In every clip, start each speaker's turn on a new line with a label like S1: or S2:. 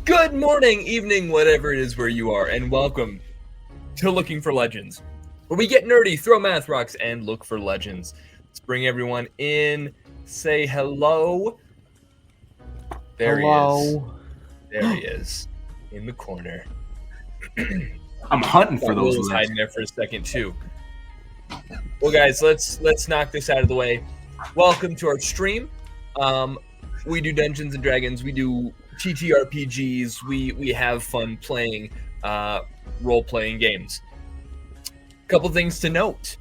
S1: Good morning, evening, whatever it is where you are, and welcome to Looking for Legends, where we get nerdy, throw math rocks, and look for legends. Let's bring everyone in, say hello. There he is. There he is, in the corner.
S2: I'm hunting for those.
S1: Will's hiding there for a second too. Well, guys, let's knock this out of the way. Welcome to our stream. We do Dungeons and Dragons. We do TTRPGs. We have fun playing role-playing games. A couple things to note.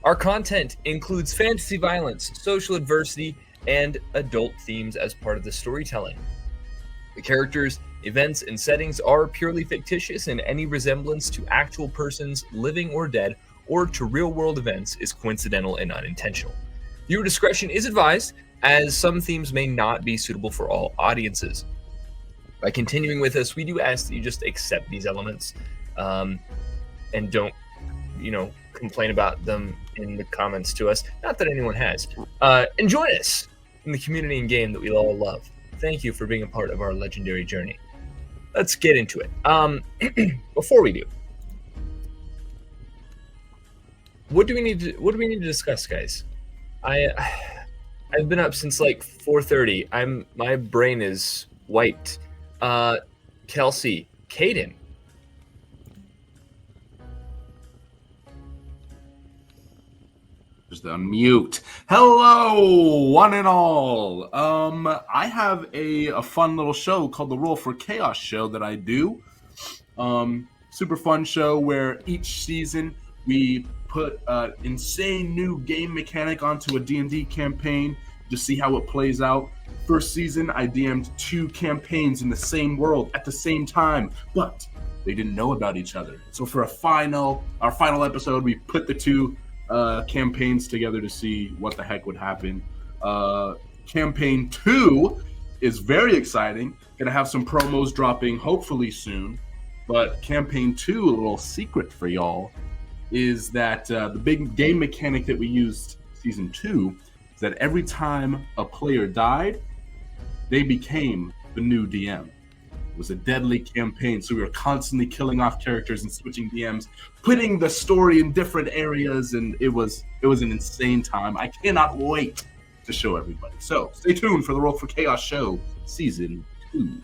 S1: Our content includes fantasy violence, social adversity, and adult themes as part of the storytelling. The characters, events, and settings are purely fictitious, and any resemblance to actual persons, living or dead, or to real-world events is coincidental and unintentional. Viewer discretion is advised, as some themes may not be suitable for all audiences. By continuing with us, we do ask that you just accept these elements and don't, complain about them in the comments to us. Not that anyone has. And join us in the community and game that we all love. Thank you for being a part of our legendary journey. Let's get into it. Before we do, what do we need to discuss, guys? I've been up since like 4:30. My brain is wiped. Kelsey, Kaelin.
S2: Just unmute. Hello, one and all. I have a fun little show called the Roll for Chaos show that I do. Super fun show where each season we put an insane new game mechanic onto a D&D campaign to see how it plays out. First season, I DM'd 2 campaigns in the same world at the same time, but they didn't know about each other. So for our final episode, we put the 2 campaigns together to see what the heck would happen. Campaign 2 is very exciting. Gonna have some promos dropping hopefully soon. But campaign 2, a little secret for y'all, is that the big game mechanic that we used season 2 is that every time a player died, they became the new DM. It was a deadly campaign, so we were constantly killing off characters and switching DMs, putting the story in different areas, and it was an insane time. I cannot wait to show everybody. So stay tuned for the Roll for Chaos show, season 2.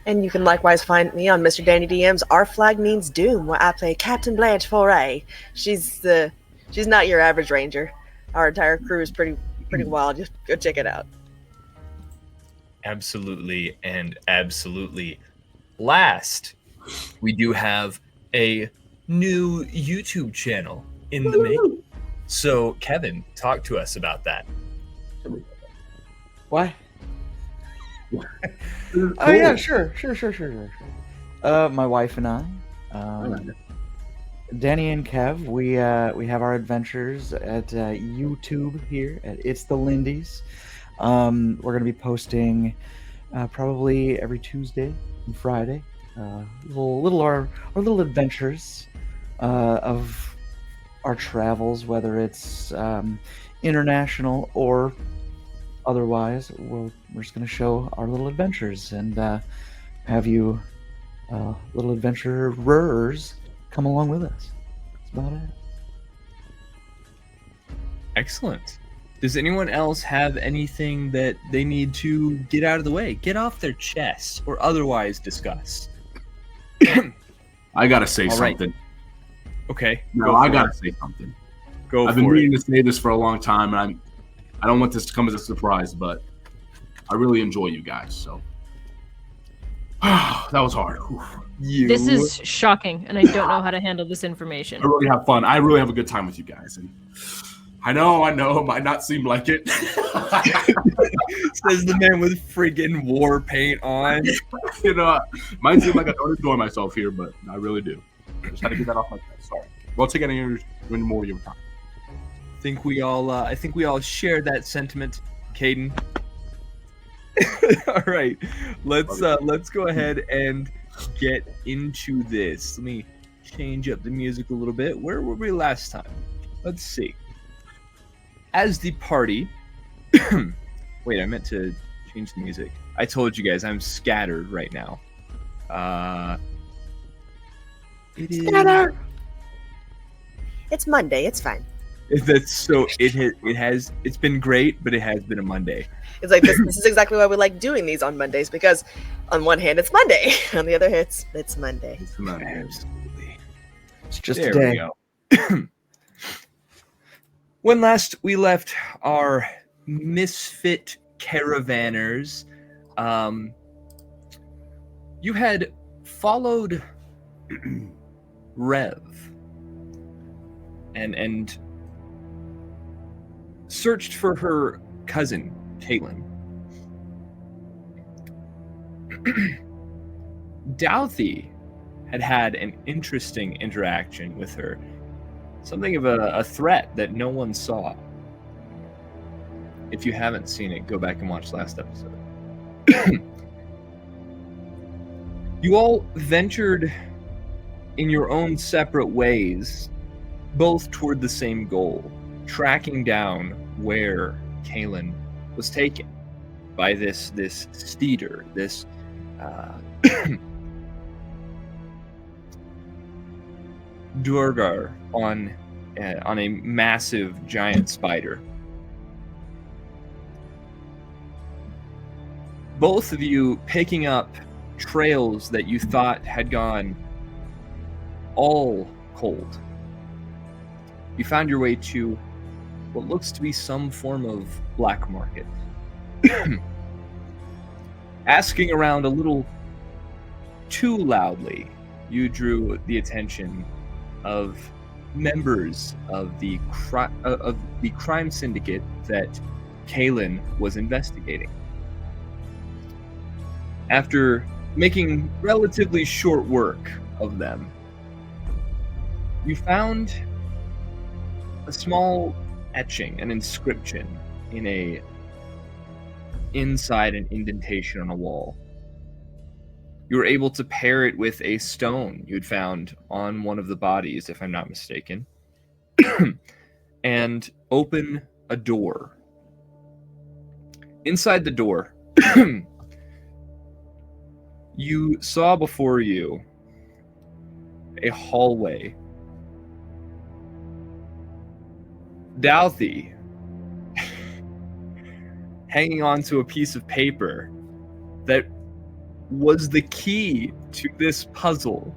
S3: And you can likewise find me on Mr. Danny DM's Our Flag Means Doom, where I play Captain Blanche Foray. She's not your average ranger. Our entire crew is pretty wild. Just go check it out.
S1: Absolutely and absolutely. Last, we do have a new YouTube channel in the making. So, Kevin, talk to us about that.
S4: What? Oh yeah, sure. My wife and I, Danny and Kev, we have our adventures at YouTube here at It's the Lindy's. We're gonna be posting probably every Tuesday and Friday. Our little adventures of our travels, whether it's international or otherwise. We're just gonna show our little adventures and have you little adventurers come along with us. That's about it.
S1: Excellent. Does anyone else have anything that they need to get out of the way, get off their chest, or otherwise discuss?
S2: I gotta say
S1: All
S2: something.
S1: Right. Okay.
S2: No, I gotta say something. I've been meaning to say this for a long time, and I don't want this to come as a surprise, but I really enjoy you guys. So that was hard.
S5: This is shocking, and I don't know how to handle this information.
S2: I really have fun. I really have a good time with you guys, and I know, it might not seem like it.
S1: Says the man with freaking war paint on.
S2: Might seem like I don't enjoy myself here, but I really do. Just had to get that off my chest. Sorry. Won't take any more of your time.
S1: I think we all share that sentiment, Caden. All right, let's go ahead and get into this. Let me change up the music a little bit. Where were we last time? Let's see. As the party Wait, I meant to change the music. I told you guys I'm scattered right now. It is.
S3: Scatter! It's Monday. It's fine.
S1: That's so. It's been great, but it has been a Monday.
S3: It's like this is exactly why we like doing these on Mondays, because on one hand it's Monday, on the other hand it's Monday.
S2: It's Monday.
S1: Absolutely.
S4: It's just
S1: There
S4: a day.
S1: we go. When last we left our misfit caravanners, you had followed Rev and searched for her cousin, Kaelin. Daudi had an interesting interaction with her. Something of a threat that no one saw. If you haven't seen it, go back and watch last episode. You all ventured in your own separate ways, both toward the same goal, tracking down where Kaelin was taken by this steeder, this Durgar on a massive giant spider. Both of you picking up trails that you thought had gone all cold. You found your way to what looks to be some form of black market. Asking around a little too loudly, you drew the attention of members of the crime syndicate that Kaelin was investigating. After making relatively short work of them, you found a small etching, an inscription inside an indentation on a wall. You were able to pair it with a stone you'd found on one of the bodies, if I'm not mistaken, and open a door. Inside the door, you saw before you a hallway. Daudi, hanging onto a piece of paper that was the key to this puzzle.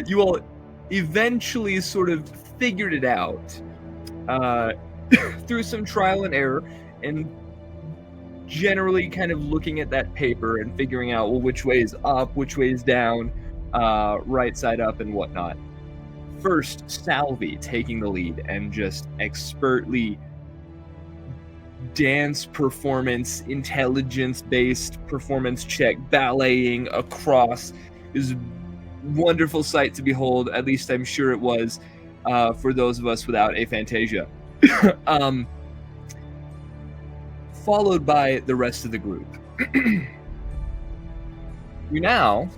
S1: You all eventually sort of figured it out through some trial and error, and generally kind of looking at that paper and figuring out, well, which way is up, which way is down, right side up, and whatnot. First, Salvi taking the lead and just expertly dance performance, intelligence-based performance check, balleting across. It was a wonderful sight to behold, at least I'm sure it was, for those of us without aphantasia. Followed by the rest of the group. You now...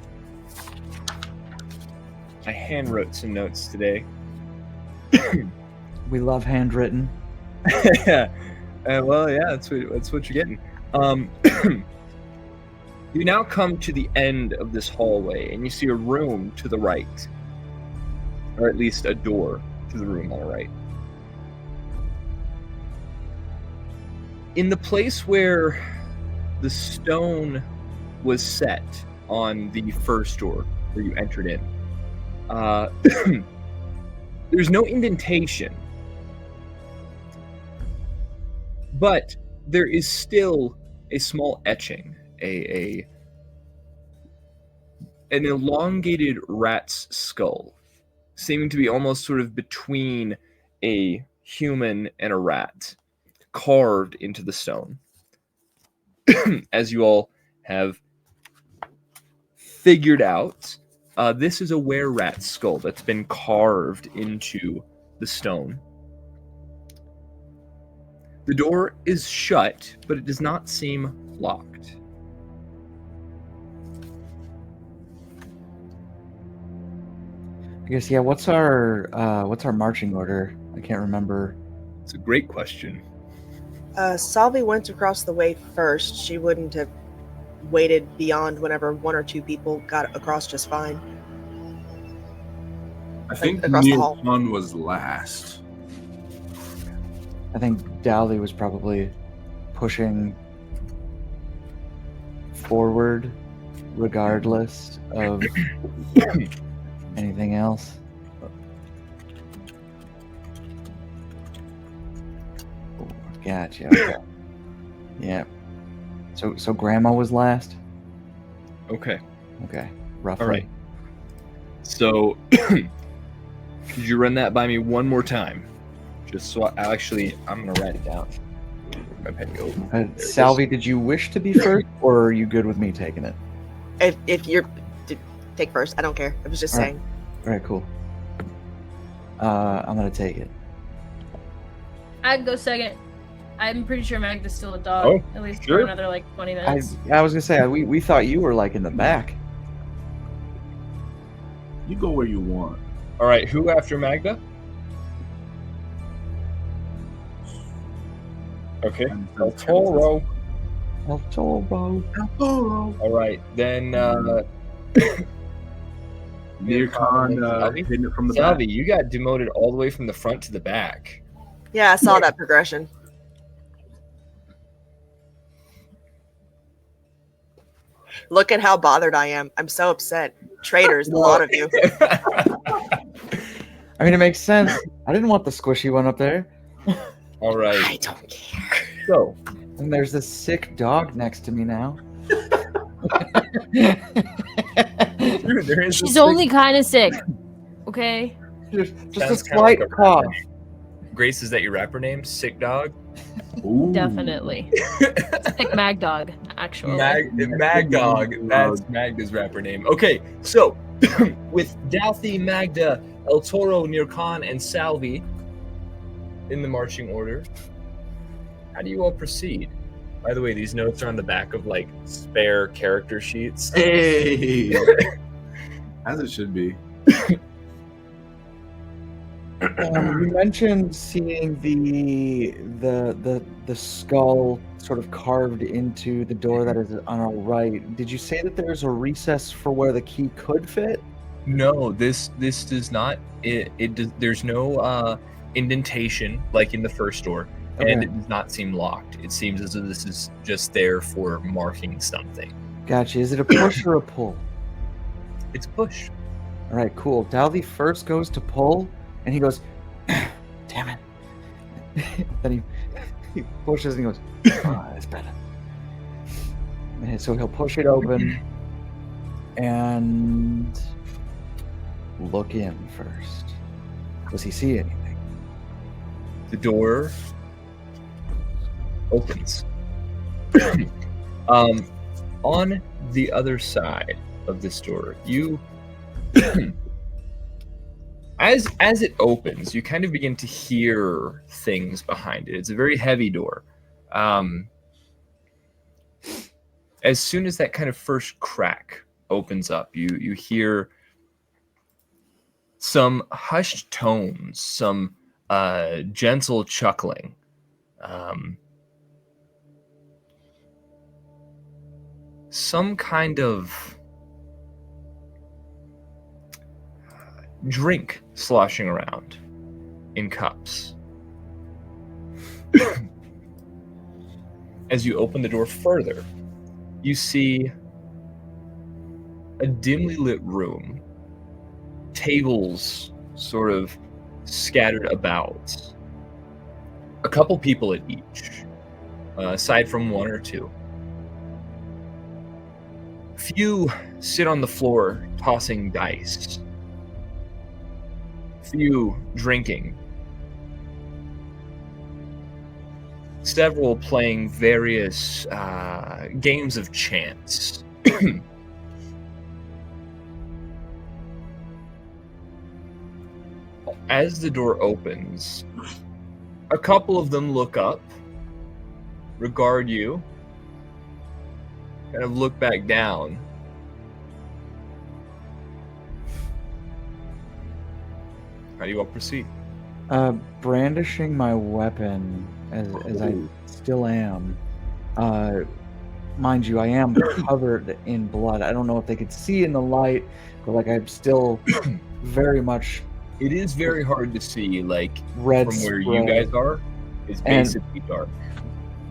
S1: I handwrote some notes today.
S4: We love handwritten.
S1: Well, yeah, that's what you're getting. You now come to the end of this hallway, and you see a room to the right, or at least a door to the room on the right. In the place where the stone was set on the first door where you entered in, there's no indentation, but there is still a small etching, an elongated rat's skull, seeming to be almost sort of between a human and a rat, carved into the stone. As you all have figured out, this is a were-rat skull that's been carved into the stone. The door is shut, but it does not seem locked.
S4: I guess, yeah, what's our marching order? I can't remember.
S1: It's a great question.
S3: Salvi went across the way first. She wouldn't have waited beyond whenever one or two people got across just fine.
S2: I think
S3: Across the
S2: Near
S3: hall.
S2: Sun was last.
S4: I think Daudi was probably pushing forward regardless of anything else. Oh, gotcha. Okay. Yeah. So Grandma was last?
S1: Okay.
S4: Okay. Roughly.
S1: All right. So, could you run that by me one more time? Just so I'm going to write it down. My pen go. There it is.
S4: Salvi, did you wish to be first, or are you good with me taking it?
S3: If you're take first, I don't care. I was just
S4: All right.
S3: saying.
S4: All right, cool. I'm gonna take it.
S5: I'd go second. I'm pretty sure Magda's still a dog.
S1: Oh,
S5: at least
S1: sure.
S5: for another like 20 minutes.
S4: I was gonna say we thought you were like in the back.
S2: You go where you want.
S1: All right, who after Magda? Okay. El Toro.
S4: El Toro.
S1: All right, then
S2: Near Khan hitting it from the
S1: Salvi,
S2: back.
S1: you got demoted all the way from the front to the back.
S3: Yeah, I saw that progression. Look at how bothered I am. I'm so upset. Traitors, a lot of you.
S4: I mean, it makes sense. I didn't want the squishy one up there.
S1: All right.
S3: I don't care.
S1: So,
S4: And there's this sick dog next to me now.
S1: dude, there is
S5: She's only kind of sick. Okay.
S4: Just a
S1: Sounds kinda
S4: slight
S1: like a
S4: cough.
S1: rapper. Grace, is that your rapper name? Sick Dog?
S2: Ooh.
S5: Definitely. Sick Mag Dog, actually.
S1: Mag Dog. That's Magda's rapper name. Okay, so with Daudi, Magda, El Toro, Nirkan, and Salvi in the marching order, how do you all proceed? By the way, these notes are on the back of like spare character sheets.
S2: Hey! As it should be.
S4: You mentioned seeing the skull sort of carved into the door that is on our right. Did you say that there's a recess for where the key could fit?
S1: No, this does not. There's no indentation like in the first door, and
S4: Okay.
S1: it does not seem locked. It seems as though this is just there for marking something.
S4: Gotcha. Is it a push or a pull?
S1: It's a push.
S4: All right, cool. Daudi first goes to pull, and he goes, "Damn it!" Then he pushes and he goes, "Oh, that's better." And so he'll push it open and look in first. Does he see anything?
S1: The door opens. On the other side of this door, you as it opens, you kind of begin to hear things behind it. It's a very heavy door. As soon as that kind of first crack opens up, you hear some hushed tones, some gentle chuckling. Some kind of drink sloshing around in cups. As you open the door further, you see a dimly lit room, tables sort of scattered about, a couple people at each, aside from one or two. Few sit on the floor tossing dice. Few drinking. Several playing various games of chance. As the door opens, a couple of them look up, regard you, kind of look back down. How do you all proceed?
S4: Brandishing my weapon, as I still am. Mind you, I am covered in blood. I don't know if they could see in the light, but like I'm still very much.
S1: It is very hard to see, like
S4: Red
S1: from where
S4: spray.
S1: you guys are. It's basically dark.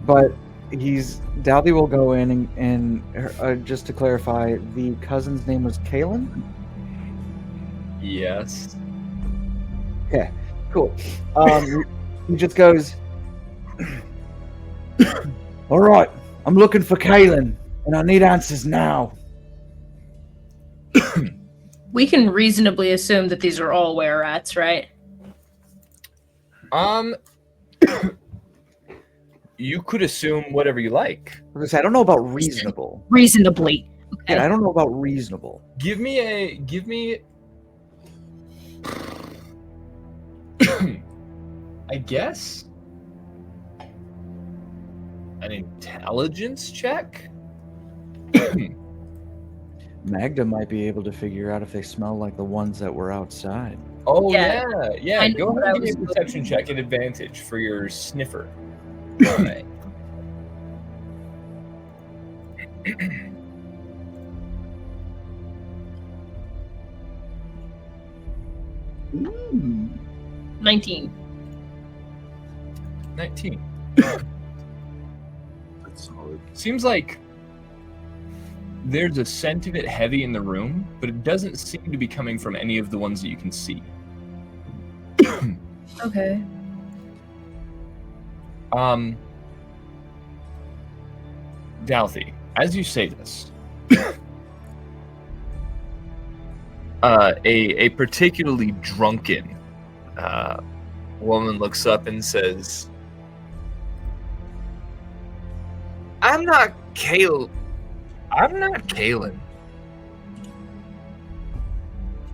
S4: But Daudi will go in and just to clarify, the cousin's name was Kaelin?
S1: Yes.
S4: Okay, cool. He just goes, all right, I'm looking for Kaelin, and I need answers now.
S5: We can reasonably assume that these are all were-rats, right?
S1: You could assume whatever you like.
S4: I don't know about reasonable.
S5: Reasonably. Okay.
S4: Yeah, I don't know about reasonable.
S1: Give me I guess an intelligence check.
S4: Magda might be able to figure out if they smell like the ones that were outside.
S1: Oh
S5: Yeah.
S1: yeah.
S5: I
S1: Go
S5: know
S1: ahead and
S5: what
S1: give
S5: I
S1: me a
S5: was
S1: perception check at advantage for your sniffer. All right.
S2: Ooh.
S5: 19.
S1: 19.
S2: That's solid.
S1: Seems like there's a scent of it heavy in the room, but it doesn't seem to be coming from any of the ones that you can see.
S5: Okay.
S1: Daudi, as you say this, a particularly drunken woman looks up and says, I'm not Kaelin.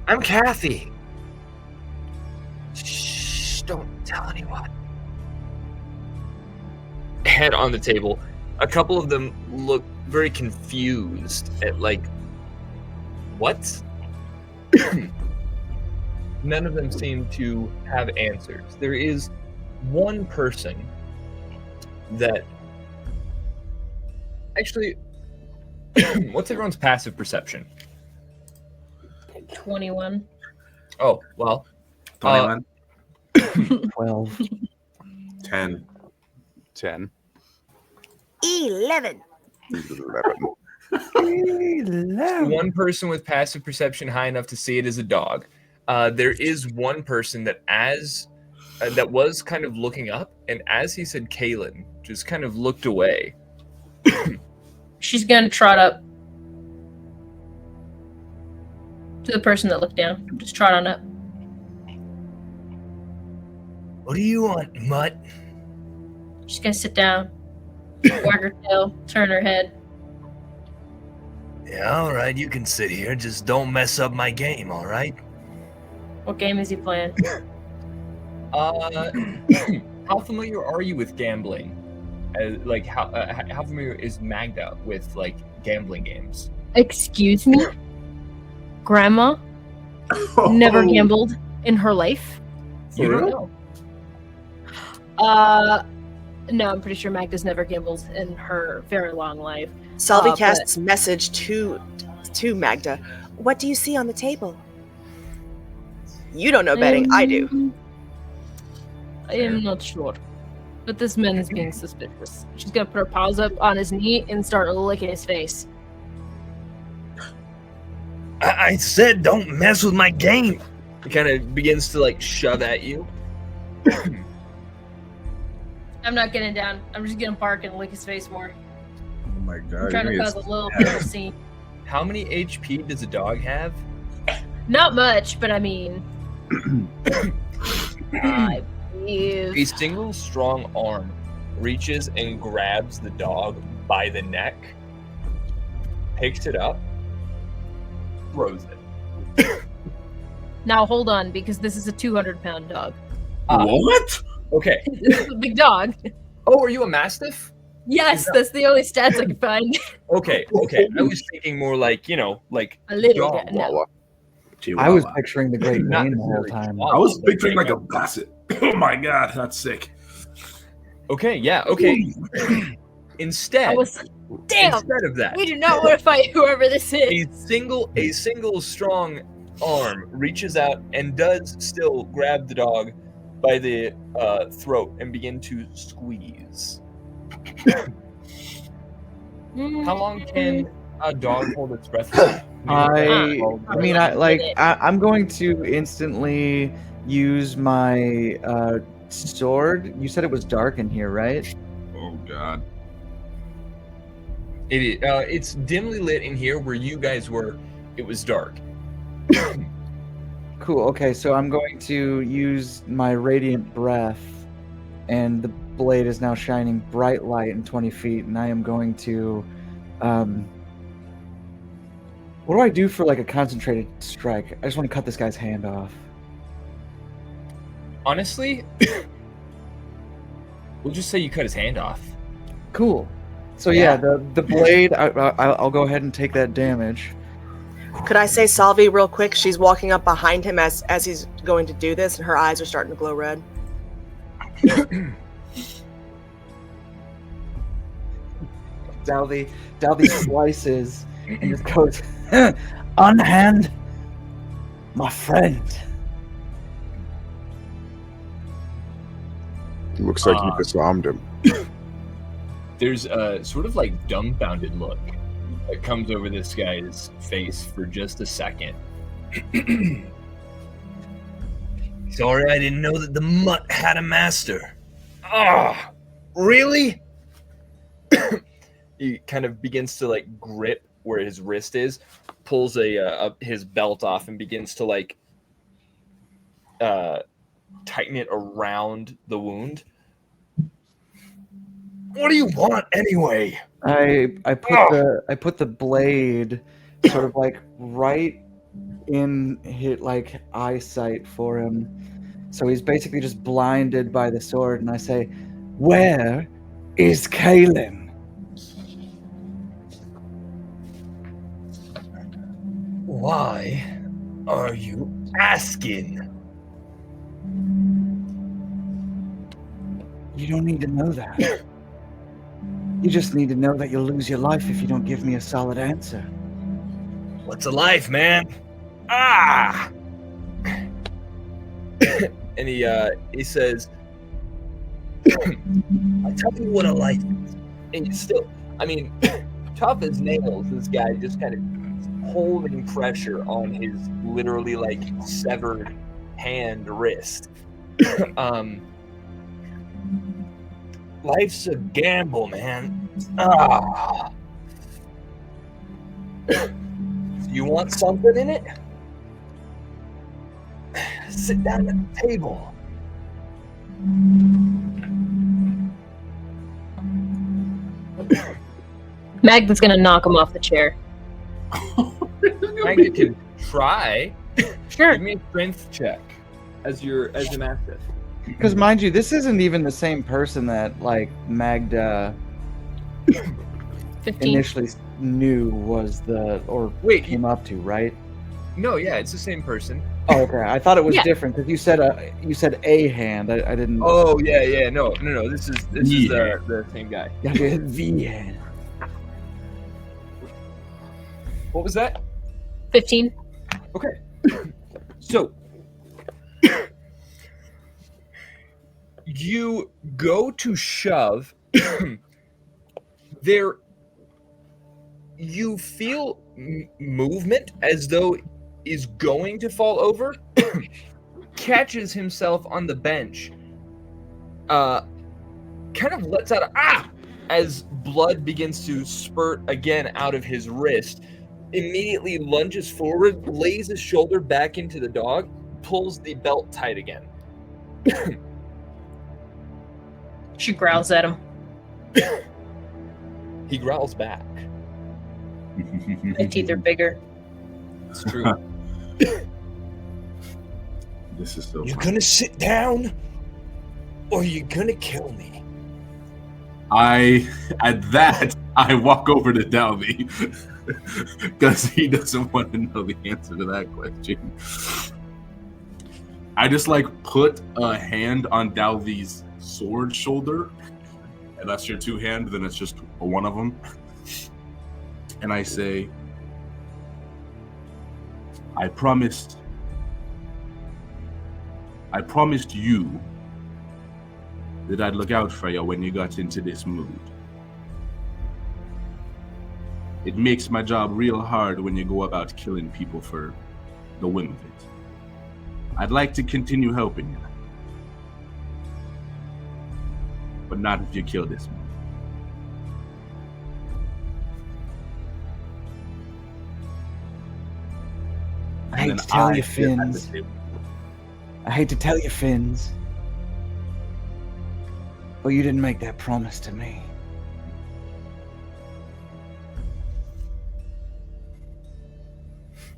S1: I'm Kathy. Shh, don't tell anyone. Head on the table. A couple of them look very confused at, like, what? None of them seem to have answers. There is one person that... Actually, what's everyone's passive perception?
S5: 21.
S1: Oh, well.
S2: 21.
S4: 12.
S2: 10.
S6: 10.
S3: 11.
S6: 11.
S1: One person with passive perception high enough to see it as a dog. There is one person that that was kind of looking up, and as he said Kaelin, just kind of looked away.
S5: She's gonna trot up to the person that looked down. Just trot on up.
S1: What do you want, mutt?
S5: She's gonna sit down, wag her tail, turn her head.
S1: Yeah, all right, you can sit here. Just don't mess up my game, all right?
S5: What game is he playing?
S1: How familiar are you with gambling? How familiar is Magda with, like, gambling games?
S5: Excuse me? Grandma never gambled in her life?
S1: You don't
S2: real?
S1: know.
S5: No, I'm pretty sure Magda's never gambled in her very long life.
S3: Salvi
S5: but-
S3: casts message to Magda. What do you see on the table? You don't know betting. I do.
S5: I am not sure. But this man is being suspicious. She's gonna put her paws up on his knee and start licking his face.
S1: I said don't mess with my game. He kind of begins to, like, shove at you.
S5: I'm not getting down. I'm just gonna bark and lick his face more.
S2: Oh my god.
S5: I'm trying to cause a little bit of a scene.
S1: How many HP does a dog have?
S5: Not much, but I mean, I
S1: A
S5: believe.
S1: single strong arm reaches and grabs the dog by the neck, picks it up, throws it.
S5: Now hold on, because this is a 200-pound dog.
S2: What?
S1: Okay.
S5: This is a big dog.
S1: Oh, are you a mastiff?
S5: Yes, that's the only stats I can find.
S1: Okay. I was thinking more like, like
S5: A little
S1: dog.
S5: bit. No.
S6: Wawa.
S4: I was
S2: Chihuahua.
S4: picturing the Great
S1: Not
S4: Dane the whole
S1: necessarily
S4: time.
S1: Chihuahua,
S2: I was
S1: but
S2: picturing like a basset. Oh my god, that's sick.
S1: Okay, yeah, okay. Instead,
S5: I was damn.
S1: instead of that,
S5: We do not want to fight whoever this is.
S1: a single strong arm reaches out and does still grab the dog by the throat and begin to squeeze. How long can a dog hold its breath for?
S4: I'm going to instantly use my sword. You said it was dark in here, right?
S2: Oh God.
S1: It's dimly lit in here where you guys were. It was dark.
S4: Cool. Okay, so I'm going to use my radiant breath, and the blade is now shining bright light in 20 feet, and I am going to. What do I do for like a concentrated strike? I just want to cut this guy's hand off.
S1: Honestly, we'll just say you cut his hand off.
S4: Cool. So yeah, the blade. I'll go ahead and take that damage.
S3: Could I say Salvi real quick? She's walking up behind him as he's going to do this, and her eyes are starting to glow red.
S4: Daudi slices and just goes, unhand my friend.
S6: Looks like you disarmed him.
S1: There's a sort of like dumbfounded look that comes over this guy's face for just a second. Sorry, I didn't know that the mutt had a master. Ah, really? He kind of begins to like grip where his wrist is, pulls his belt off and begins to like tighten it around the wound. What do you want anyway?
S4: I put the blade sort of like right in his like eyesight for him, so he's basically just blinded by the sword. And I say, "Where is Kaelin?"
S1: Why are you asking?
S4: You don't need to know that. You just need to know that you'll lose your life if you don't give me a solid answer.
S1: What's a life, man? Ah! And he says, I'll tell you what a life is. And he's still, I mean, tough as nails, this guy just kind of holding pressure on his literally like severed hand wrist. Life's a gamble, man. Ah. You want something in it? Sit down at the table.
S5: Magda's gonna knock him off the chair.
S1: Magda can try.
S5: Sure.
S1: Give me a strength check as your master.
S4: Because mind you, this isn't even the same person that like Magda
S5: 15.
S4: initially knew was came up to, right?
S1: No, yeah, it's the same person.
S4: Oh, okay. I thought it was
S5: Yeah.
S4: different because you said a hand. I didn't.
S1: Oh, yeah, no. This is the same guy.
S4: The hand.
S1: What was that?
S5: 15.
S1: Okay. So you go to shove. There you feel movement as though is going to fall over. Catches himself on the bench. Kind of lets out as blood begins to spurt again out of his wrist. Immediately lunges forward, lays his shoulder back into the dog, pulls the belt tight again.
S5: She growls at him.
S1: He growls back.
S5: My teeth are bigger.
S1: It's true.
S2: This is so
S1: You
S2: funny.
S1: gonna sit down, or you gonna kill me?
S2: I walk over to Daudi because he doesn't want to know the answer to that question. I just like put a hand on Daudi's sword shoulder and that's your two hand, then it's just one of them. And I say, I promised you that I'd look out for you when you got into this mood. It makes my job real hard when you go about killing people for the whim of it. I'd like to continue helping you, but not if you kill this man.
S4: I hate to tell you, Finns. I hate to tell you, Finns. But you didn't make that promise to me.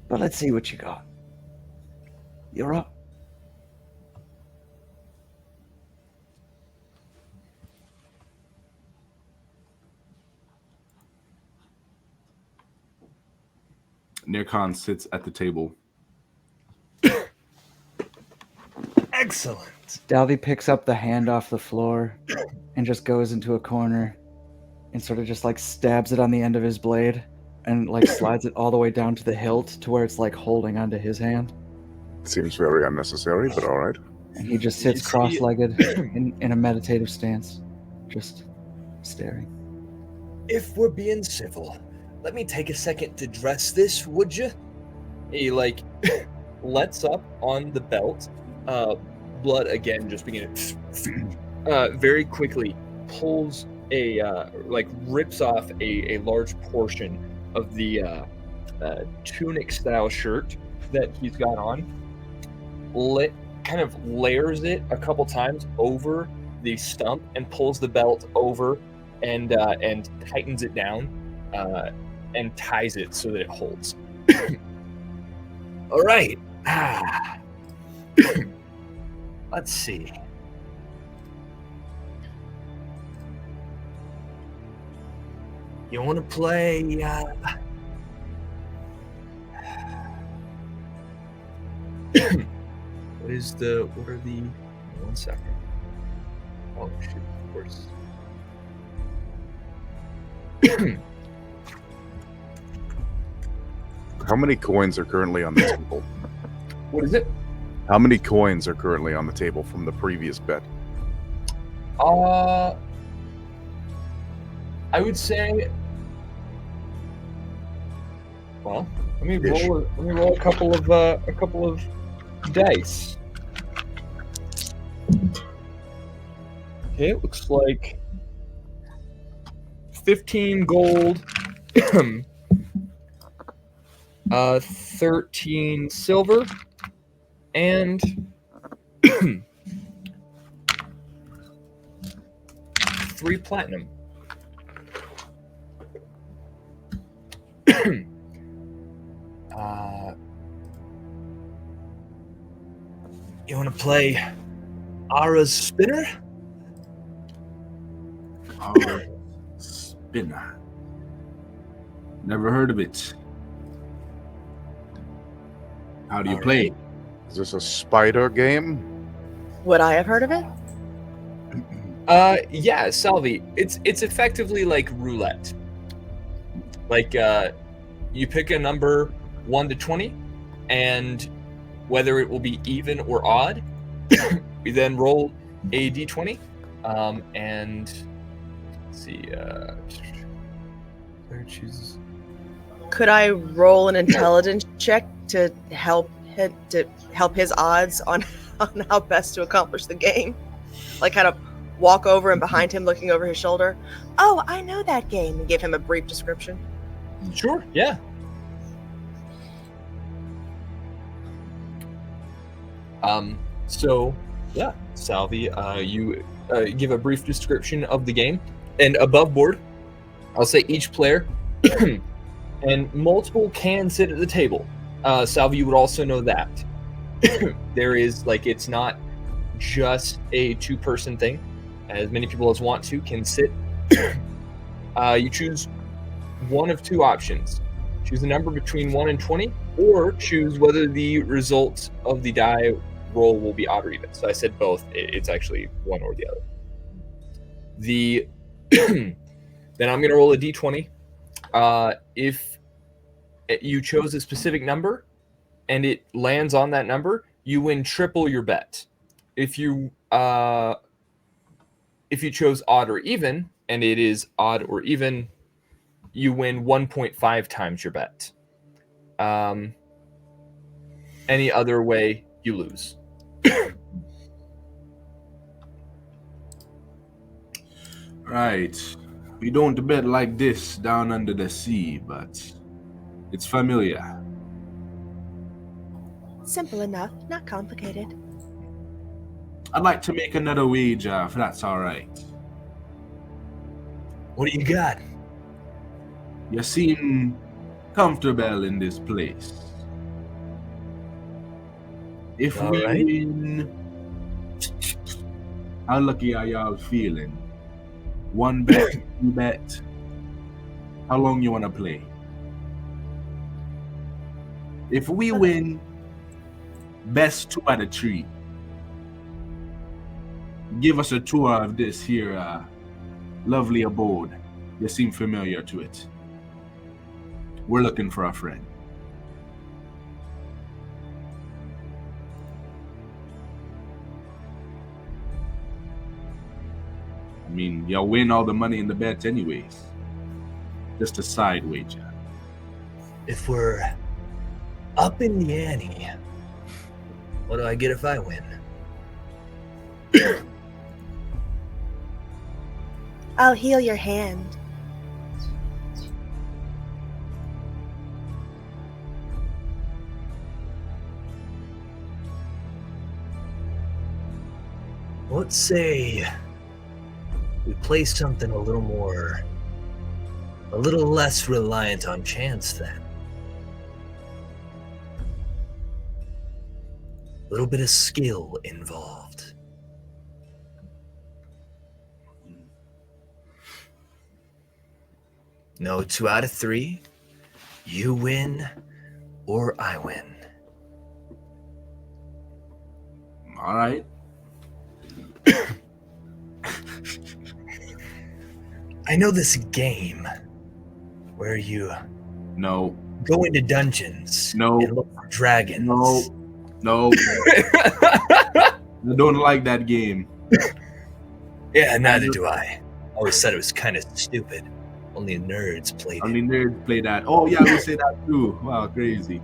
S4: But let's see what you got. You're up.
S2: Nirkan sits at the table.
S1: Excellent.
S4: Daudi picks up the hand off the floor and just goes into a corner and sort of just like stabs it on the end of his blade and like slides it all the way down to the hilt to where it's like holding onto his hand.
S6: Seems very unnecessary, but all right.
S4: And he just sits cross-legged in a meditative stance, just staring.
S1: If we're being civil, let me take a second to dress this, would you? He like lets up on the belt. Blood again just beginning very quickly pulls a rips off a large portion of the tunic style shirt that he's got on. Kind of layers it a couple times over the stump and pulls the belt over and tightens it down and ties it so that it holds. All right. Let's see. You want to play? What are the? 1 second. Oh shoot! Of course.
S6: How many coins are currently on the table?
S1: What is it?
S6: How many coins are currently on the table from the previous bet?
S1: I would say. Well, let me roll a couple of dice. Okay, it looks like 15 gold, 13 silver, and 3 platinum. You want to play Ara's Spinner?
S2: Ara's Spinner. Never heard of it. How do you play?
S6: Is this a spider game?
S3: Would I have heard of it?
S1: Yeah, Salvi. It's effectively like roulette. Like you pick a number 1 to 20, and whether it will be even or odd, we then roll a d20, and let's see. Player chooses.
S3: Could I roll an intelligence check to help his odds on how best to accomplish the game? Like kind of walk over and behind him, looking over his shoulder. Oh, I know that game, and give him a brief description.
S1: Sure. Yeah. So yeah, Salvi, you give a brief description of the game, and above board, I'll say each player and multiple can sit at the table. Salvi, you would also know that there is it's not just a 2-person thing. As many people as want to can sit. You choose one of 2 options. Choose a number between 1 and 20, or choose whether the results of the die roll will be odd or even. So I said both. It's actually one or the other. The Then I'm going to roll a d20. If you chose a specific number and it lands on that number, you win triple your bet. If you chose odd or even and it is odd or even, you win 1.5 times your bet. Any other way, you lose.
S2: Right. We don't bet like this down under the sea, but it's familiar.
S3: Simple enough, not complicated.
S2: I'd like to make another wager, if that's all right.
S1: What do you got?
S2: You seem comfortable in this place. If
S1: All
S2: we
S1: right.
S2: win, how lucky are y'all feeling? One bet, two bet. How long you want to play? If we win, best 2 out of 3. Give us a tour of this here lovely abode. You seem familiar to it. We're looking for a friend. I mean, y'all win all the money in the bets anyways. Just a side wager.
S1: If we're up in the ante, what do I get if I win?
S3: I'll heal your hand.
S1: Let's say we play something a little less reliant on chance then. A little bit of skill involved. No 2 out of 3. You win or I win.
S2: All right.
S1: I know this game where you
S2: No.
S1: go into dungeons
S2: No.
S1: and look for dragons.
S2: No. I don't like that game.
S1: Yeah, neither do I. Always said it was kind of stupid. Only nerds played
S2: Only
S1: it.
S2: nerds play that. Oh yeah, we say that too. Wow, crazy.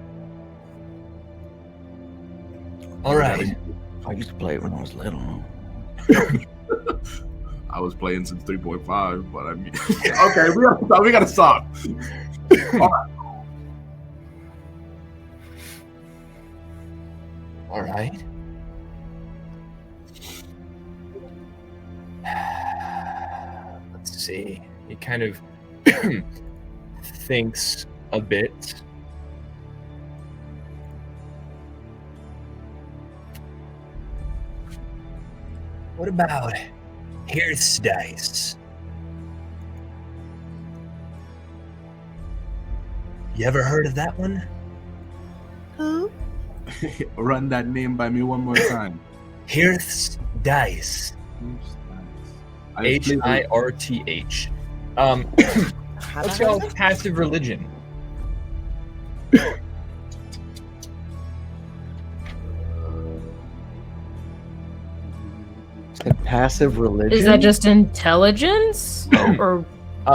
S1: All right.
S4: I used to play it when I was little.
S2: I was playing since 3.5, but I mean, okay, we gotta stop.
S1: All right. Let's see. He kind of thinks a bit. What about Hearth's dice? You ever heard of that one?
S3: Who?
S2: Run that name by me one more time.
S1: Hearth's dice. Hirth. Let's go passive religion.
S4: Passive religion?
S5: Is that just intelligence? Or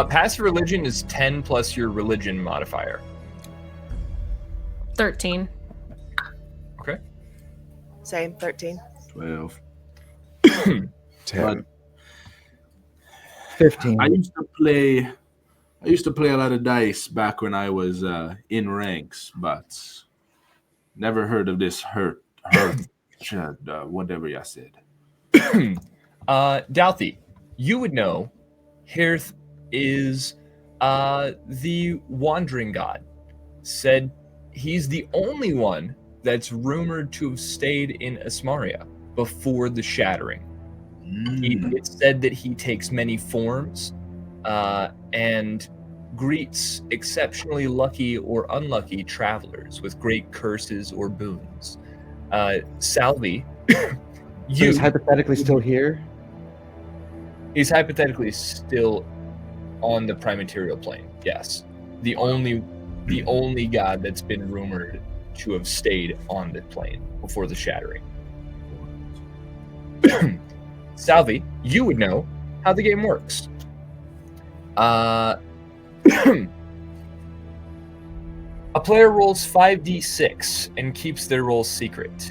S1: Passive religion is 10 plus your religion modifier.
S5: 13?
S1: Okay.
S3: Same, 13.
S2: 12.
S6: 10.
S2: But
S4: 15.
S2: I used to play a lot of dice back when I was in ranks, but never heard of this whatever you said.
S1: Daudi, you would know Hirth is the wandering god. Said he's the only one that's rumored to have stayed in Asmaria before the shattering. It's said that he takes many forms and greets exceptionally lucky or unlucky travelers with great curses or boons. Salvi,
S4: So he's hypothetically still here?
S1: He's hypothetically still on the prime material plane. Yes, the only god that's been rumored to have stayed on the plane before the shattering. Salvi, you would know how the game works. A player rolls 5d6 and keeps their rolls secret.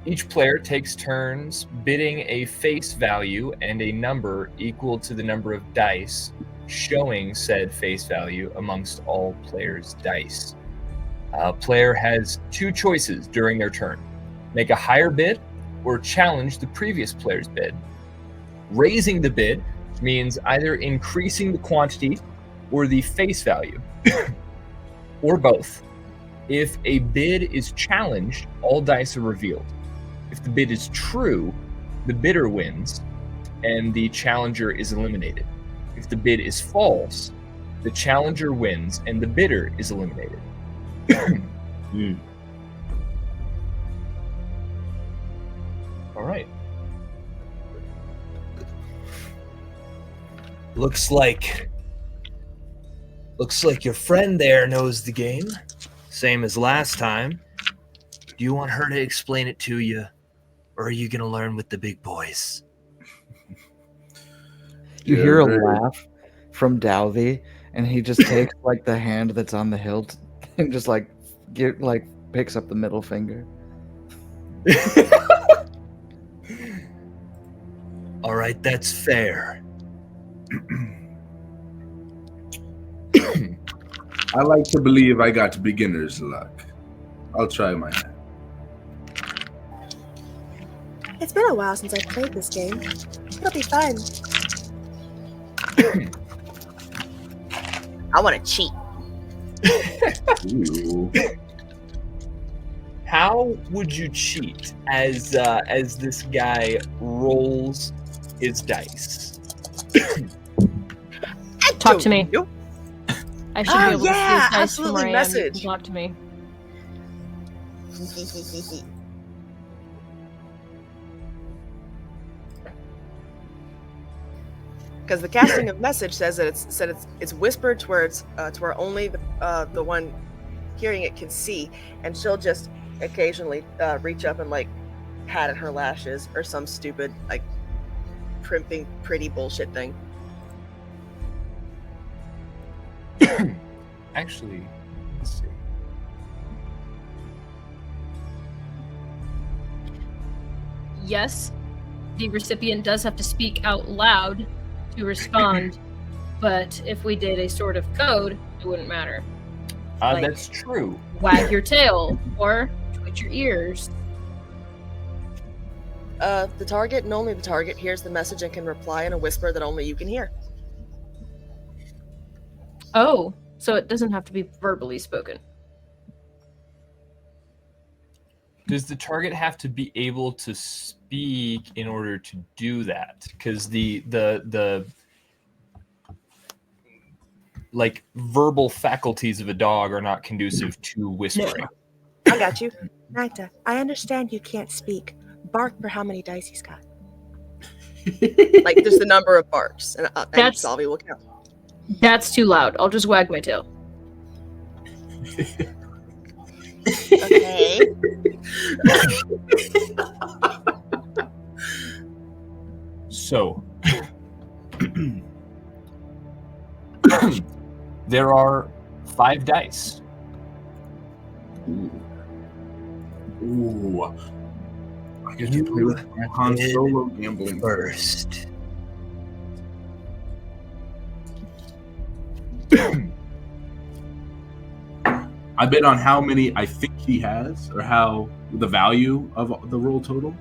S1: Each player takes turns bidding a face value and a number equal to the number of dice, showing said face value amongst all players' dice. A player has two choices during their turn: make a higher bid or challenge the previous player's bid. Raising the bid means either increasing the quantity or the face value, or both. If a bid is challenged, all dice are revealed. If the bid is true, the bidder wins, and the challenger is eliminated. If the bid is false, the challenger wins, and the bidder is eliminated. All right. Looks like your friend there knows the game, same as last time. Do you want her to explain it to you, or are you gonna learn with the big boys?
S4: You hear a laugh from Daudi, and he just takes like the hand that's on the hilt and just picks up the middle finger.
S1: All right, that's fair.
S2: I like to believe I got beginner's luck. I'll try my hand.
S3: It's been a while since I've played this game. It'll be fun. I want to cheat.
S2: Ooh.
S1: How would you cheat as this guy rolls his dice?
S5: Talk to me.
S3: You?
S5: I should be able to see his dice from
S3: absolutely
S5: where I am.
S3: message.
S5: Talk to me.
S3: Because the casting of message says that it's whispered to where only the one hearing it can see, and she'll just occasionally reach up and like pat at her lashes or some stupid like primping pretty bullshit thing.
S1: Actually, let's see.
S5: Yes, the recipient does have to speak out loud to respond, but if we did a sort of code, it wouldn't matter. Like,
S1: That's true.
S5: Wag your tail or twitch your ears.
S3: The target and only the target hears the message and can reply in a whisper that only you can hear.
S5: Oh, so it doesn't have to be verbally spoken.
S1: Does the target have to be able to speak in order to do that? Because the like verbal faculties of a dog are not conducive to whispering.
S3: I got you. Nita, I understand you can't speak. Bark for how many dice he's got. Like, there's the number of barks, and Salvi will count.
S5: That's too loud. I'll just wag my tail.
S3: Okay.
S1: So, there are 5 dice.
S2: Ooh. I get to play with my Han Solo gambling
S1: First.
S2: I bet on how many I think he has, or how the value of the roll total.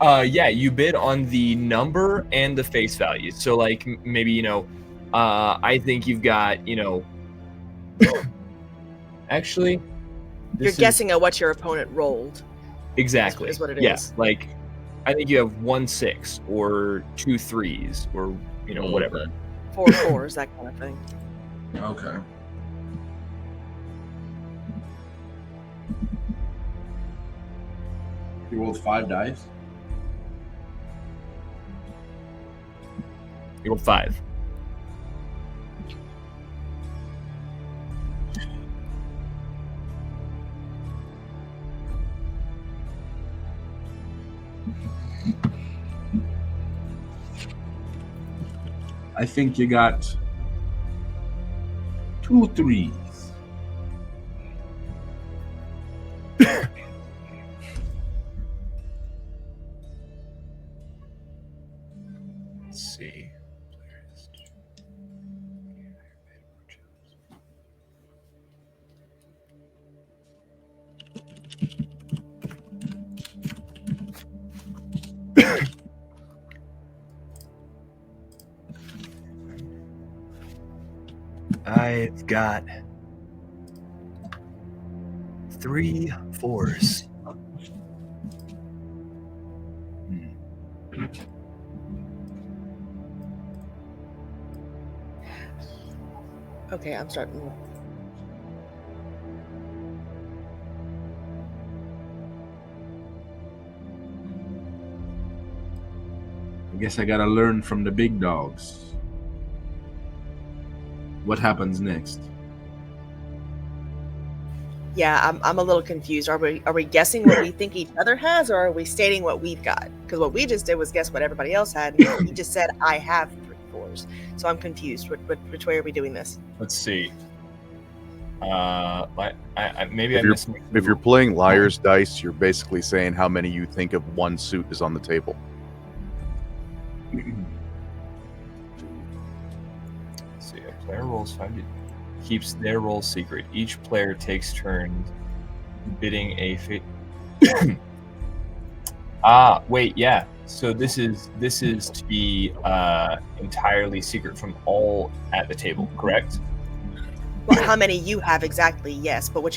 S1: Yeah, you bid on the number and the face value. So, like, maybe, I think you've got, actually,
S3: You're guessing at what your opponent rolled.
S1: Exactly.
S3: Is what it
S1: yeah,
S3: is.
S1: like, I think you have 1 6 or 2 3s or, whatever.
S3: 4 4s, that kind of thing.
S2: Okay. He rolled 5 dice.
S1: You rolled 5.
S2: I think you got 2 3s.
S1: Let's see. I've got 3 4s.
S3: Okay, I'm starting.
S2: I guess I gotta learn from the big dogs. What happens next?
S3: Yeah, I'm a little confused. Are we guessing what we think each other has, or are we stating what we've got? Because what we just did was guess what everybody else had. And he just said I have 3 4s, so I'm confused. Which way are we doing this?
S1: Let's see. Maybe
S6: If you're playing liar's dice, you're basically saying how many you think of one suit is on the table.
S1: Let's see. A player rolls 5. Keeps their roll secret. Each player takes turns bidding a fate. Wait, yeah. So this is to be entirely secret from all at the table, correct?
S3: Well, how many you have exactly? Yes, but what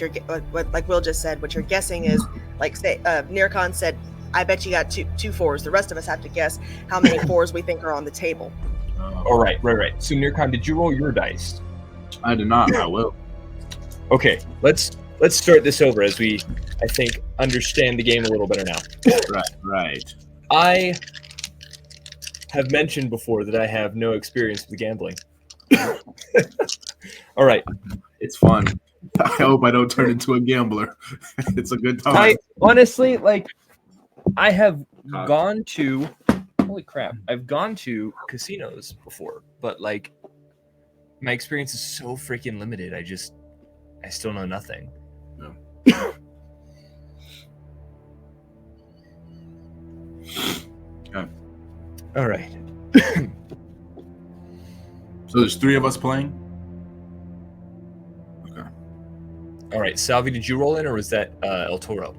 S3: like Will just said, what you're guessing is like say Nircon said, I bet you got two 4s. The rest of us have to guess how many 4s we think are on the table.
S1: All right. So Nircon, did you roll your dice?
S2: I did not. I will.
S1: Okay, let's start this over as we, I think, understand the game a little better now.
S2: Right.
S1: I have mentioned before that I have no experience with gambling. All right.
S2: It's fun. I hope I don't turn into a gambler. It's a good time.
S1: I honestly, I have gone to, holy crap, I've gone to casinos before, but my experience is so freaking limited. I still know nothing.
S2: No. Okay.
S1: All right.
S2: So there's 3 of us playing? Okay.
S1: All right. Salvi, did you roll in or was that El Toro?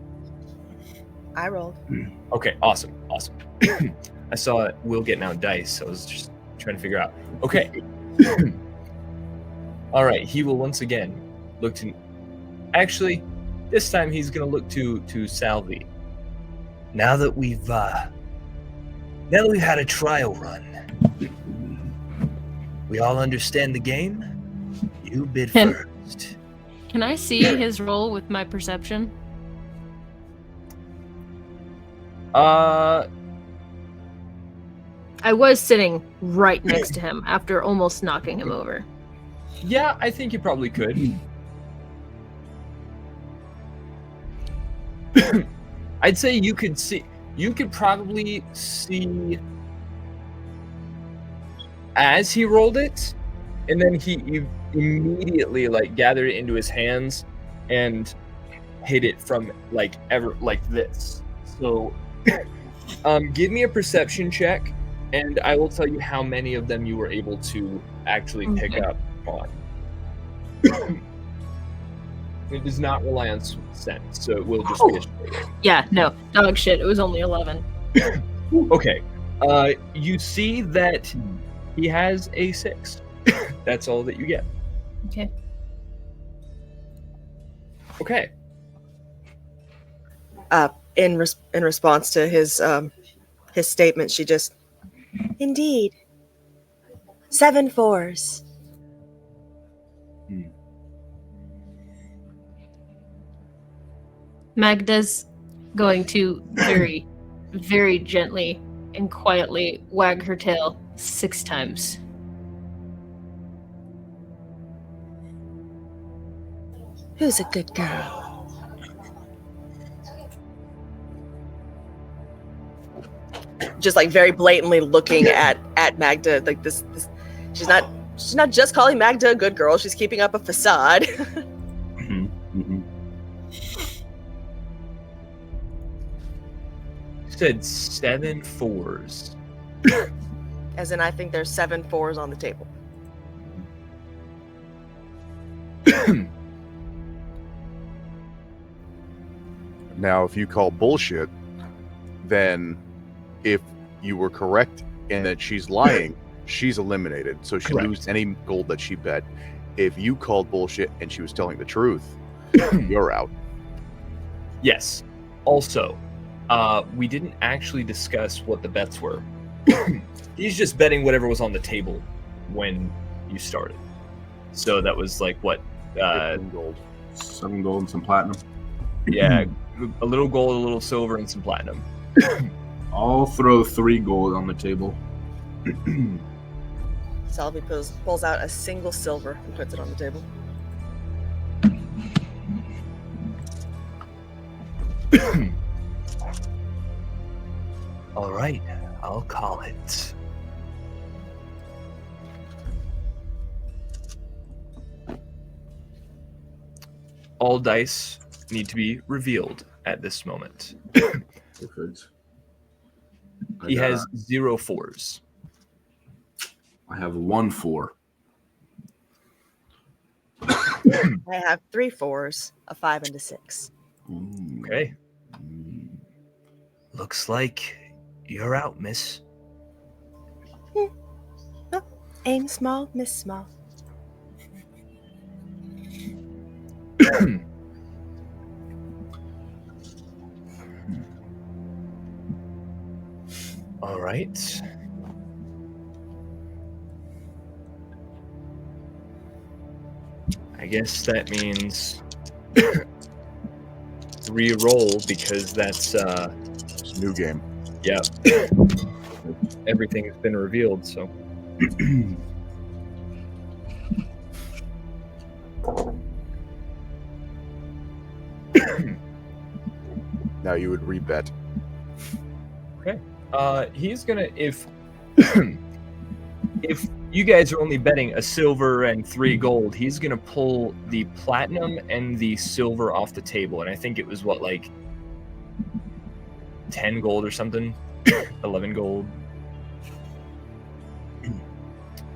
S3: I rolled.
S1: Okay, awesome. I saw Will getting out dice, so I was just trying to figure out. Okay. All right, he will once again look to. Actually, this time he's going to look to Salvi. Now that we've had a trial run, we all understand the game. You bid first.
S5: Can I see his roll with my perception?
S1: Uh,
S5: I was sitting right next to him after almost knocking him over.
S1: yeah, I think you probably could. I'd say you could probably see as he rolled it, and then he immediately gathered it into his hands and hit it from this. So give me a perception check and I will tell you how many of them you were able to actually pick up on. It does not rely on sense, so it will just be a straight roll.
S5: Yeah, no, dog shit. It was only 11.
S1: Okay. You see that he has a 6. That's all that you get.
S5: Okay.
S1: Okay.
S3: In response to his statement, she just, indeed, 7 4s.
S5: Magda's going to very, very gently and quietly wag her tail 6 times.
S3: Who's a good girl? Just like very blatantly looking at Magda, like this. She's not just calling Magda a good girl. She's keeping up a facade.
S1: Said 7 4s.
S3: As in, I think there's 7 4s on the table.
S6: Now, if you call bullshit, then if you were correct in that she's lying, she's eliminated. So she loses any gold that she bet. If you called bullshit and she was telling the truth, you're out.
S1: Yes. Also, we didn't actually discuss what the bets were. He's just betting whatever was on the table when you started. So that was like what?
S6: 15 gold.
S2: 7 gold and some platinum.
S1: Yeah, a little gold, a little silver, and some platinum.
S2: I'll throw 3 gold on the table.
S3: Salvi pulls out a single silver and puts it on the table.
S1: All right, I'll call it. All dice need to be revealed at this moment.
S2: Perfect.
S1: He has 0 4s.
S2: I have 1 4.
S3: I have 3 4s, a 5, and a 6.
S1: Okay. Looks like you're out, miss.
S3: Oh, aim small, miss small.
S1: All right. I guess that means re-roll because that's
S6: It's a new game.
S1: yeah. Everything has been revealed, so
S6: Now you would rebet.
S1: okay. He's gonna if you guys are only betting a silver and 3 gold, he's gonna pull the platinum and the silver off the table, and I think it was what, like 10 gold or something, 11 gold.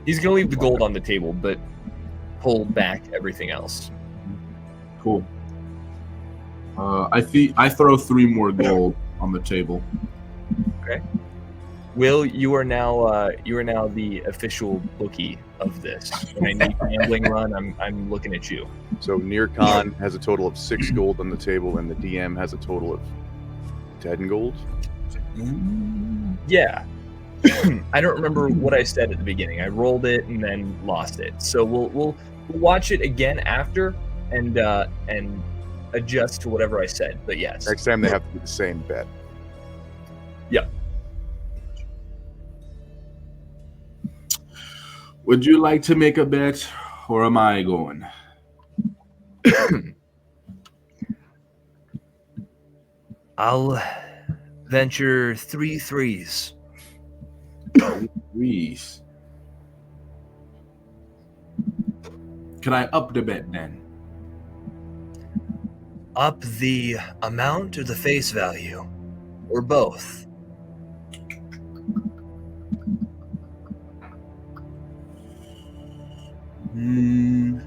S1: He's gonna leave the gold on the table, but pull back everything else.
S2: Cool. I throw 3 more gold on the table.
S1: Okay. Will, you are now the official bookie of this. When I need gambling run, I'm looking at you.
S6: So Nearcon has a total of 6 gold on the table, and the DM has a total of 10 gold.
S1: Yeah. I don't remember what I said at the beginning. I rolled it and then lost it. So we'll watch it again after and adjust to whatever I said. But yes.
S6: Next time they have to be the same bet.
S1: Yep.
S2: Would you like to make a bet, or am I going?
S1: I'll venture 3 3s.
S2: 3s. Can I up the bet then?
S1: Up the amount or the face value? Or both?
S2: I'm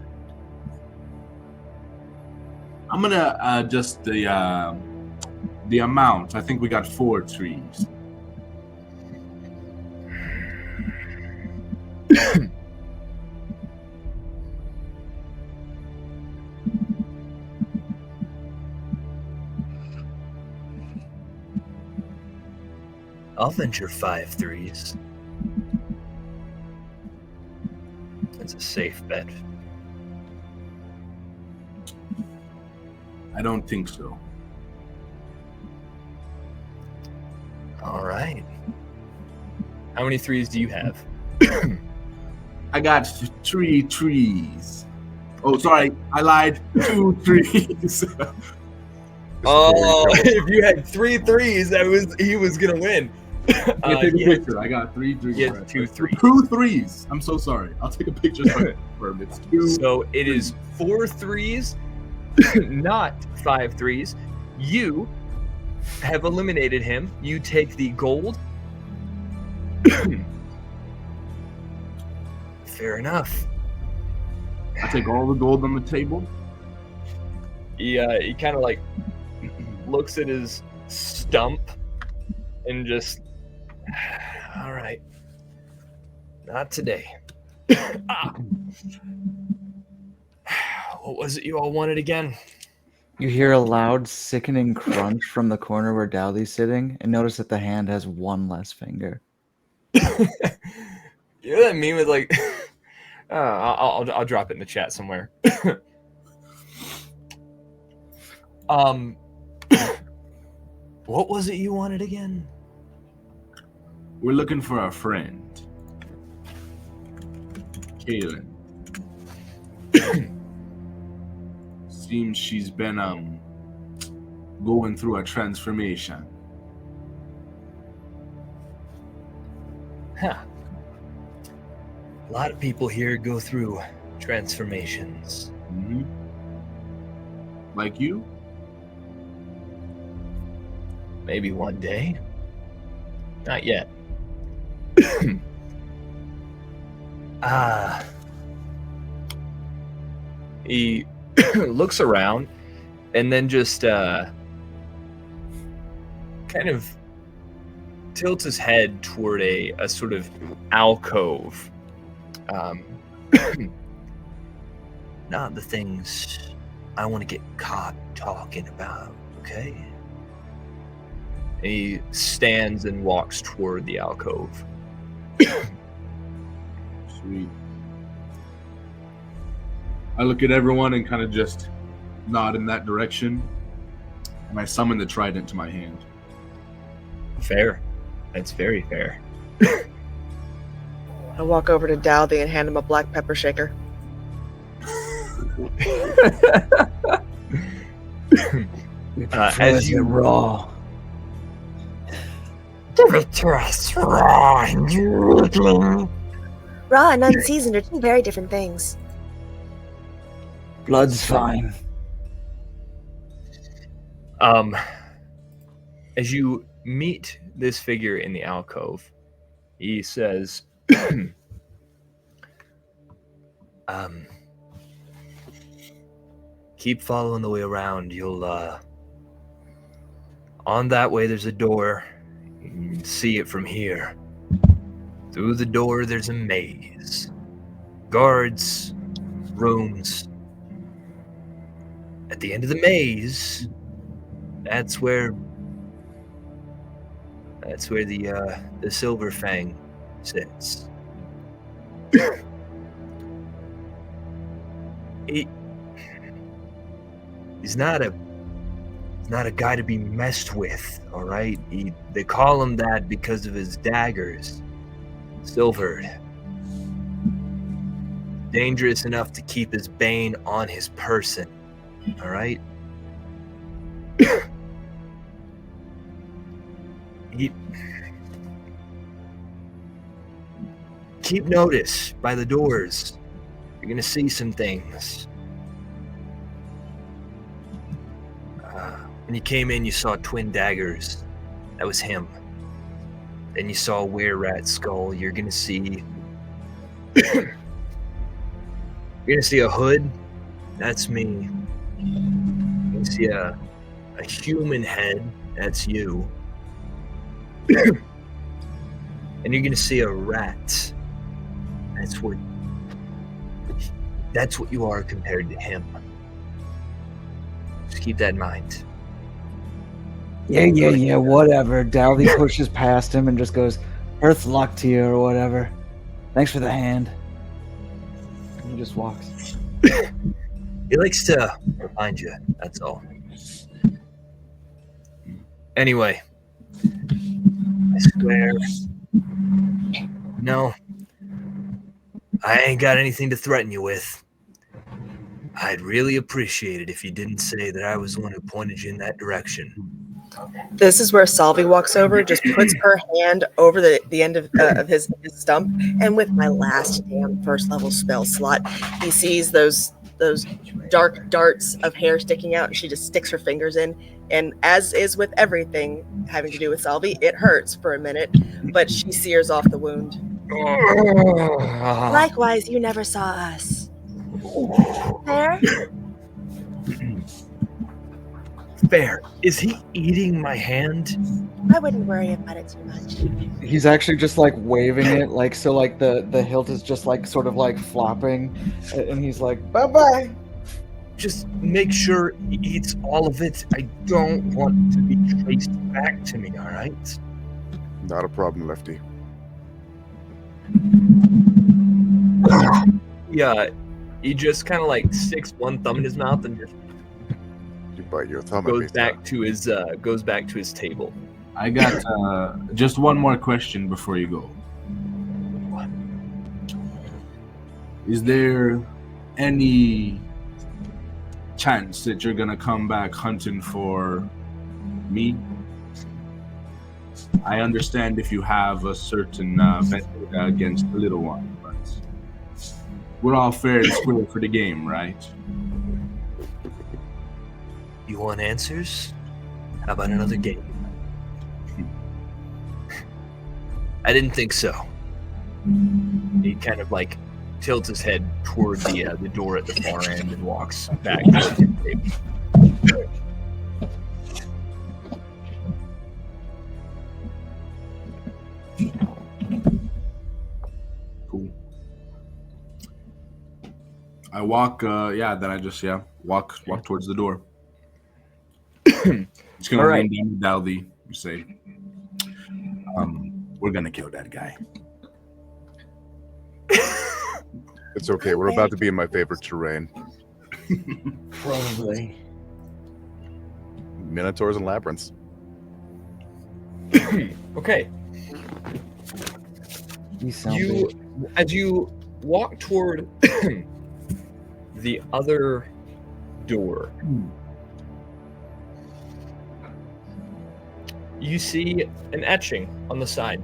S2: gonna adjust the amount. I think we got 4 3s.
S1: I'll venture 5 3s. That's a safe bet.
S2: I don't think so.
S1: All right. How many threes do you have?
S2: I got 3 trees. Oh, sorry, I lied. 2 trees.
S1: Oh, if you had 3 threes, he was gonna win.
S2: I take a picture. I got 3 trees.
S1: He has 2 threes.
S2: 2 threes. I'm so sorry. I'll take a picture so I can confirm it's 2.
S1: So it is 4 threes, not 5 threes. You have eliminated him. You take the gold. Fair enough.
S2: I take all the gold on the table.
S1: He kind of like looks at his stump and just, all right, not today. What was it you all wanted again?
S4: You hear a loud, sickening crunch from the corner where Daudi's sitting, and notice that the hand has 1 less finger.
S1: You know that meme with like, I'll drop it in the chat somewhere. What was it you wanted again?
S2: We're looking for a friend. Kaelin. Seems she's been going through a transformation.
S1: Huh. A lot of people here go through transformations.
S2: Mm-hmm. Like you?
S1: Maybe one day. Not yet. He looks around and then just kind of tilts his head toward a sort of alcove. Not the things I want to get caught talking about, okay? And he stands and walks toward the alcove.
S2: Sweet. I look at everyone and kind of just nod in that direction, and I summon the trident to my hand.
S1: Fair. That's very fair.
S3: I walk over to Daudi and hand him a black pepper shaker.
S1: As you
S4: raw.
S1: give it to us raw, you weakling.
S3: Raw and unseasoned are 2 very different things.
S4: Blood's fine.
S1: As you meet this figure in the alcove, he says, keep following the way around. You'll, on that way there's a door. You can see it from here. Through the door there's a maze. Guards, rooms. At the end of the maze, that's where the Silver Fang sits. He's not a guy to be messed with, all right? They call him that because of his daggers, silvered. Dangerous enough to keep his bane on his person, all right? Keep notice by the doors. You're gonna see some things. When you came in, you saw twin daggers. That was him. Then you saw a were-rat skull. You're gonna see. You're gonna see a hood. That's me. You're gonna see a human head. That's you. And you're gonna see a rat. That's what you are compared to him. Just keep that in mind.
S4: Yeah, whatever. Daudi pushes past him and just goes, Earth luck to you or whatever. Thanks for the hand. And he just walks.
S1: He likes to remind you, that's all. Anyway, I swear, No, I ain't got anything to threaten you with. I'd really appreciate it if you didn't say that I was the one who pointed you in that direction.
S3: This is where Salvi walks over, just puts her hand over the end of his stump, and with my last damn first level spell slot, he sees those dark darts of hair sticking out, and she just sticks her fingers in. And as is with everything having to do with Salvi, it hurts for a minute, but she sears off the wound. Likewise, you never saw us. There?
S1: Fair. Is he eating my hand?
S3: I wouldn't worry about it too much.
S4: He's actually just like waving it, like so, like the hilt is just like sort of like flopping, and he's like, "Bye bye."
S1: Just make sure he eats all of it. I don't want to be traced back to me, all right?
S6: Not a problem, Lefty.
S1: Yeah, he just kind of like sticks one thumb in his mouth and just
S6: You bite your thumb.
S1: goes back to his table.
S2: I got just one more question before you go.
S1: What?
S2: Is there any chance that you're gonna come back hunting for me? I understand if you have a certain vendetta against the little one, but we're all fair and square for the game, right?
S1: You want answers? How about another game? I didn't think so. He kind of like tilts his head toward the door at the far end and walks back to the table.
S2: Cool. I walk. Then I just walk towards the door. Just gonna
S1: All right.
S2: lean down to Daudi. You say, "We're gonna kill that guy."
S6: It's okay. We're about to be in my favorite terrain.
S4: Probably.
S6: Minotaurs and labyrinths.
S1: Okay.
S4: You sound
S1: You,
S4: big.
S1: as you walk toward the other door, you see an etching on the side.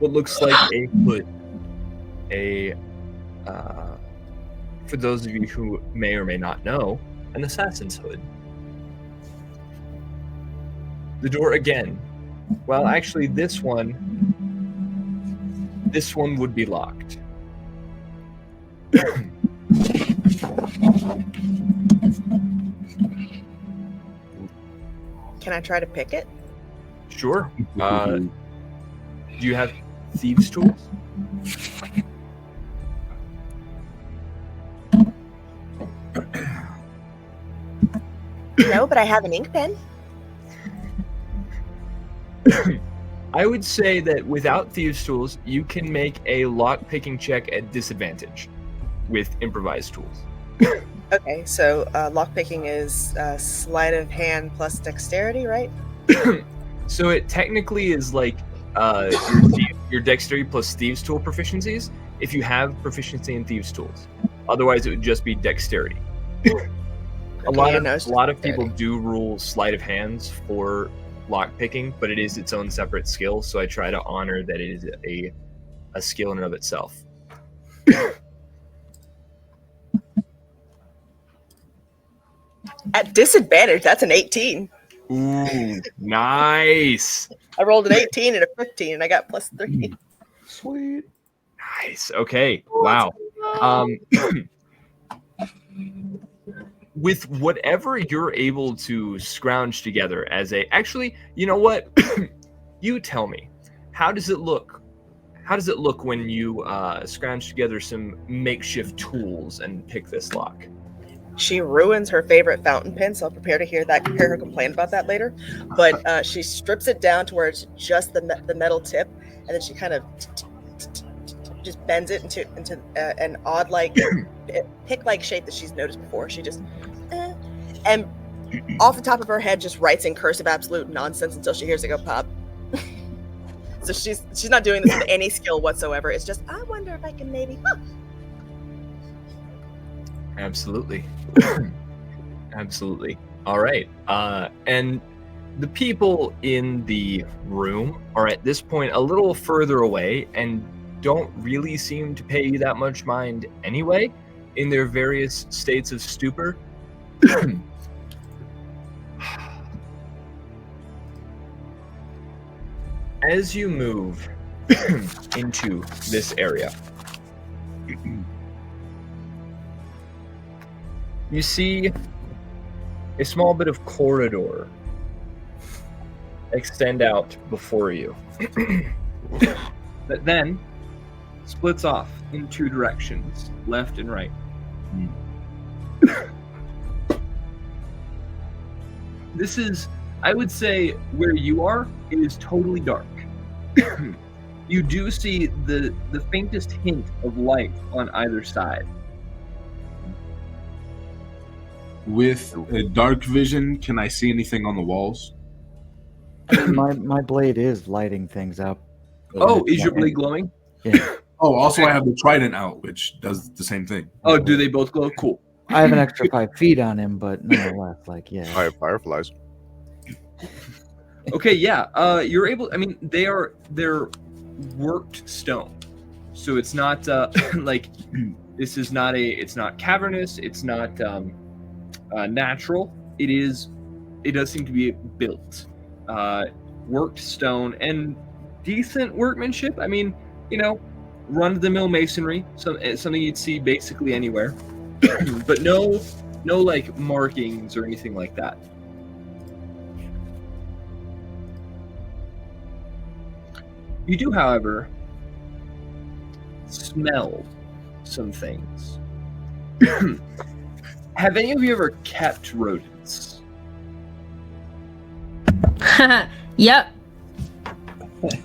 S1: What looks like a hood. For those of you who may or may not know, an assassin's hood. The door again. Well, actually, this one would be locked.
S3: Can I try to pick it?
S1: Sure. Do you have thieves' tools?
S3: No, but I have an ink pen.
S1: I would say that without thieves' tools, you can make a lock-picking check at disadvantage with improvised tools.
S3: Okay, so lockpicking is sleight of hand plus dexterity, right?
S1: So it technically is like your dexterity plus thieves' tool proficiencies if you have proficiency in thieves' tools. Otherwise, it would just be dexterity. A lot of people do rule sleight of hands for lockpicking, but it is its own separate skill. So I try to honor that it is a skill in and of itself.
S3: At disadvantage, that's an 18.
S1: Ooh, nice.
S3: I rolled an 18 and a 15, and I got plus 3.
S4: Sweet.
S1: Nice. Okay. Wow. With whatever you're able to scrounge together as actually, you know what? You tell me. How does it look? How does it look when you scrounge together some makeshift tools and pick this lock?
S3: She ruins her favorite fountain pen, so I'll prepare to hear her complain about that later. But she strips it down to where it's just the metal tip, and then she kind of just bends it into an odd pick-like shape that she's noticed before. She just and off the top of her head just writes in cursive absolute nonsense until she hears it go pop. So she's not doing this with any skill whatsoever. It's just, I wonder if I can maybe.
S1: Absolutely. Absolutely. All right. And the people in the room are at this point a little further away and don't really seem to pay you that much mind anyway, in their various states of stupor. As you move into this area, you see a small bit of corridor extend out before you that then splits off in two directions, left and right. This is, I would say, where you are, it is totally dark. You do see the faintest hint of light on either side.
S2: With a dark vision, can I see anything on the walls?
S4: My blade is lighting things up.
S1: Oh, is your blade glowing?
S4: Yeah.
S2: Oh, also I have the trident out, which does the same thing.
S1: Oh, do they both glow? Cool.
S4: I have an extra 5 feet on him, but nonetheless, like, yeah.
S6: I have fireflies.
S1: Okay, yeah. You're able. I mean, they're worked stone, so it's not like this is not it's not cavernous. It's not natural. It is. It does seem to be built, worked stone and decent workmanship. I mean, run-of-the-mill masonry. Something you'd see basically anywhere, but no like markings or anything like that. You do, however, smell some things. Have any of you ever kept rodents?
S5: Yep.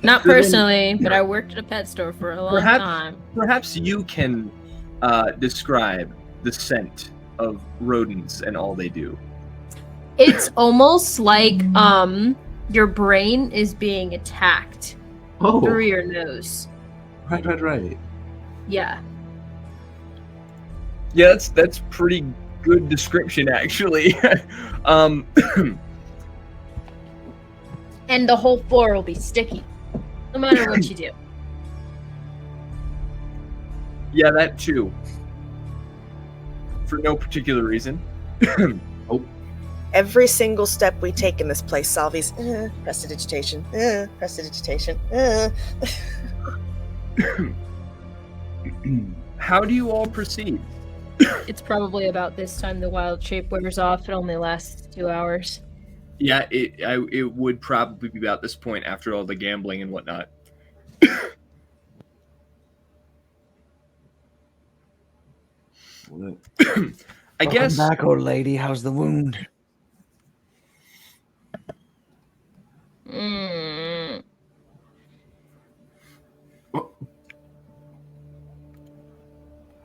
S5: Not personally, but I worked at a pet store for a long time.
S1: Perhaps you can describe the scent of rodents and all they do.
S5: It's almost like your brain is being attacked through your nose.
S2: Right.
S5: Yeah.
S1: Yeah, that's pretty good description, actually.
S5: And the whole floor will be sticky, no matter what you do.
S1: Yeah, that too. For no particular reason.
S3: Every single step we take in this place, Salvi's prestidigitation, prestidigitation.
S1: How do you all proceed?
S5: It's probably about this time the wild shape wears off. It only lasts 2 hours.
S1: Yeah, it would probably be about this point after all the gambling and whatnot. I guess.
S4: Welcome back, old lady. How's the wound?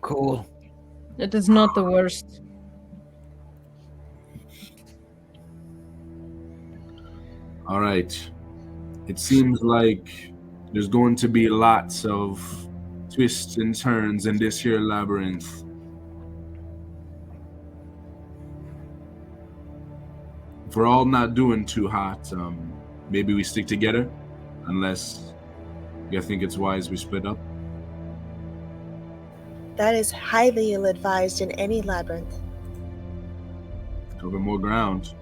S4: Cool.
S5: It is not the worst.
S2: All right. It seems like there's going to be lots of twists and turns in this here labyrinth. If we're all not doing too hot, maybe we stick together, unless you think it's wise we split up.
S3: That is highly ill-advised in any labyrinth.
S2: Cover more ground.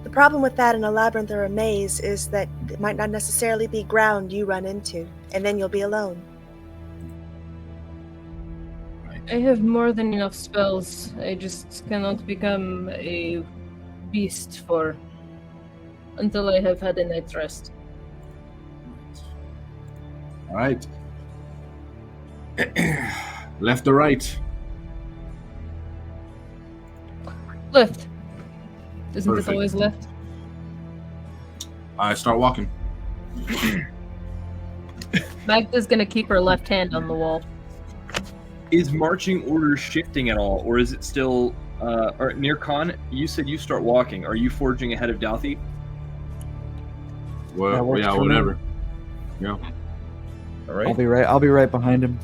S3: The problem with that in a labyrinth or a maze is that it might not necessarily be ground you run into, and then you'll be alone.
S5: I have more than enough spells. I just cannot become a beast until I have had a night's rest.
S2: All right. Left or right?
S5: Left. Isn't
S2: Perfect.
S5: it always left?
S2: I start walking.
S5: Magda's gonna keep her left hand on the wall.
S1: Is marching orders shifting at all, or is it still? Or near Khan, you said you start walking. Are you forging ahead of Daudi?
S2: Well,
S4: That works
S2: yeah,
S4: for me.
S2: whatever. Yeah.
S1: All right.
S4: I'll be right behind him.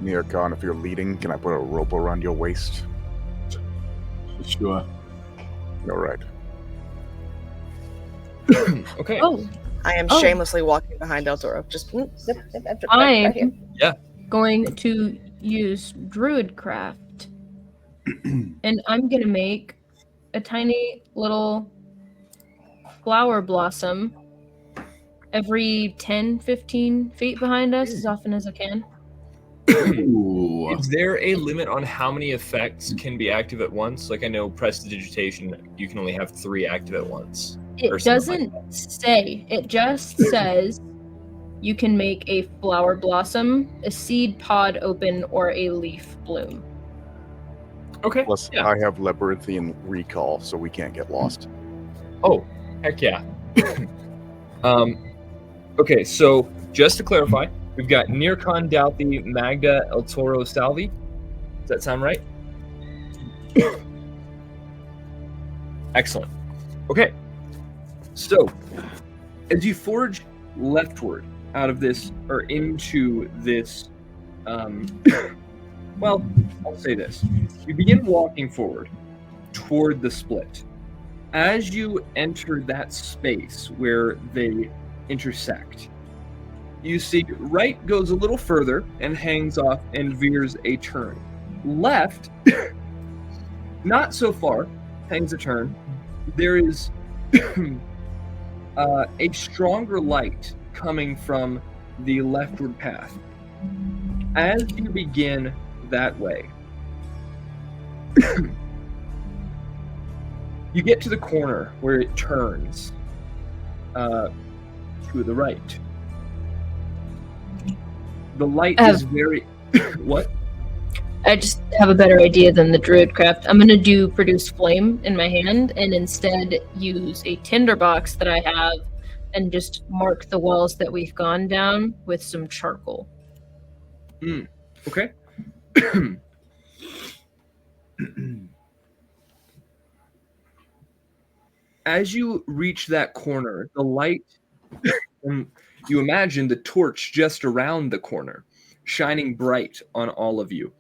S6: Nearcon, if you're leading, can I put a rope around your waist?
S2: Sure.
S6: All right.
S1: Okay.
S5: Oh,
S3: I am
S5: Oh.
S3: shamelessly walking behind El Toro. Just zip,
S5: I
S3: right here.
S5: am going to use Druidcraft. And I'm going to make a tiny little flower blossom every 10, 15 feet behind us as often as I can.
S2: Ooh.
S1: Is there a limit on how many effects can be active at once? Like I know prestidigitation, you can only have 3 active at once.
S5: It
S1: Or something
S5: doesn't say. It just says you can make a flower blossom, a seed pod open, or a leaf bloom.
S1: Okay.
S6: Plus,
S1: Yeah.
S6: I have labyrinthian recall, so we can't get lost.
S1: Oh, heck yeah. Okay, so just to clarify, we've got Nearcon, Daudi, Magda, El Toro, Salvi. Does that sound right? Excellent. Okay. So, as you forge leftward out of this, or into this, well, I'll say this. You begin walking forward toward the split. As you enter that space where they intersect, you see right goes a little further and hangs off and veers a turn. Left, not so far, hangs a turn. There is a stronger light coming from the leftward path. As you begin that way, you get to the corner where it turns to the right. The light is very... What?
S5: I just have a better idea than the Druidcraft. I'm going to do Produce Flame in my hand and instead use a tinderbox that I have and just mark the walls that we've gone down with some charcoal.
S1: Okay. As you reach that corner, the light, you imagine the torch just around the corner, shining bright on all of you.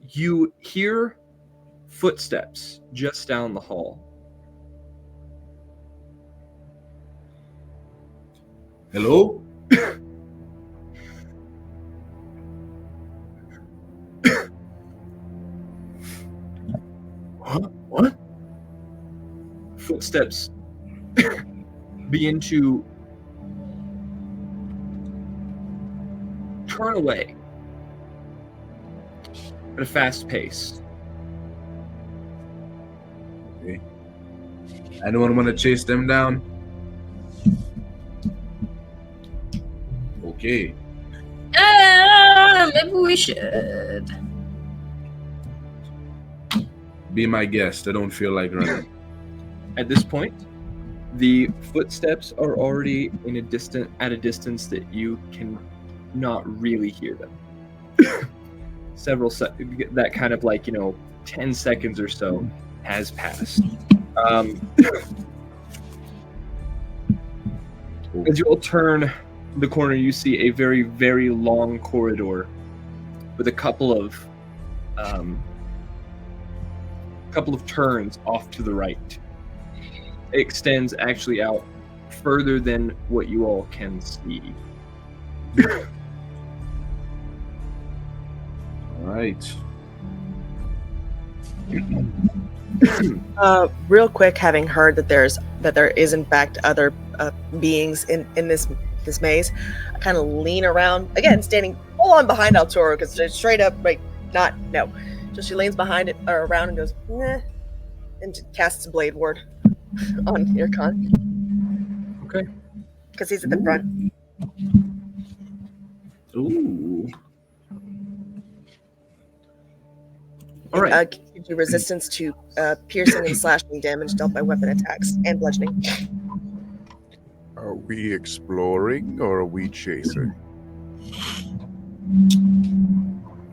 S1: You hear footsteps just down the hall.
S2: Hello?
S1: What? Footsteps begin to turn away at a fast pace.
S2: Okay. Anyone want to chase them down? Okay.
S5: Maybe we should.
S2: Be my guest. I don't feel like running.
S1: At this point, the footsteps are already at a distance that you can not really hear them. That kind of 10 seconds or so has passed. As you all turn the corner, you see a very, very long corridor with a couple of turns off to the right. It extends actually out further than what you all can see.
S2: All right.
S3: Real quick, having heard that there is in fact other beings in this maze, I kind of lean around again, standing full on behind El Toro because straight up So she leans behind it or around and goes, "Nah," and casts a blade ward on Nearcon.
S1: Okay.
S3: Because he's at the front.
S2: Ooh.
S1: All right.
S3: Gives you resistance to piercing and slashing damage dealt by weapon attacks and bludgeoning.
S6: Are we exploring or are we chasing?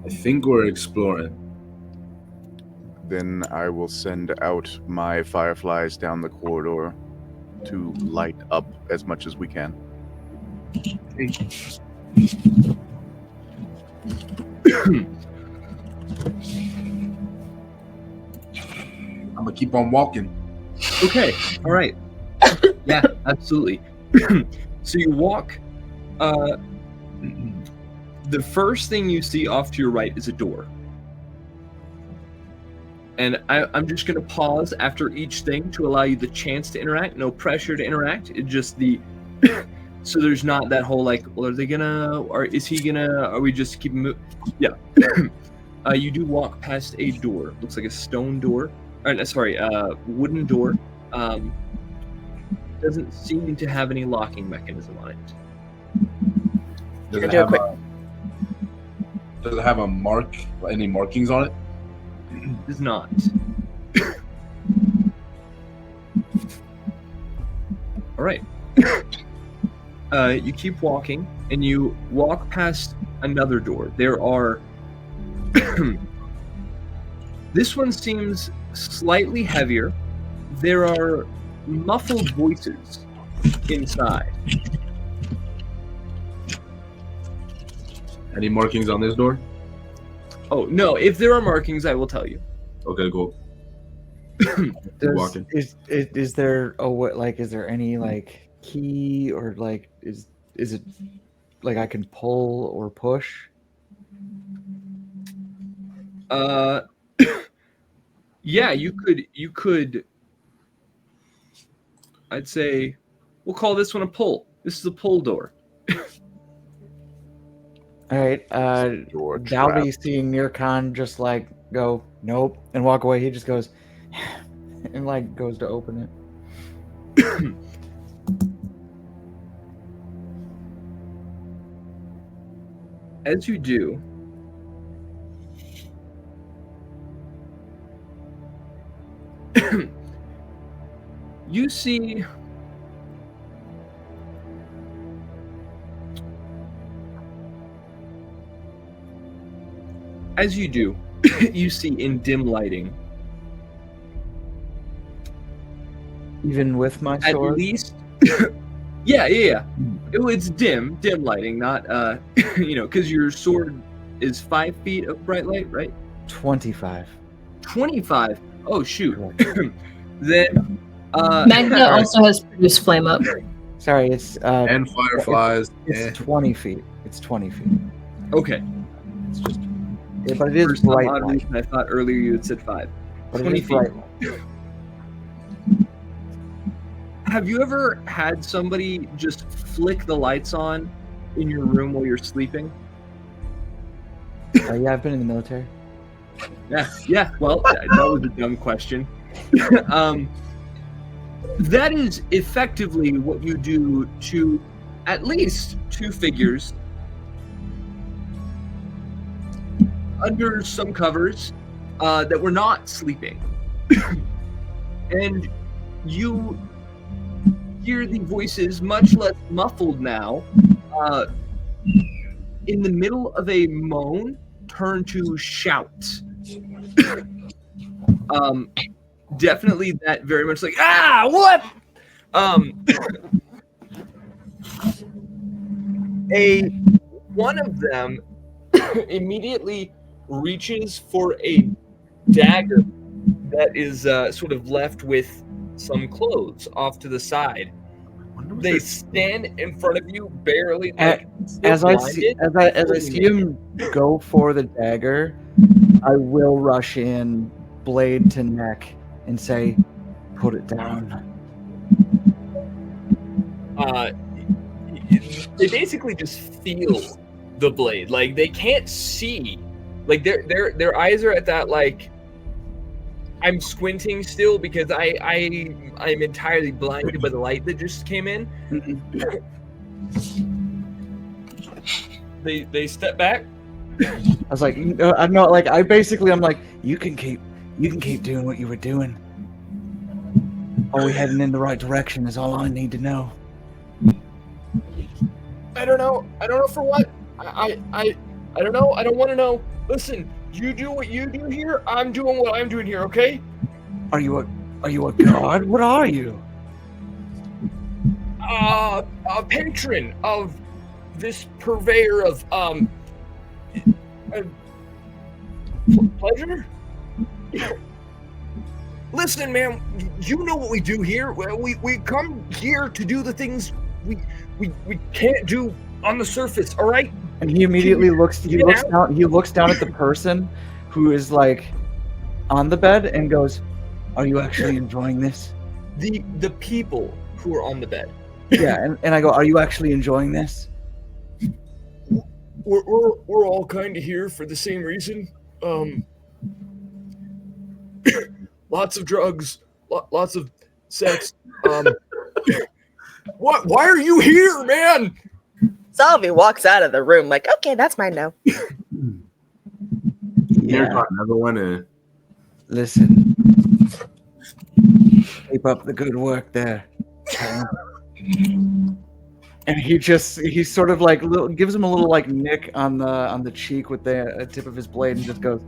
S2: I think we're exploring.
S6: Then I will send out my fireflies down the corridor to light up as much as we can.
S2: I'm gonna keep on walking.
S1: Okay, all right. Yeah, absolutely. So you walk. The first thing you see off to your right is a door. And I'm just going to pause after each thing to allow you the chance to interact. No pressure to interact. It's just the... So there's not that whole, like, well, are they going to... Or is he going to... Are we just keep moving? Yeah. You do walk past a door. Looks like a stone door. Or, sorry, wooden door. Doesn't seem to have any locking mechanism on it.
S2: Does
S3: Gonna
S2: it
S3: do a
S2: have
S3: quick-
S2: does it have a mark? Any markings on it?
S1: Does not. All right. You keep walking, and you walk past another door. There are... This one seems slightly heavier. There are muffled voices inside.
S2: Any markings on this door?
S1: Oh, no. If there are markings, I will tell you.
S2: Okay, cool. Walking.
S4: Is there is there any like key or like is it like I can pull or push?
S1: Yeah, you could I'd say we'll call this one a pull. This is a pull door.
S4: All right,
S6: Door
S4: Daudi
S6: trap.
S4: seeing Nirkan just like go nope and walk away. He just goes and like goes to open it.
S1: As you do, you see as you do, you see in dim lighting,
S4: Even with my
S1: at
S4: sword.
S1: least yeah. It's dim lighting, not because your sword is 5 feet of bright light, right?
S4: 25.
S1: 25. Oh shoot. Then
S5: Magna also has produced flame up.
S4: Sorry, it's
S2: And fireflies.
S4: it's 20 feet. It's 20 feet.
S1: okay.
S4: It's just but it is
S1: For some
S4: bright
S1: odd
S4: light.
S1: reason, I thought earlier you had said 5.
S4: But it
S1: 20
S4: is
S1: feet.
S4: bright light.
S1: Have you ever had somebody just flick the lights on in your room while you're sleeping?
S4: Yeah, I've been in the military.
S1: Yeah. Well, that was a dumb question. That is effectively what you do to at least 2 figures under some covers that were not sleeping. And you hear the voices, much less muffled now, in the middle of a moan, turn to shout. Definitely that very much like, what? One of them immediately reaches for a dagger that is sort of left with some clothes off to the side. They stand in front of you, barely. Like,
S4: As I
S1: blinded.
S4: see him go for the dagger, I will rush in, blade to neck, and say, "Put it down."
S1: They basically just feel the blade. Like they can't see. Like their eyes are at that like. I'm squinting still because I'm entirely blinded by the light that just came in. They step back.
S4: I was like, I'm not like I basically I'm like, you can keep doing what you were doing. Are we heading in the right direction? Is all I need to know.
S1: I don't know for what. I don't know. I don't want to know. Listen, you do what you do here. I'm doing what I'm doing here. Okay?
S4: Are you a god? What are you?
S1: a patron of this purveyor of pleasure. Listen, man, you know what we do here. We come here to do the things we can't do on the surface. All right.
S4: And he immediately looks down. He looks down at the person who is like on the bed and goes, "Are you actually enjoying this?"
S1: The people who are on the bed.
S4: Yeah, and I go, "Are you actually enjoying this?"
S1: We're all kind of here for the same reason. Lots of drugs, lots of sex. What? Why are you here, man?
S3: Salvi walks out of the room like, okay, that's my no.
S2: Never went in.
S4: Listen, keep up the good work there. And he sort of like gives him a little like nick on the cheek with the tip of his blade and just goes,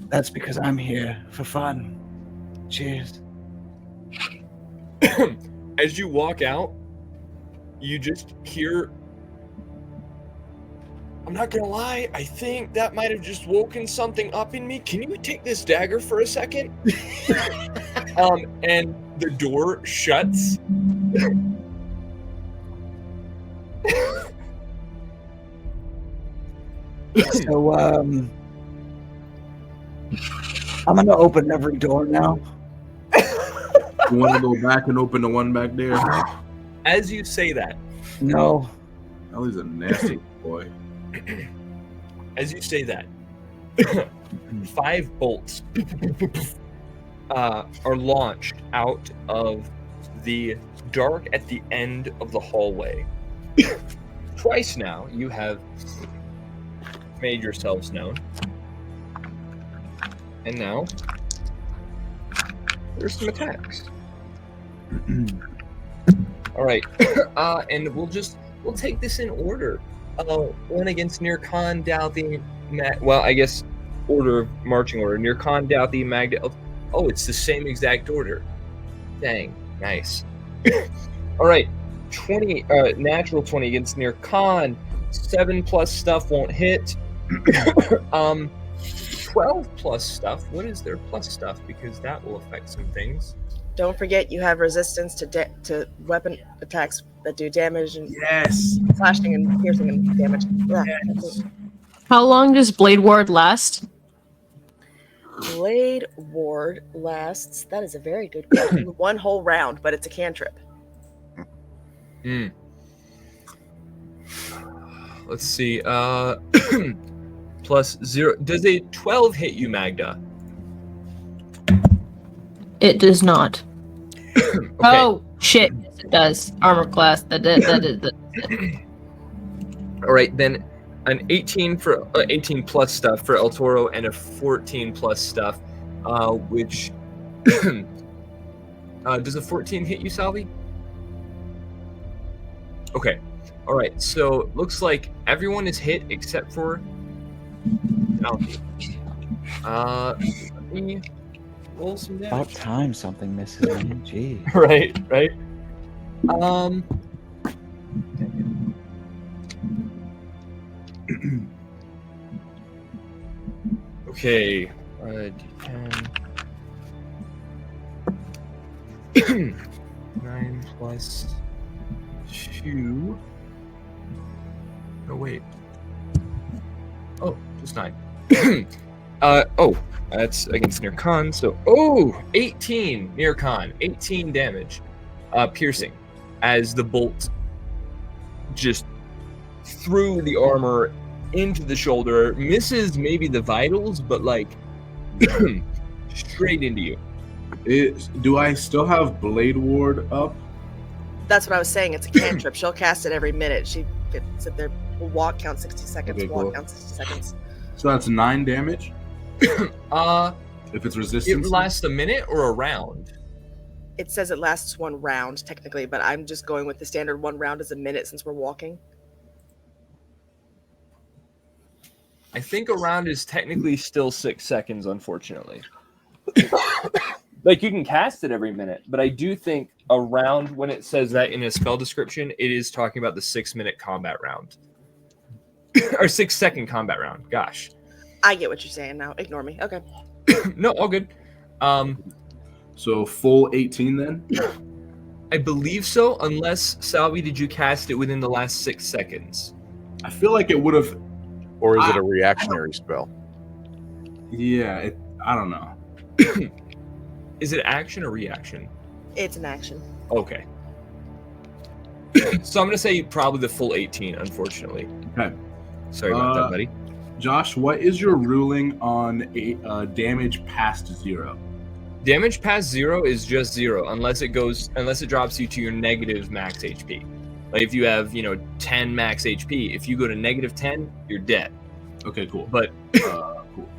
S4: "That's because I'm here for fun. Cheers."
S1: As you walk out, you just hear, I'm not gonna lie, I think that might have just woken something up in me. Can you take this dagger for a second? And the door shuts.
S4: So I'm gonna open every door now.
S2: You want to go back and open the one back there?
S1: As you say that,
S4: No.
S2: Oh, he's a nasty boy.
S1: as you say that, 5 bolts are launched out of the dark at the end of the hallway. Twice now you have made yourselves known. And now there's some attacks. All right. And we'll take this in order. One against Nirkan, Daudi, I guess marching order. Nirkan, Daudi, Magda. Oh, it's the same exact order. Dang, nice. All right, 20, natural 20 against Nirkan. 7+ stuff won't hit. 12+ stuff. What is their plus stuff? Because that will affect some things.
S3: Don't forget you have resistance to weapon attacks that do damage and
S2: Yes.
S3: slashing and piercing and damage. Yeah.
S2: Yes.
S5: How long does Blade Ward last?
S3: Blade Ward lasts. That is a very good question. 1 whole round, but it's a cantrip.
S1: Let's see. Plus 0. Does a 12 hit you, Magda?
S5: It does not.
S1: Okay.
S5: Oh shit! Yes, it does. Armor class. That is.
S1: All right, then an 18 for 18 plus stuff for El Toro and a 14 plus stuff, which does a 14 hit you, Salvi? Okay. All right. So looks like everyone is hit except for Salvi. Let me roll some damage.
S4: About time something misses me. Gee.
S1: Right. Okay. D10. 9 plus 2. No, wait. Oh, just 9. That's against Nirkan, so 18 Nirkan, 18 damage, piercing, as the bolt just through the armor into the shoulder, misses maybe the vitals, but like straight into you.
S2: Do I still have Blade Ward up?
S3: That's what I was saying. It's a cantrip. She'll cast it every minute. She could sit there. Walk count 60 seconds.
S2: Okay,
S3: walk
S2: cool.
S3: count 60 seconds.
S2: So that's 9 damage? If it's resistance?
S1: It lasts a minute or a round?
S3: It says it lasts 1 round technically, but I'm just going with the standard 1 round is a minute since we're walking.
S1: I think a round is technically still 6 seconds, unfortunately. Like, you can cast it every minute, but I do think around when it says that in a spell description, it is talking about the 6-minute combat round. Or 6-second combat round. Gosh.
S3: I get what you're saying now. Ignore me. Okay.
S1: No, all good.
S2: So full 18 then?
S1: I believe so, unless, Salvi, did you cast it within the last 6 seconds?
S2: I feel like it would have.
S6: Or is it a reactionary spell?
S2: Yeah, I don't know.
S1: Is it action or reaction?
S3: It's an action.
S1: Okay. So I'm going to say probably the full 18, unfortunately.
S2: Okay.
S1: Sorry about that, buddy.
S2: Josh, what is your ruling on damage past 0?
S1: Damage past 0 is just 0 unless it drops you to your negative max HP. Like if you have, 10 max HP, if you go to negative 10, you're dead.
S2: Okay, cool.
S1: But
S2: cool.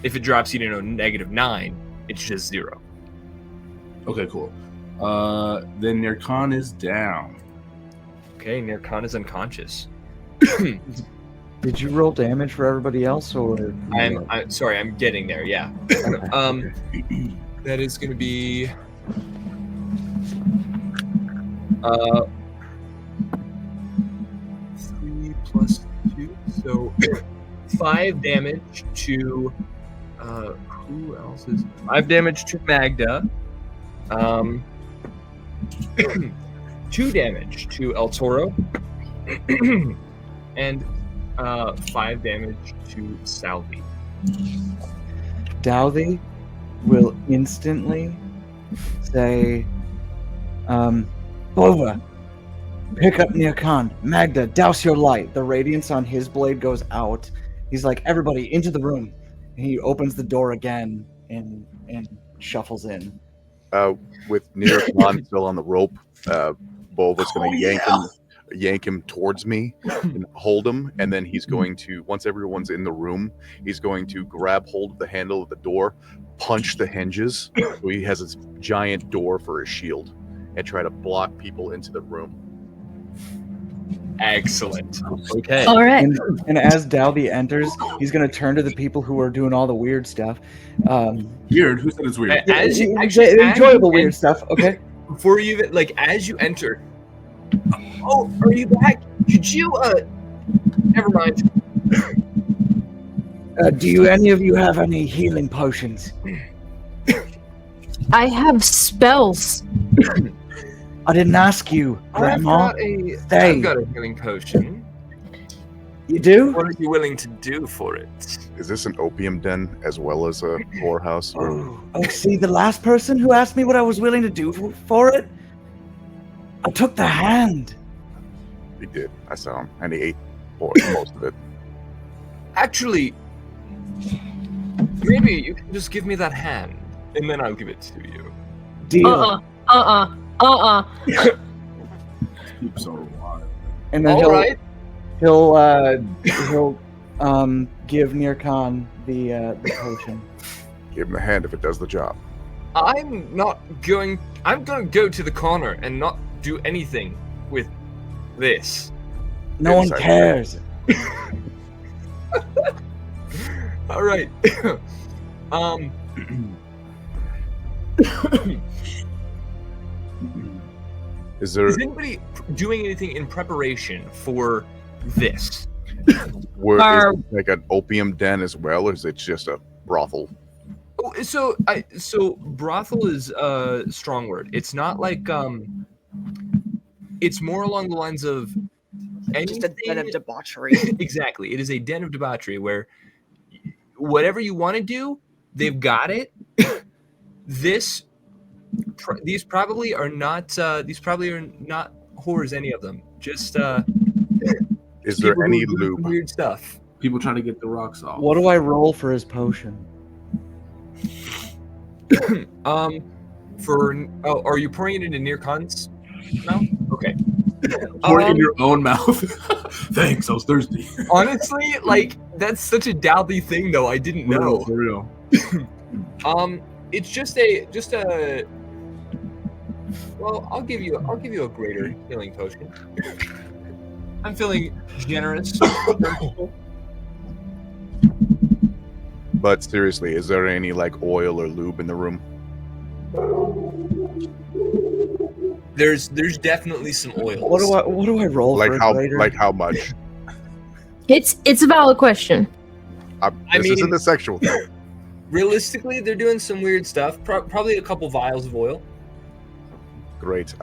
S1: If it drops you to negative 9, it's just 0.
S2: Okay, cool. Then Nirkan is down.
S1: Okay, Nirkan is unconscious.
S4: Did you roll damage for everybody else, or?
S1: I'm sorry, I'm getting there. Yeah. That is going to be 3 plus 2, so 5 damage to who else is 5 damage to Magda, 2 damage to El Toro, and 5 damage to Salvi.
S4: Daudi will instantly say, Bova, pick up Nirkan. Magda, douse your light. The radiance on his blade goes out. He's like, everybody, into the room. And he opens the door again and shuffles in.
S6: With Nirkan still on the rope, Bova's going to yank him towards me and hold him, and then he's going to, once everyone's in the room, he's going to grab hold of the handle of the door, punch the hinges so he has this giant door for his shield, and try to block people into the room.
S1: Excellent. Okay.
S5: All right.
S4: And as Daudi enters, he's going to turn to the people who are doing all the weird stuff.
S2: Weird? Who said it's weird?
S4: Enjoyable weird stuff, okay?
S1: Before you even, as you enter, oh, are you back? Could you, never mind.
S4: Do any of you have any healing potions?
S5: I have spells.
S4: I didn't ask you, Grandma.
S1: I've got a healing potion.
S4: You do?
S1: What are you willing to do for it?
S6: Is this an opium den as well as a whorehouse?
S4: Oh, see, the last person who asked me what I was willing to do for it, I took the hand.
S6: He did. I saw him. And he ate most of it.
S1: Actually, maybe you can just give me that hand, and then I'll give it to you.
S4: Deal.
S2: Keep so wild.
S4: And then he'll give Nirkan the potion.
S6: Give him the hand if it does the job.
S1: I'm going to go to the corner and not do anything with this.
S4: No one cares.
S1: All right.
S6: Is anybody
S1: doing anything in preparation for this?
S6: Is it like an opium den as well, or is it just a brothel?
S1: So brothel is a strong word. It's not like it's more along the lines of
S3: Just a den of debauchery.
S1: Exactly. It is a den of debauchery where whatever you want to do, they've got it. These probably are not whores, any of them. Just
S6: is there any lube?
S1: Weird stuff.
S2: People trying to get the rocks off.
S4: What do I roll for his potion?
S1: Are you pouring it into Nirkan's mouth? Okay.
S2: Pour it in your own mouth. Thanks, I was thirsty.
S1: Honestly, that's such a Daudi thing, though. I didn't know.
S2: For real.
S1: It's just a. Well, I'll give you a greater healing potion. I'm feeling generous.
S6: But seriously, is there any oil or lube in the room?
S1: There's definitely some oils.
S4: What do I roll
S6: Like
S4: for
S6: how
S4: a grader?
S6: like how much?
S5: It's a valid question.
S6: This
S1: mean-
S6: isn't a sexual thing.
S1: Realistically, they're doing some weird stuff. Probably a couple vials of oil.
S6: Great.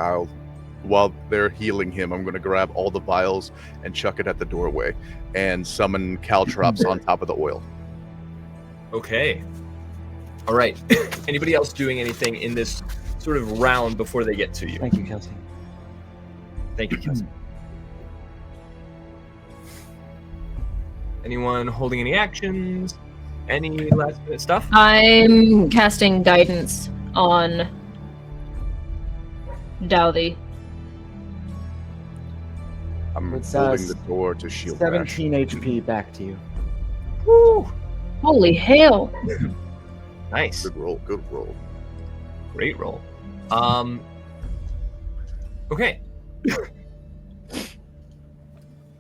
S6: While they're healing him, I'm going to grab all the vials and chuck it at the doorway and summon caltrops on top of the oil.
S1: Okay. All right. Anybody else doing anything in this sort of round before they get to you?
S4: Thank you, Kelsey.
S1: Thank you, Kelsey. Anyone holding any actions? Any last minute stuff?
S5: I'm casting guidance on Daudi.
S6: I'm
S4: It's,
S6: holding the door to shield Crash.
S4: 17 HP back to you.
S1: Woo!
S5: Holy hell!
S1: Nice.
S6: Good roll. Good roll.
S1: Great roll. Okay.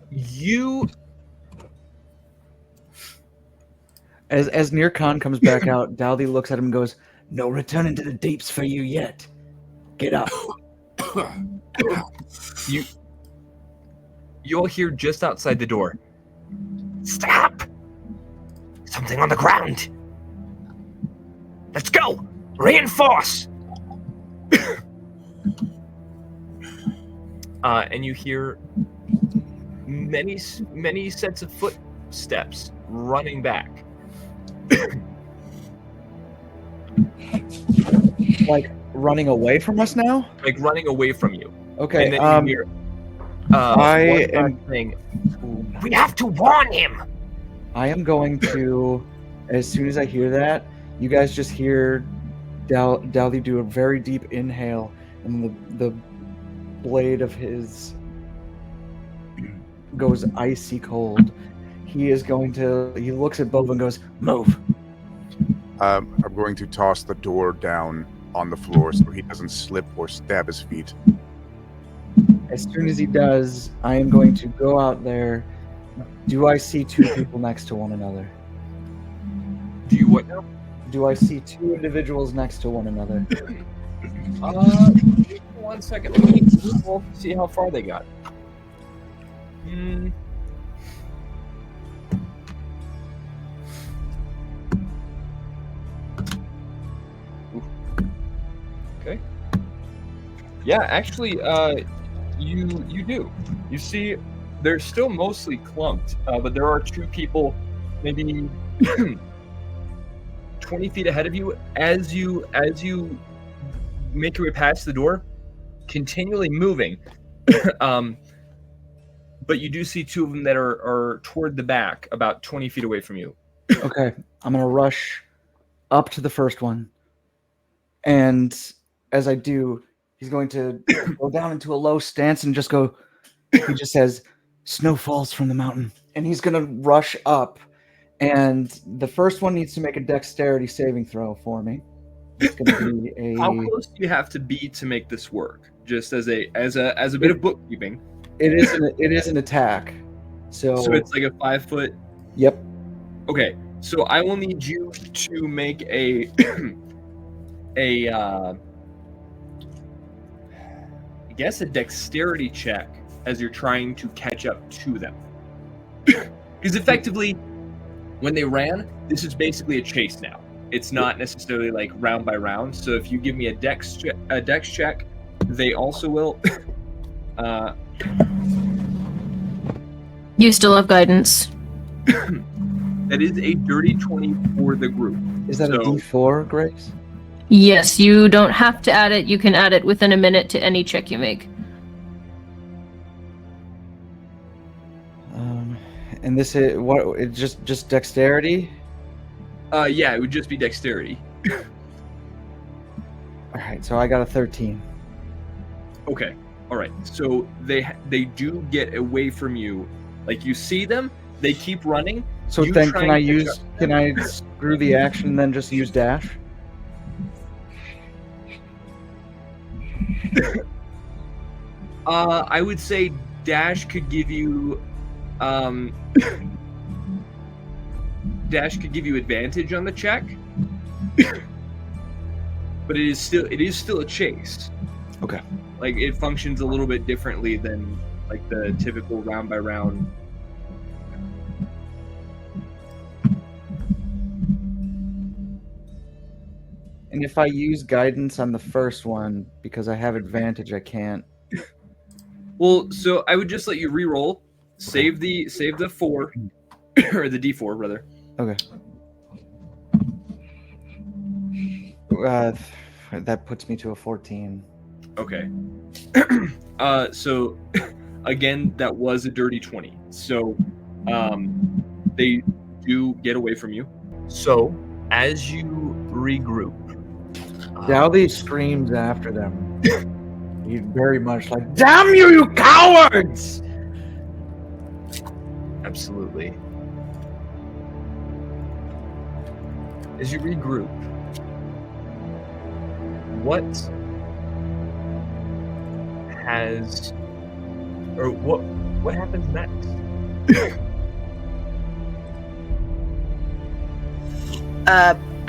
S1: You
S4: As Near Khan comes back out, Daudi looks at him and goes, "No returning to the deeps for you yet. Get up."
S1: you'll hear just outside the door. Stop! Something on the ground. Let's go! Reinforce! And you hear many sets of footsteps running back.
S4: Like running away from us now?
S1: Like running away from you.
S4: Okay.
S1: And then you hear
S4: I
S1: one
S4: am-
S1: saying, "We have to warn him."
S4: I am going to, as soon as I hear that, you guys just hear Daudi do a very deep inhale, and the blade of his goes icy cold. He looks at Boba and goes, "Move."
S6: I'm going to toss the door down on the floor so he doesn't slip or stab his feet.
S4: As soon as he does, I am going to go out there. Do I see two people next to one another?
S1: Do you what now?
S4: Do I see two individuals next to one another?
S1: 1 second. Let me see how far they got. Okay. Yeah, actually, you do. You see, they're still mostly clumped, but there are two people, maybe 20 feet ahead of you. As you make your way past the door, continually moving, but you do see two of them that are toward the back, about 20 feet away from you.
S4: Okay, I'm gonna rush up to the first one, and as I do, he's going to go down into a low stance and just go. He just says, "Snow falls from the mountain," and he's gonna rush up. And the first one needs to make a dexterity saving throw for me. It's gonna be a.
S1: How close do you have to be to make this work? Just as a bit of bookkeeping.
S4: It is an attack. So
S1: it's like a 5 foot.
S4: Yep.
S1: Okay, so I will need you to make a I guess a dexterity check as you're trying to catch up to them. Because effectively, when they ran, this is basically a chase now. It's not necessarily like round by round. So if you give me a dex check, they also will.
S5: You still have guidance.
S1: That is a dirty 20 for the group.
S4: Is that a
S1: So-
S4: D4, Grace?
S5: Yes, you don't have to add it. You can add it within a minute to any check you make.
S4: And this is what? It just dexterity.
S1: Yeah, it would just be dexterity.
S4: All right, so I got a 13.
S1: Okay. All right. So they do get away from you. Like you see them, they keep running.
S4: So
S1: You
S4: then,
S1: try
S4: can
S1: and
S4: I
S1: catch up.
S4: screw the action and then just use dash?
S1: I would say dash could give you advantage on the check. but it is still a chase.
S4: Okay.
S1: Like it functions a little bit differently than like the typical round by round.
S4: And if I use guidance on the first one because I have advantage, I can't.
S1: Well, so I would just let you re-roll, save the 4 or the D4 rather.
S4: Okay. That puts me to a 14.
S1: Okay. So again, that was a dirty 20. So they do get away from you. So as you regroup,
S4: Daudi screams after them. He's very much like, "Damn you, you cowards!"
S1: absolutely. As you regroup, what happens next?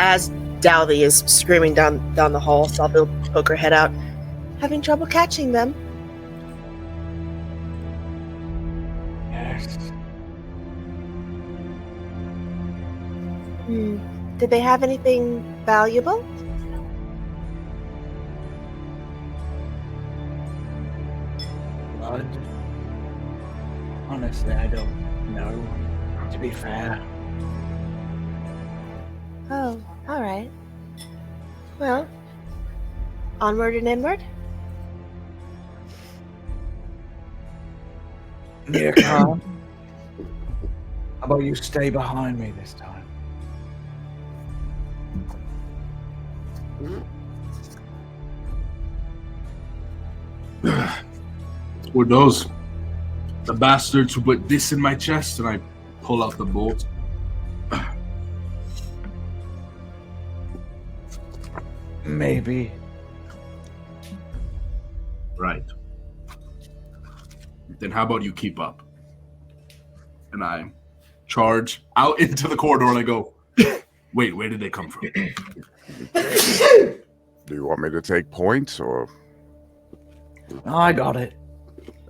S3: As Daudi is screaming down the hall, Salvi will poke her head out. Having trouble catching them?
S4: Yes.
S3: Did they have anything valuable?
S4: Blood? Honestly, I don't know, to be fair.
S3: Oh, all right. Well, onward and inward?
S4: Mirka, how about you stay behind me this time?
S2: Were those the bastards who put this in my chest? And I pull out the bolt.
S4: Maybe.
S2: Right. Then how about you keep up? And I charge out into the corridor and I go, wait, where did they come from?
S6: Do you want me to take points or?
S4: Oh, I got it.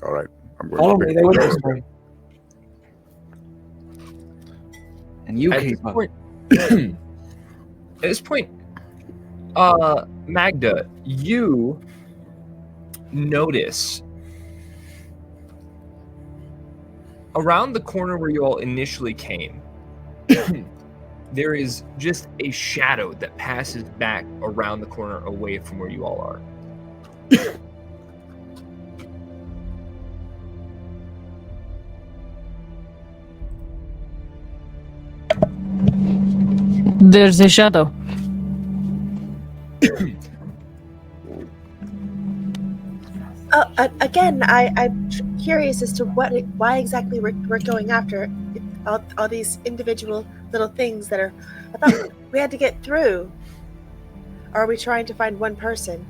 S6: All right, I'm going
S4: Follow
S6: to
S4: me. They went this way. And you
S1: At
S4: keep
S1: this
S4: up.
S1: point, at this point, Magda, you notice around the corner where you all initially came, there is just a shadow that passes back around the corner away from where you all are.
S5: There's a shadow.
S3: Again, I'm curious as to why exactly we're going after all these individual little things that are. I thought we had to get through. Or are we trying to find one person?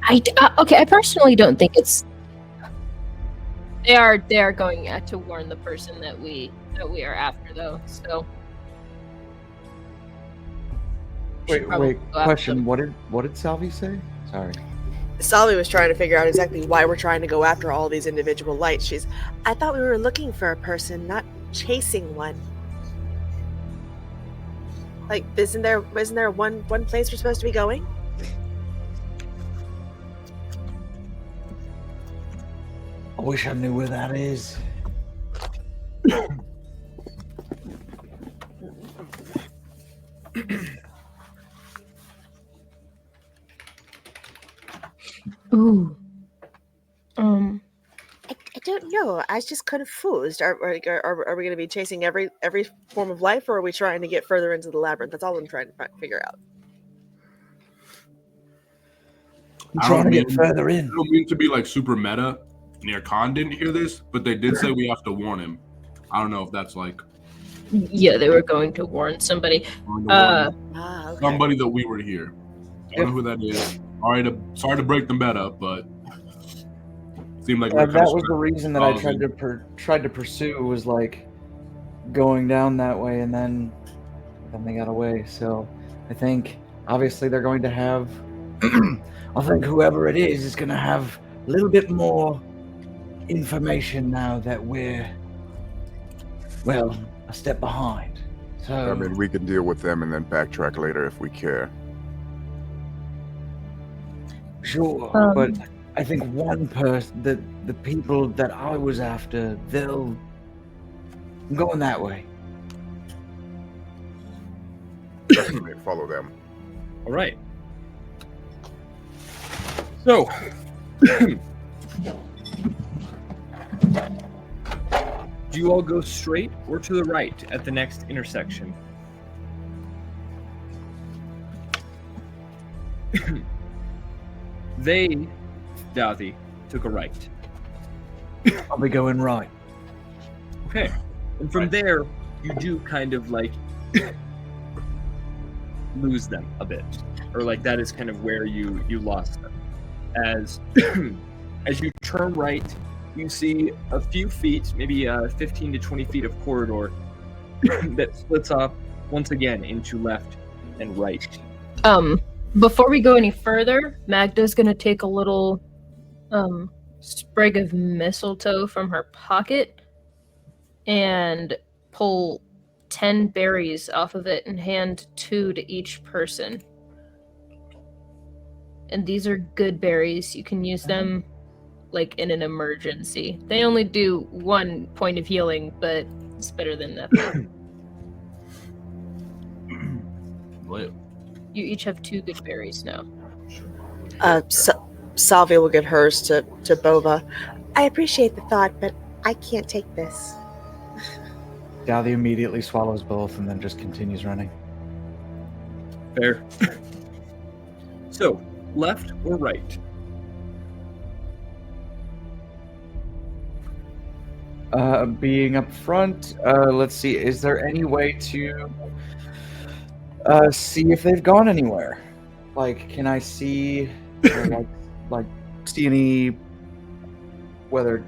S5: I personally don't think it's. They are going to warn the person that we are after, though. So.
S4: Wait. Question. What did Salvi say? Sorry.
S3: Salvi was trying to figure out exactly why we're trying to go after all these individual lights. I thought we were looking for a person, not chasing one. Like, isn't there one place we're supposed to be going?
S4: I wish I knew where that is.
S5: Ooh.
S3: I don't know. I was just confused. Are we going to be chasing every form of life, or are we trying to get further into the labyrinth? That's all I'm trying to figure out.
S4: I'm trying to get further in.
S2: I don't mean to be like super meta. Nir Khan didn't hear this, but they did say we have to warn him. I don't know if that's like.
S5: Yeah, they were going to warn somebody.
S3: Okay.
S2: Somebody that we were here. I don't know who that is. Sorry to break the meta, but Seemed like we
S4: Yeah,
S2: were
S4: that
S2: kind of
S4: was the reason that I tried
S2: pausing.
S4: to tried to pursue, was like going down that way, and then they got away. So I think obviously they're going to have. I think whoever it is going to have a little bit more information now that we're, well, a step behind. So
S6: I mean, we can deal with them and then backtrack later if we care.
S4: sure, but I think one person, the people that I was after, I'm going that way.
S6: Definitely follow them.
S1: All right. So, do you all go straight or to the right at the next intersection? They, Daudi, took a right.
S4: I'll be going right.
S1: Okay. And from there, you do kind of like lose them a bit. Or like that is kind of where you lost them. As as you turn right, you see a few feet, maybe 15 to 20 feet of corridor that splits off once again into left and right.
S5: Before we go any further, Magda's gonna take a little sprig of mistletoe from her pocket and pull 10 berries off of it and hand 2 to each person. And these are good berries. You can use them like in an emergency. They only do 1 point of healing, but it's better than nothing. You each have 2 good berries now.
S3: Salvi will give hers to Bova. I appreciate the thought, but I can't take this.
S4: Daudi immediately swallows both and then just continues running.
S1: Fair. So, left or right?
S4: Being up front, let's see, is there any way to see if they've gone anywhere? Like, can I see, or like see any, whether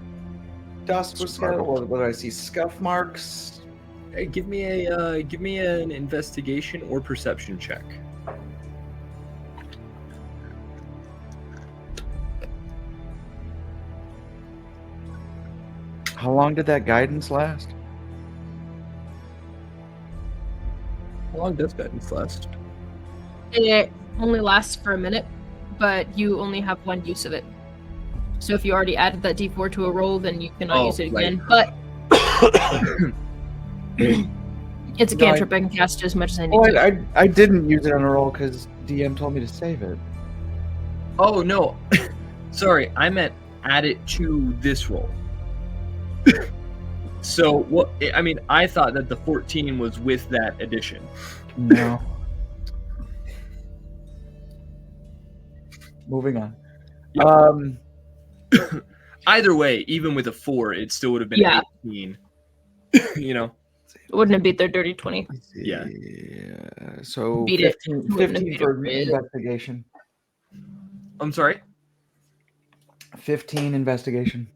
S4: dust was scattered, or whether I see scuff marks?
S1: Hey, give me an investigation or perception check.
S4: How long did that guidance last?
S1: How long does guidance last?
S5: It only lasts for a minute, but you only have 1 use of it. So if you already added that d4 to a roll, then you cannot use it again. But it's a cantrip. I can cast it as much as I need to.
S4: I didn't use it on a roll because DM told me to save it.
S1: Oh no, sorry, I meant add it to this roll. So what? I mean, I thought that the 14 was with that addition.
S4: No. Moving on.
S1: Yep. Either way, even with a 4, it still would have been 18. You know.
S5: Wouldn't have beat their dirty 20.
S1: Yeah.
S4: So
S5: Beat
S4: 15 for investigation.
S1: I'm sorry.
S4: 15 investigation.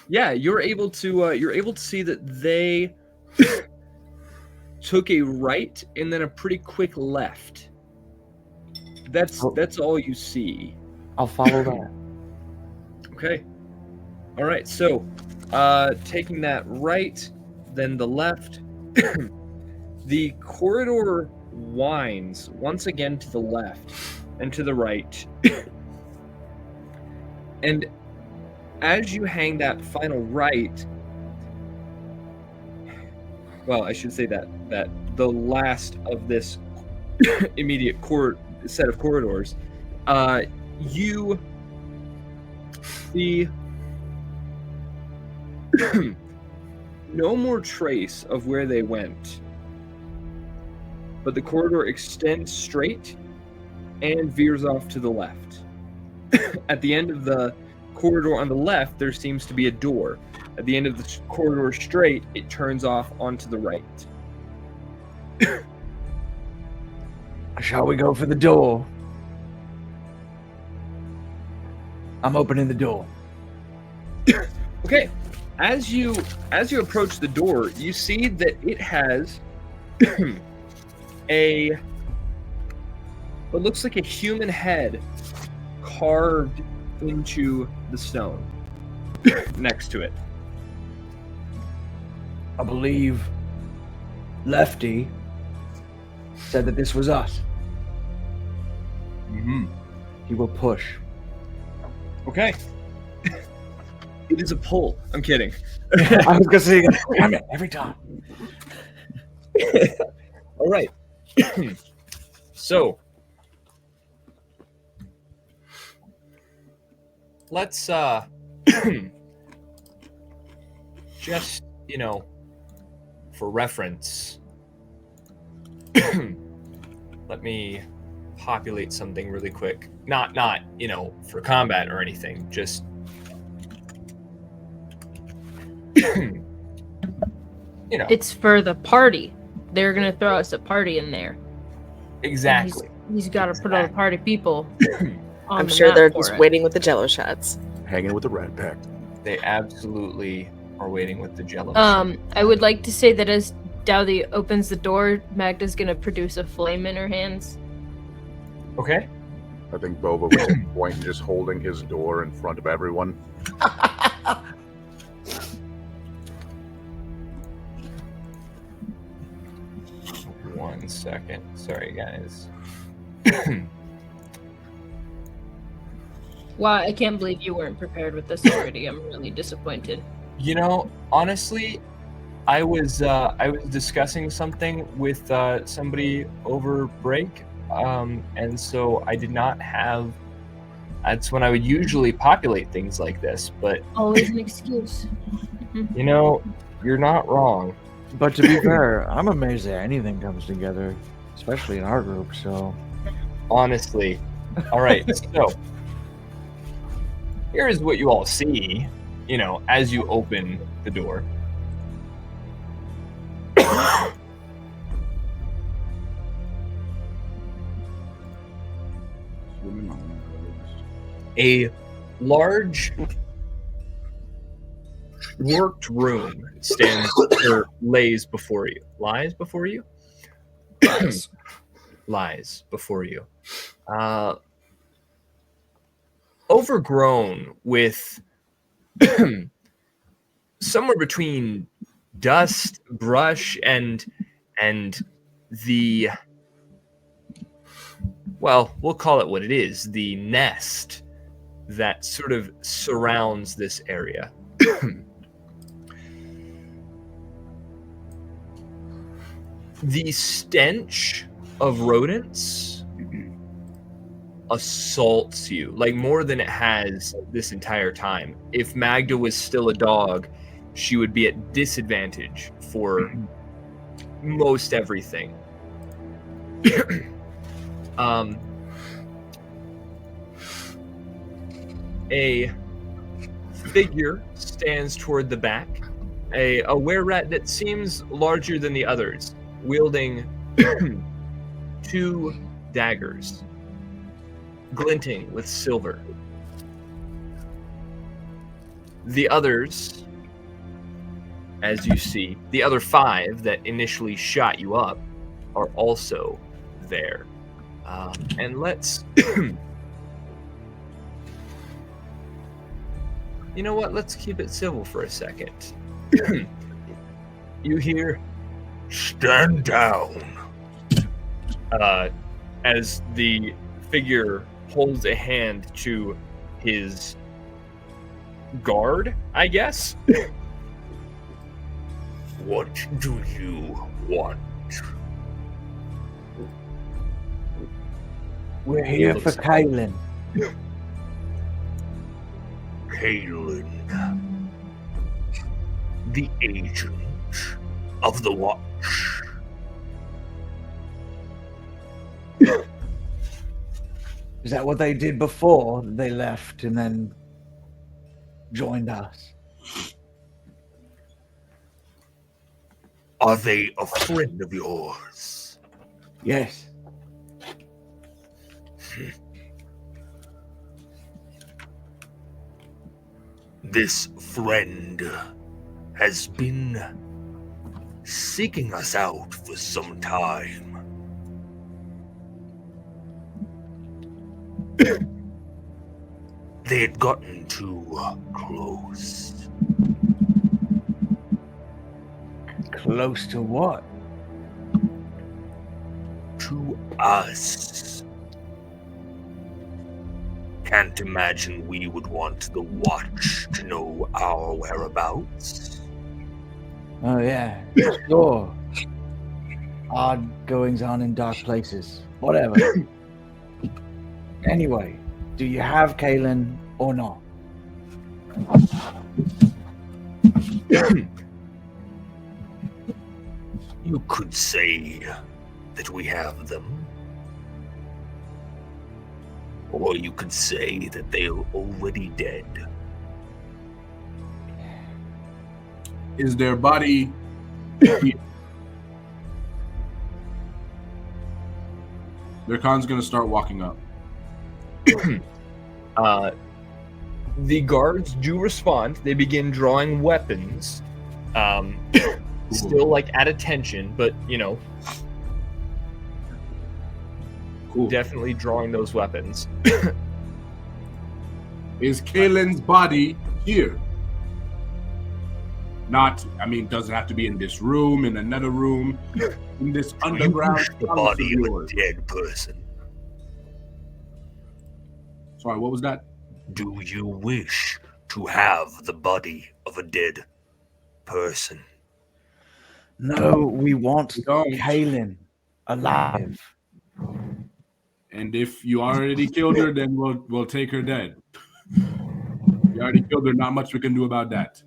S1: Yeah, you're able to see that they took a right and then a pretty quick left. That's all you see.
S4: I'll follow that.
S1: Okay. All right. So, taking that right, then the left. The corridor winds once again to the left and to the right. And as you hang that final right, well, I should say that the last of this immediate set of corridors, you see no more trace of where they went, but the corridor extends straight and veers off to the left. At the end of the corridor on the left, there seems to be a door. At the end of the corridor straight, it turns off onto the right.
S4: Shall we go for the door? I'm opening the door.
S1: Okay. As you approach the door, you see that it has what looks like a human head carved into the stone next to it.
S4: I believe Lefty said that this was us.
S2: Mm-hmm.
S4: He will push.
S1: Okay. It is a pull. I'm kidding.
S4: I was gonna say, damn it, every time.
S1: All right. So let's just, for reference, let me populate something really quick. Not for combat or anything, just
S5: It's for the party. They're gonna throw us a party in there.
S1: exactly.
S5: He's got to put all the party people. On
S3: I'm
S5: the
S3: sure
S5: map
S3: they're
S5: for
S3: just
S5: it.
S3: waiting with the Jello shots.
S6: Hanging with the Rat Pack.
S1: They absolutely are waiting with the Jello.
S5: I would like to say that as Daudi opens the door, Magda's gonna produce a flame in her hands.
S1: Okay.
S6: I think Bova was at point just holding his door in front of everyone.
S1: One second. Sorry, guys.
S5: Wow, I can't believe you weren't prepared with this already. I'm really disappointed.
S1: Honestly, I was discussing something with somebody over break, and so I did not have. That's when I would usually populate things like this, but
S5: Always an excuse.
S1: you're not wrong.
S4: But to be fair, I'm amazed that anything comes together, especially in our group. So,
S1: Honestly. All right, so here is what you all see, as you open the door. A large worked room stands or lays before you. Lies before you? Lies before you. Overgrown with somewhere between dust, brush, and the, well, we'll call it what it is, the nest that sort of surrounds this area. The stench of rodents assaults you, like more than it has this entire time. If Magda was still a dog, she would be at disadvantage for most everything. A figure stands toward the back, a were-rat that seems larger than the others, wielding 2 daggers, glinting with silver. The others, as you see, the other 5 that initially shot you up are also there. And let's... You know what? Let's keep it civil for a second. You hear, "Stand down," as the figure holds a hand to his guard, I guess. "What do you want?"
S4: we're here for Kaelin.
S1: Kaelin, the agent of the Watch.
S4: Is that what they did before they left and then joined us?
S1: Are they a friend of yours?
S4: Yes.
S7: This friend has been seeking us out for some time. They had gotten too close.
S4: Close to what?
S7: To us. Can't imagine we would want the Watch to know our whereabouts.
S4: Oh yeah, sure. Odd goings on in dark places. Whatever. Anyway, do you have Kaelin or not?
S7: You could say that we have them. Or you could say that they are already dead.
S2: Is their body here? Their Khan's gonna start walking up.
S1: The guards do respond. They begin drawing weapons. Still like at attention, but
S2: Cool.
S1: definitely drawing those weapons.
S2: Is Kaelin's body here? Not, doesn't have to be in this room, in another room, in this underground
S7: You wish the
S2: house
S7: body
S2: of
S7: of a
S2: yours.
S7: dead person.
S2: Sorry, what was that?
S7: Do you wish to have the body of a dead person?
S4: No, we want
S2: We don't.
S4: Kaelin alive.
S2: And if you already killed her, then we'll take her dead. You already killed her. Not much we can do about that.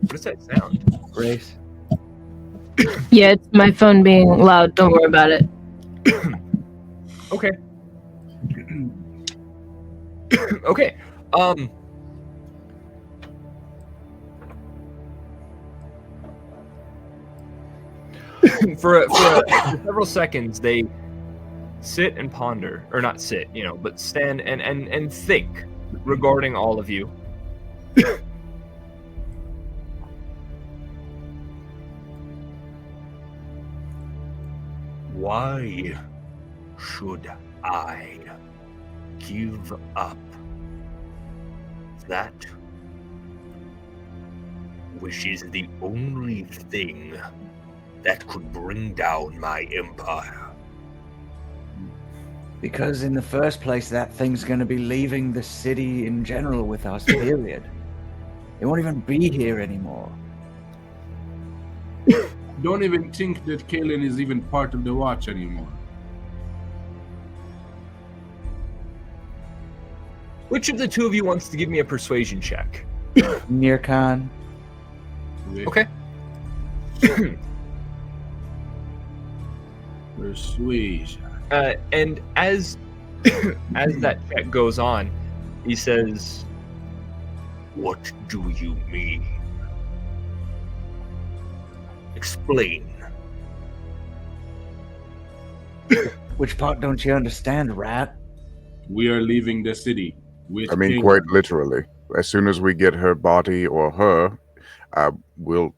S1: What does that sound?
S4: Grace.
S5: Yeah, it's my phone being loud. Don't worry about it.
S1: Okay. Okay. For several seconds, they sit and ponder, or not sit, but stand and think regarding all of you.
S7: Why should I give up that which is the only thing that could bring down my empire?
S4: Because in the first place, that thing's going to be leaving the city in general with us, period. It won't even be here anymore.
S2: Don't even think that Kaelin is even part of the Watch anymore.
S1: Which of the two of you wants to give me a persuasion check?
S4: Nirkan.
S1: Okay.
S2: Persuasion.
S1: And as that check goes on, he says,
S7: What do you mean? Explain.
S4: Which part don't you understand, rat?
S2: We are leaving the city. With
S6: Quite literally. As soon as we get her body or her, we're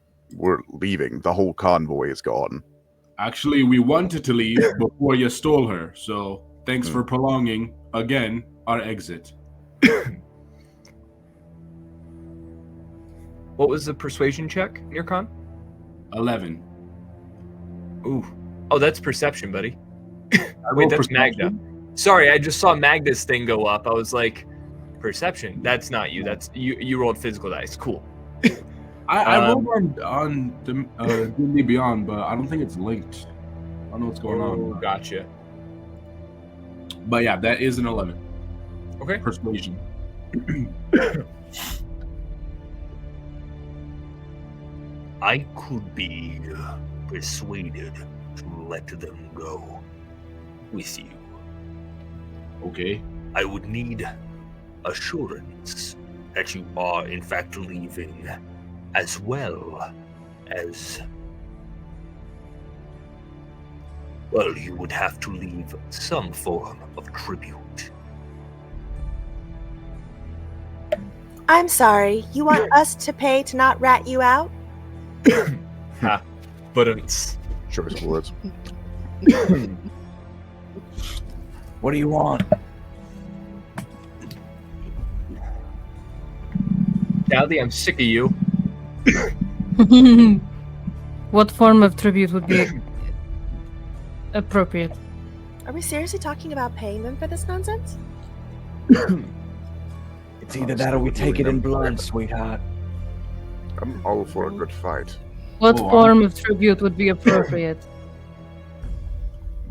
S6: leaving. The whole convoy is gone.
S2: Actually, we wanted to leave before you stole her, so thanks for prolonging, again, our exit.
S1: what was the persuasion check, Nirkan?
S2: 11.
S1: Ooh. Oh, that's perception, buddy.
S2: I
S1: Wait,
S2: rolled
S1: that's
S2: perception.
S1: Magda. Sorry, I just saw Magda's thing go up. I was like, perception. That's not you. That's you rolled physical dice. Cool.
S2: I rolled on D&D Beyond, but I don't think it's linked. I don't know what's going
S1: Oh,
S2: on.
S1: gotcha.
S2: But yeah, that is an 11.
S1: Okay.
S2: Persuasion.
S7: I could be persuaded to let them go with you.
S2: Okay.
S7: I would need assurance that you are in fact leaving, as well as Well, you would have to leave some form of tribute.
S3: I'm sorry. You want us to pay to not rat you out?
S1: Ha. But it's
S6: Choice words.
S4: What do you want?
S1: Daudi, I'm sick of you.
S5: What form of tribute would be appropriate?
S3: Are we seriously talking about paying them for this nonsense?
S4: It's either that or we take it in blood, sweetheart.
S6: I'm all for a good fight.
S5: What
S2: Oh,
S5: form of tribute would be appropriate?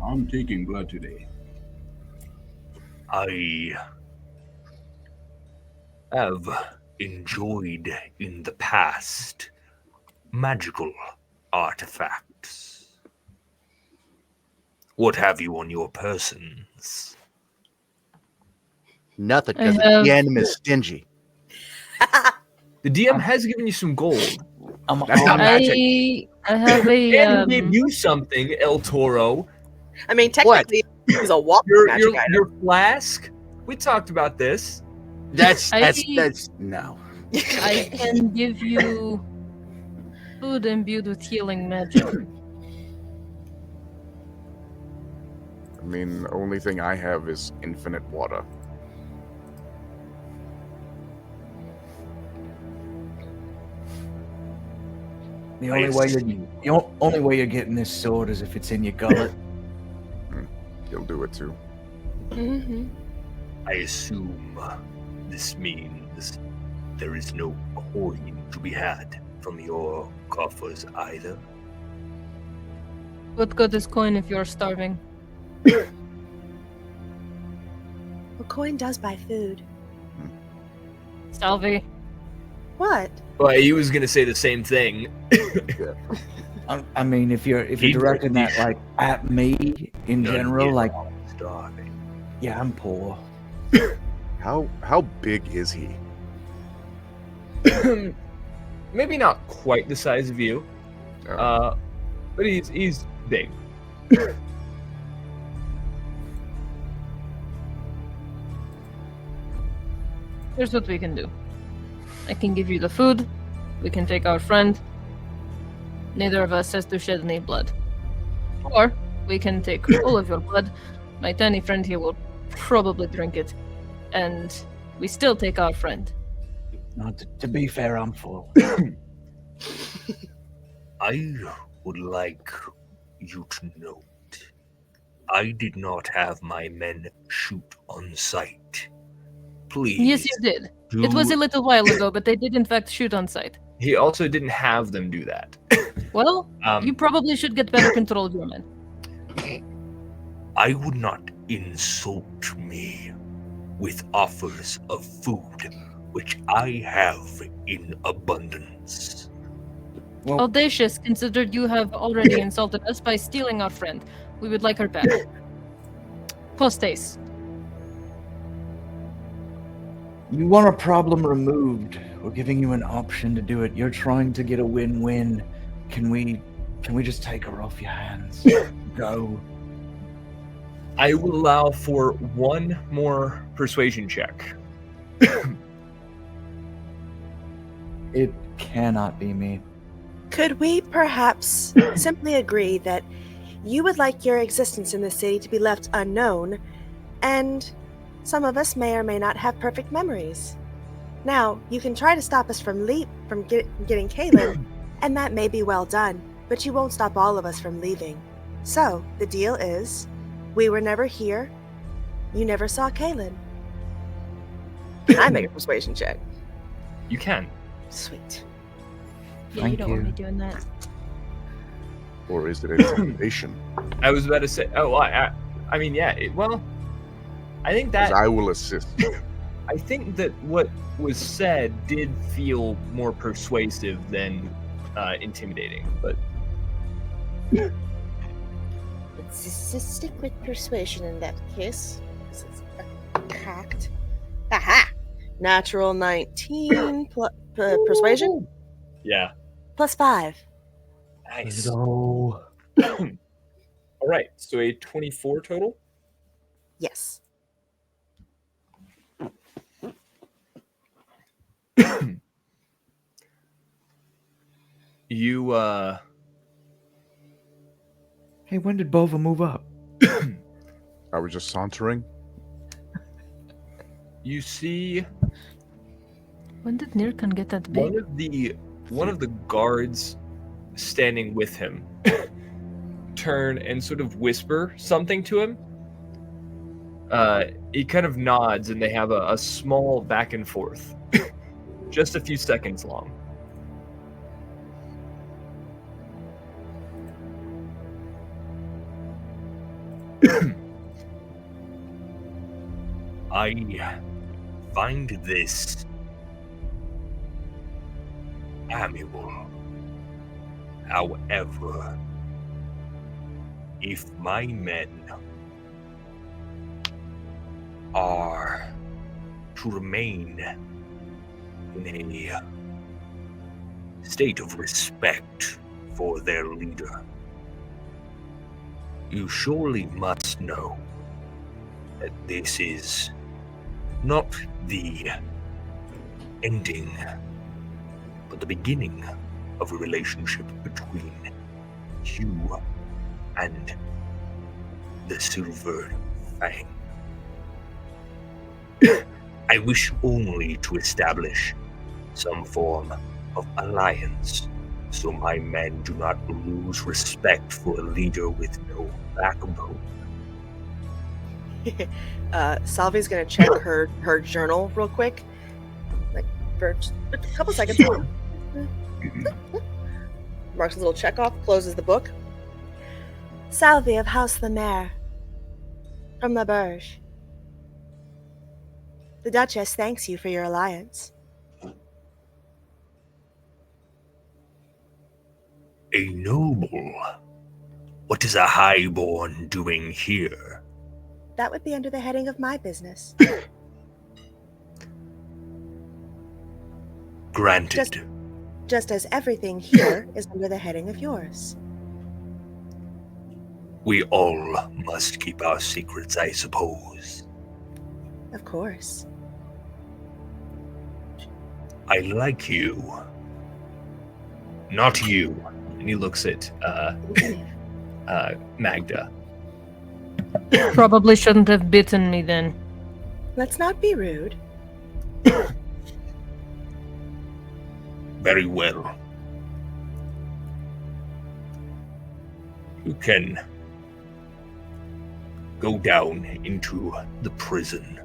S2: I'm taking blood today.
S7: I have enjoyed in the past magical artifacts. What have you on your persons?
S6: Nothing,
S5: I
S6: because
S5: have-
S6: the DM is stingy.
S1: The DM has given you some gold.
S4: I'm
S1: That's not
S4: on-
S1: magic.
S5: I have a
S1: And gave you something, El Toro.
S3: I mean, technically, it was a walk magic item.
S1: Your flask. We talked about this.
S6: That's
S5: I-
S6: no.
S5: I can give you food imbued with healing magic.
S6: I mean, the only thing I have is infinite water.
S4: The only way you're getting this sword is if it's in your gullet.
S6: You'll do it too.
S3: Mm-hmm.
S7: I assume this means there is no coin to be had from your coffers either.
S5: What good is coin if you're starving?
S3: Well, coin does buy food.
S5: Salvi.
S3: What?
S1: Well, he was gonna say the same thing.
S4: I mean, if you're directing that like at me in
S7: None
S4: general,
S7: here
S4: like,
S7: are starving.
S4: yeah, I'm poor.
S6: How big is he?
S1: Maybe not quite the size of you, but he's big.
S5: Here's what we can do. I can give you the food. We can take our friend. Neither of us has to shed any blood. Or we can take all of your blood. My tiny friend here will probably drink it. And we still take our friend.
S4: No, to be fair, I'm full.
S7: I would like you to note, I did not have my men shoot on sight. Please.
S5: Yes, you did. It was a little while ago, but they did in fact shoot on sight.
S1: He also didn't have them do that.
S5: Well, you probably should get better control of your men.
S7: I would not insult me with offers of food, which I have in abundance.
S4: Well,
S5: Audacious, considered you have already insulted us by stealing our friend. We would like her back. Postes.
S4: you want a problem removed. We're giving you an option to do it. You're trying to get a win-win. Can we just take her off your hands? Go.
S1: I will allow for one more persuasion check.
S4: It cannot be me.
S3: Could we perhaps simply agree that you would like your existence in the city to be left unknown, and some of us may or may not have perfect memories? Now, you can try to stop us from getting Kaelin, and that may be well done, but you won't stop all of us from leaving. So, the deal is, we were never here, you never saw Kaelin. Can I make a persuasion check?
S1: You can.
S3: Sweet.
S5: Yeah,
S4: Thank
S5: you don't want me
S4: you.
S5: doing that.
S6: Or is it intimidation?
S1: I was about to say. Oh, I mean, yeah. Well, I think
S6: 'Cause
S1: that
S6: I will assist.
S1: I think that what was said did feel more persuasive than intimidating. But
S3: Let's stick with persuasion in that case. This is cocked. Aha! Natural 19 persuasion
S1: yeah,
S3: plus 5.
S1: nice.
S4: Go.
S1: All right, so a 24 total.
S3: Yes.
S1: You
S4: Hey, when did Bova move up?
S6: I was just sauntering.
S1: you see
S5: When did Nirkan get that
S1: one
S5: big?
S1: of the guards standing with him turn and sort of whisper something to him. He kind of nods, and they have a small back and forth, just a few seconds long.
S7: I find this amiable. However, if my men are to remain in a state of respect for their leader, you surely must know that this is not the ending, but the beginning of a relationship between you and the Silver Fang. I wish only to establish some form of alliance, so my men do not lose respect for a leader with no backbone.
S3: Salvi's gonna check her journal real quick, like for just a couple seconds. Marks a little check off, closes the book. Salvi of House Lemaire, from La Berge. The Duchess thanks you for your alliance.
S7: A noble? What is a highborn doing here?
S3: That would be under the heading of my business.
S7: Granted.
S3: Just as everything here is under the heading of yours.
S7: We all must keep our secrets, I suppose.
S3: Of course.
S7: I like you. Not you.
S1: And he looks at Magda.
S5: Probably shouldn't have bitten me then.
S3: Let's not be rude.
S7: Very well. You can go down into the prison.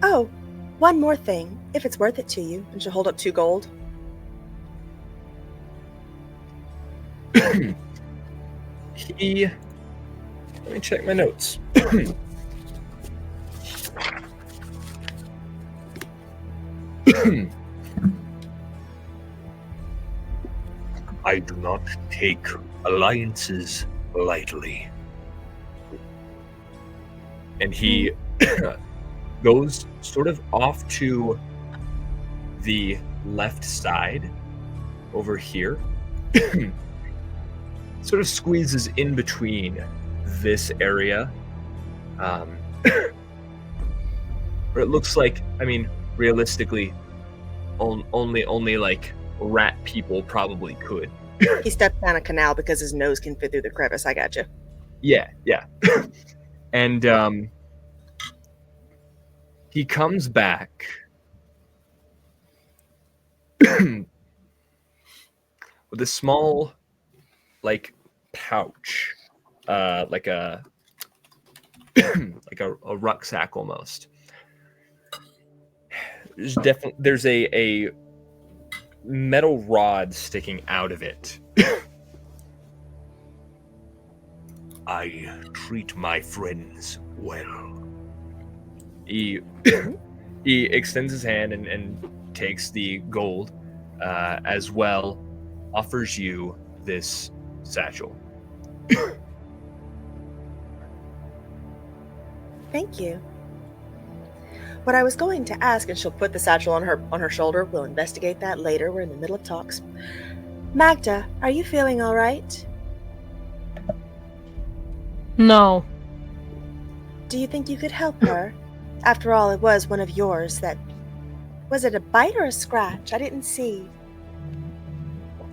S3: Oh, one more thing, if it's worth it to you. And she'll hold up 2 gold.
S1: Let me check my notes.
S7: I do not take alliances lightly.
S1: And he goes sort of off to the left side over here. Sort of squeezes in between this area. Or it looks like, I mean, realistically, only like rat people probably could.
S3: He stepped down a canal because his nose can fit through the crevice. I got you.
S1: Yeah. And he comes back with a small, like, pouch, like a like a rucksack almost. There's a metal rod sticking out of it.
S7: I treat my friends well.
S1: He extends his hand and takes the gold, as well, offers you this satchel.
S3: Thank you. What I was going to ask, and she'll put the satchel on her shoulder. We'll investigate that later. We're in the middle of talks. Magda, are you feeling all right?
S5: No.
S3: Do you think you could help her? After all, it was one of yours that... Was it a bite or a scratch? I didn't see.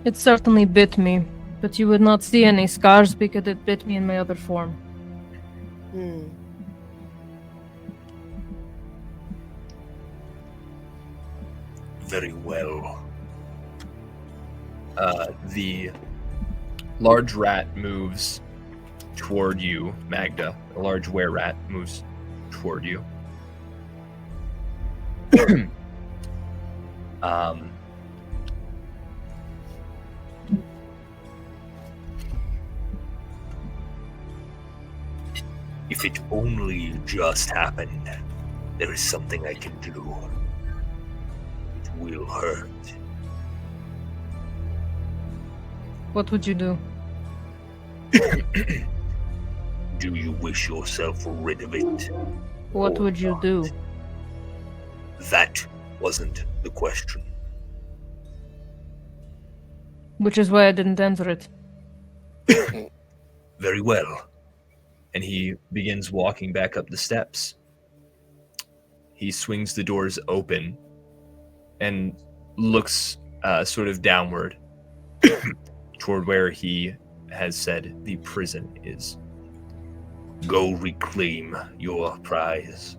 S5: It certainly bit me, but you would not see any scars because it bit me in my other form.
S3: Hmm.
S7: Very well.
S1: The large rat moves toward you, Magda. The large were-rat moves toward you.
S7: If it only just happened, there is something I can do. It will hurt.
S5: What would you do?
S7: Do you wish yourself rid of it?
S5: What
S7: or
S5: would you
S7: not?
S5: do?
S7: That wasn't the question.
S5: Which is why I didn't answer it.
S7: Very well.
S1: And he begins walking back up the steps. He swings the doors open and looks sort of downward toward where he has said the prison is.
S7: Go reclaim your prize.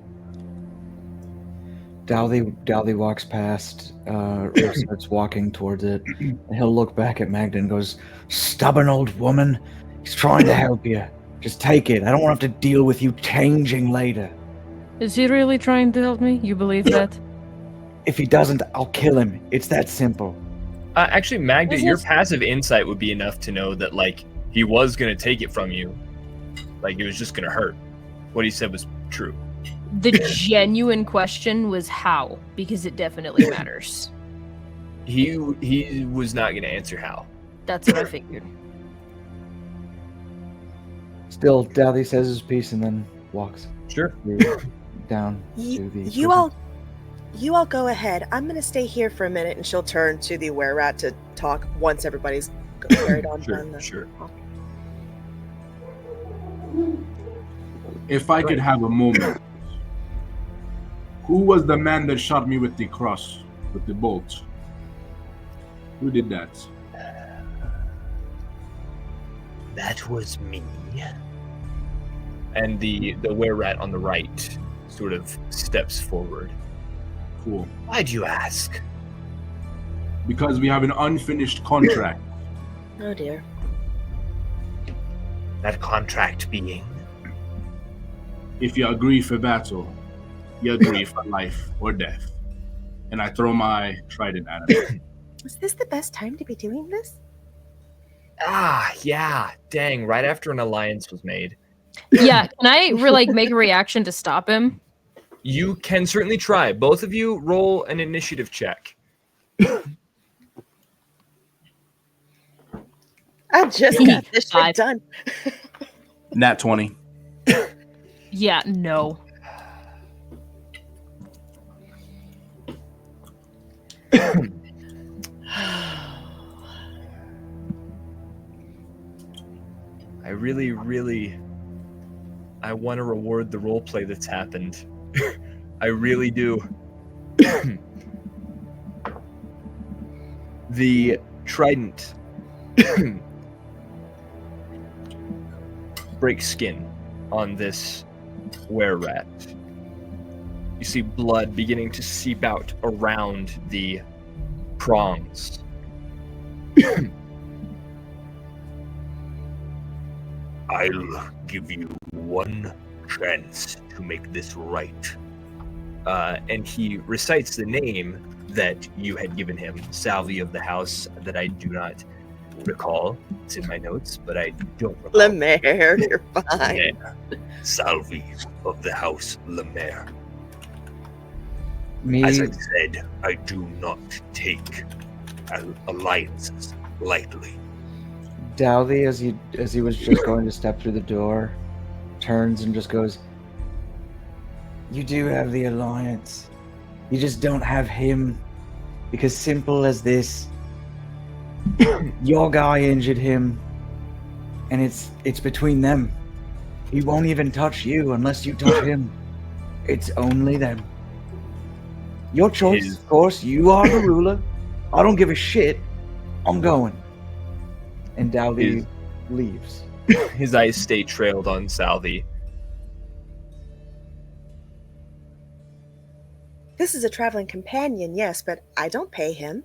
S4: Daudi walks past, or starts walking towards it. And he'll look back at Magda and goes, "Stubborn old woman. He's trying to help you. Just take it. I don't want to have to deal with you changing later.
S5: Is he really trying to help me? You believe that?
S4: If he doesn't, I'll kill him. It's that simple."
S1: Actually, Magda,
S5: Is
S1: your
S5: this-
S1: passive insight would be enough to know that, like, he was going to take it from you. Like, it was just going to hurt. What he said was true.
S5: The genuine question was how, because it definitely matters.
S1: He was not going to answer how.
S5: That's what I figured.
S4: Still, Daudi says his piece and then walks
S1: Sure.
S4: down to
S3: You,
S4: the
S3: you
S4: prison.
S3: all go ahead. I'm gonna stay here for a minute, and she'll turn to the were-rat to talk once everybody's carried on down the...
S1: Sure.
S2: If I could have a moment, who was the man that shot me with the cross, with the bolt? Who did that?
S7: That was me.
S1: And the were-rat on the right sort of steps forward.
S2: Cool.
S7: Why'd you ask?
S2: Because we have an unfinished contract.
S3: Oh dear.
S7: That contract being?
S2: If you agree for battle, you agree for life or death. And I throw my trident at him.
S3: Is this the best time to be doing this?
S1: Ah, yeah. Dang, right after an alliance was made.
S5: Yeah, can I make a reaction to stop him?
S1: You can certainly try. Both of you roll an initiative check.
S3: I just got this shit
S5: 5.
S3: done.
S2: Nat 20.
S5: Yeah, no.
S1: I really I want to reward the roleplay that's happened. I really do. The trident breaks skin on this were-rat. You see blood beginning to seep out around the prongs.
S7: I'll give you one chance to make this right.
S1: And he recites the name that you had given him, Salvi of the house, that I do not recall. It's in my notes, but I don't recall.
S3: Lemaire, you're fine.
S7: Yeah. Salvi of the house Lemaire.
S4: Me,
S7: As I said, I do not take alliances lightly.
S4: Daudi, as he was just going to step through the door, turns and just goes, "You do have the alliance. You just don't have him. Because simple as this, your guy injured him, and it's between them. He won't even touch you unless you touch him. It's only them. Your choice, of course. You are the ruler. I don't give a shit. I'm going. And Daudi leaves.
S1: His eyes stay trailed on Salvi.
S3: This is a traveling companion, yes, but I don't pay him.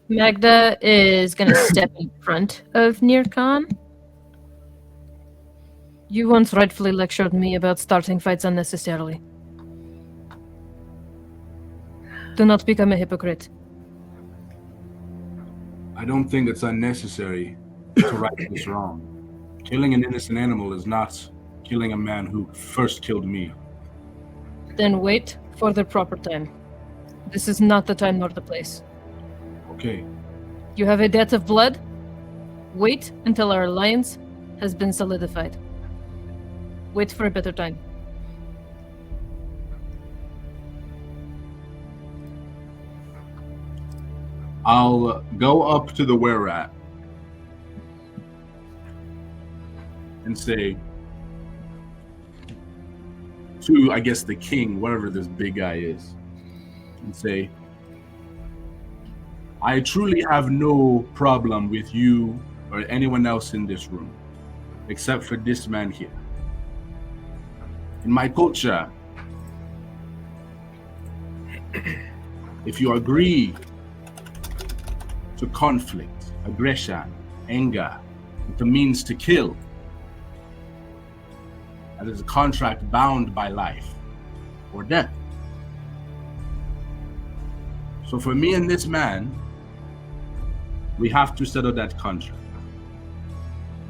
S5: Magda is going to step in front of Nirkan. You once rightfully lectured me about starting fights unnecessarily. Do not become a hypocrite.
S2: I don't think it's unnecessary to right this wrong. Killing an innocent animal is not killing a man who first killed me.
S5: Then wait for the proper time. This is not the time nor the place.
S2: Okay.
S5: You have a debt of blood? Wait until our alliance has been solidified. Wait for a better time.
S2: I'll go up to the were-rat and say to, I guess, the king, whatever this big guy is, and say, I truly have no problem with you or anyone else in this room, except for this man here. In my culture, if you agree to conflict, aggression, anger, with the means to kill, that is a contract bound by life or death. So for me and this man, we have to settle that contract.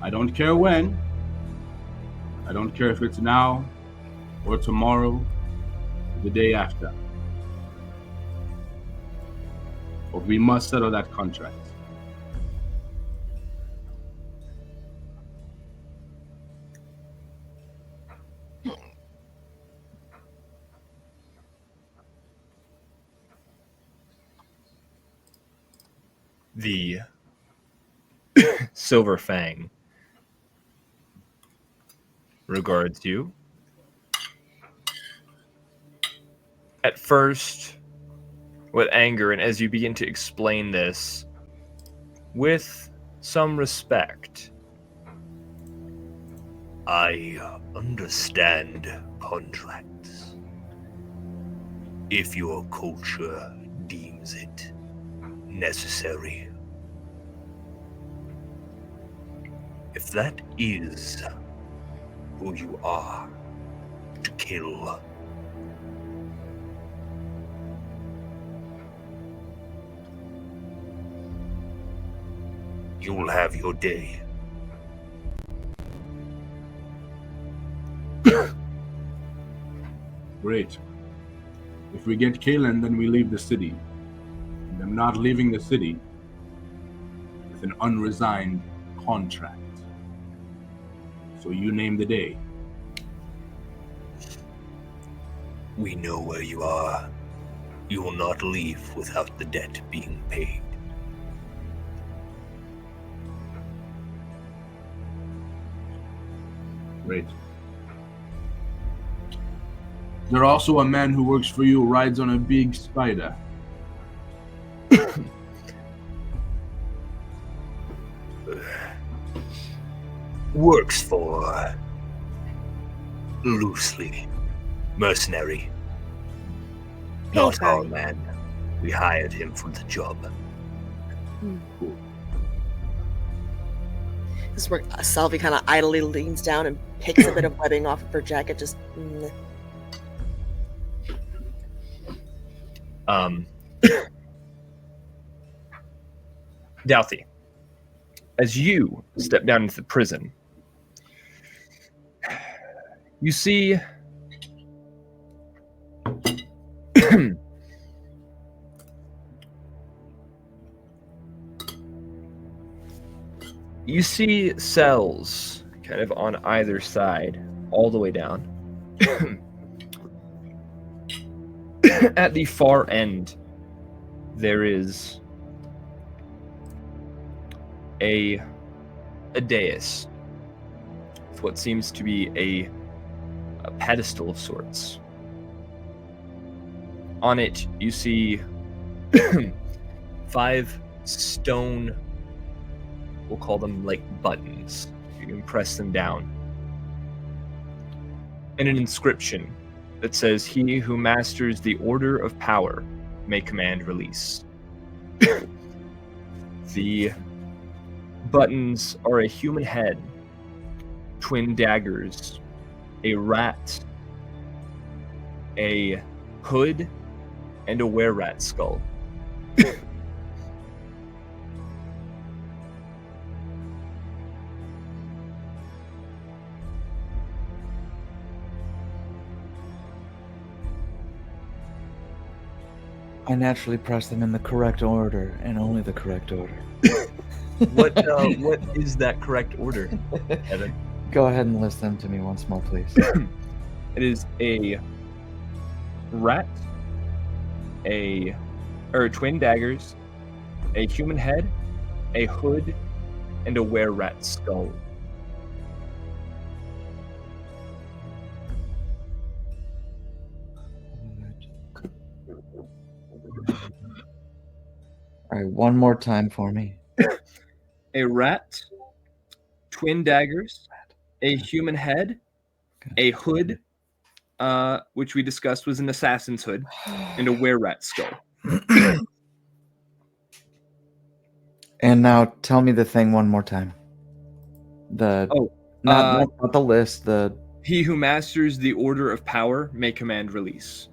S2: I don't care when. I don't care if it's now or tomorrow or the day after. But we must settle that contract.
S1: The Silver Fang regards you. At first, with anger, and as you begin to explain this, with some respect.
S7: I understand contracts. If your culture deems it necessary. If that is who you are, to kill, you'll have your day.
S2: Great. If we get Kaelin, then we leave the city. And I'm not leaving the city with an unresigned contract. So you name the day.
S7: We know where you are. You will not leave without the debt being paid.
S2: Great. There's also a man who works for you who rides on a big spider.
S7: Works for loosely mercenary. Not our man. We hired him for the job.
S2: Cool.
S3: This is where Salvi kind of idly leans down and picks a bit of webbing off of her jacket. Just.
S1: Daudi, as you step down into the prison, you see you see cells kind of on either side, all the way down. At the far end, there is a a dais with what seems to be a pedestal of sorts. On it, you see 5 stone, we'll call them like buttons. You can press them down. And an inscription that says, "He who masters the order of power may command release." The buttons are a human head, twin daggers, a rat, a hood, and a were-rat skull.
S4: I naturally press them in the correct order, and only the correct order.
S1: What is that correct order, Evan?
S4: Go ahead and list them to me once more, please.
S1: It is a rat, twin daggers, a human head, a hood, and a were-rat skull.
S4: All right, one more time for me.
S1: A rat, twin daggers, a human head, a hood, which we discussed was an assassin's hood, and a were-rat skull.
S4: And now tell me the thing one more time. Not the list.
S1: He who masters the order of power may command release.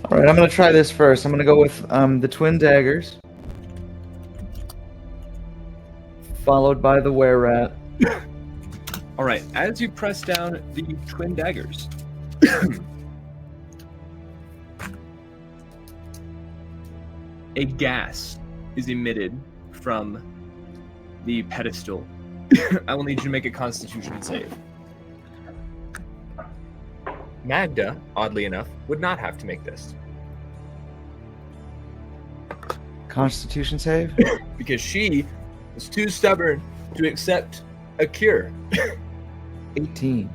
S4: All right, I'm going to try this first. I'm going to go with the twin daggers, followed by the were-rat.
S1: All right, as you press down the twin daggers, a gas is emitted from the pedestal. I will need you to make a Constitution save. Magda, oddly enough, would not have to make this.
S4: Constitution save?
S1: Because she was too stubborn to accept a cure.
S4: 18.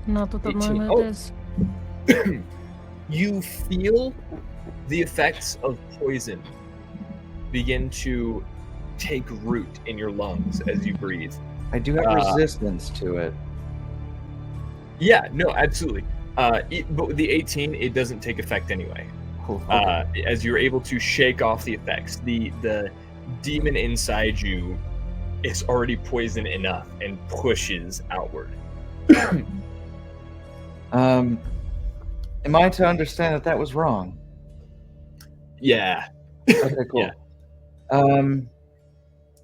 S5: Not what the
S1: 18.
S5: moment
S1: Oh.
S5: is.
S1: You feel the effects of poison begin to take root in your lungs as you breathe.
S4: I do have resistance to it.
S1: Yeah, no, absolutely. But with the 18, it doesn't take effect anyway.
S4: Cool. Okay.
S1: As you're able to shake off the effects, the demon inside you is already poison enough and pushes outward.
S4: Am I to understand that was wrong?
S1: Yeah.
S4: Okay, cool.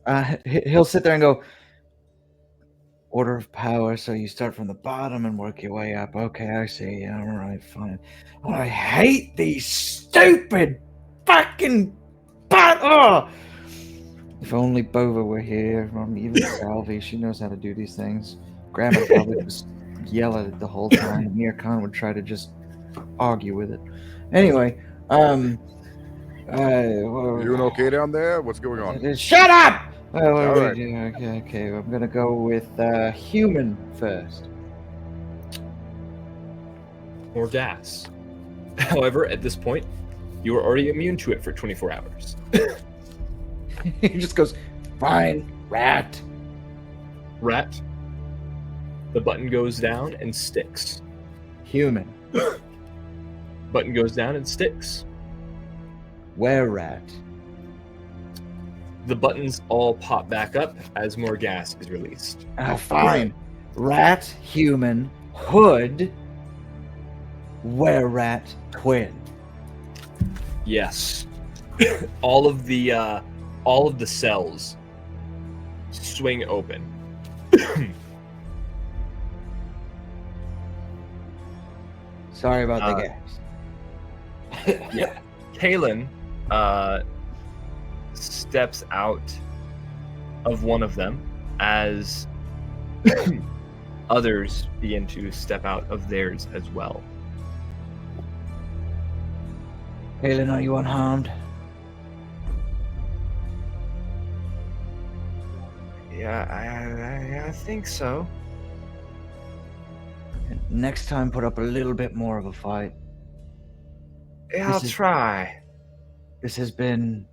S1: Yeah.
S4: He'll sit there and go, order of power, so you start from the bottom and work your way up. Okay, I see. All right, fine. Oh, I hate these stupid fucking If only Bova were here, or even Salvi. She knows how to do these things. Grandma probably just yell at it the whole time. Mir Khan would try to just argue with it. Anyway,
S6: You doing okay down there? What's going on?
S4: Shut up! What
S6: All
S4: are we
S6: right.
S4: doing? Okay. I'm gonna go with human first.
S1: More gas. However, at this point, you are already immune to it for 24 hours.
S4: He just goes, fine, rat.
S1: Rat. The button goes down and sticks.
S4: Human.
S1: Button goes down and sticks.
S4: Were rat.
S1: The buttons all pop back up as more gas is released.
S4: Fine. Rat, human, hood, were rat, twin.
S1: Yes. all of the cells swing open.
S4: Sorry about the gas.
S1: Yeah. Kaelin steps out of one of them as others begin to step out of theirs as well.
S4: Kaelin, are you unharmed?
S1: Yeah, I think so.
S4: Next time, put up a little bit more of a fight.
S1: Yeah, I'll try.
S4: This has been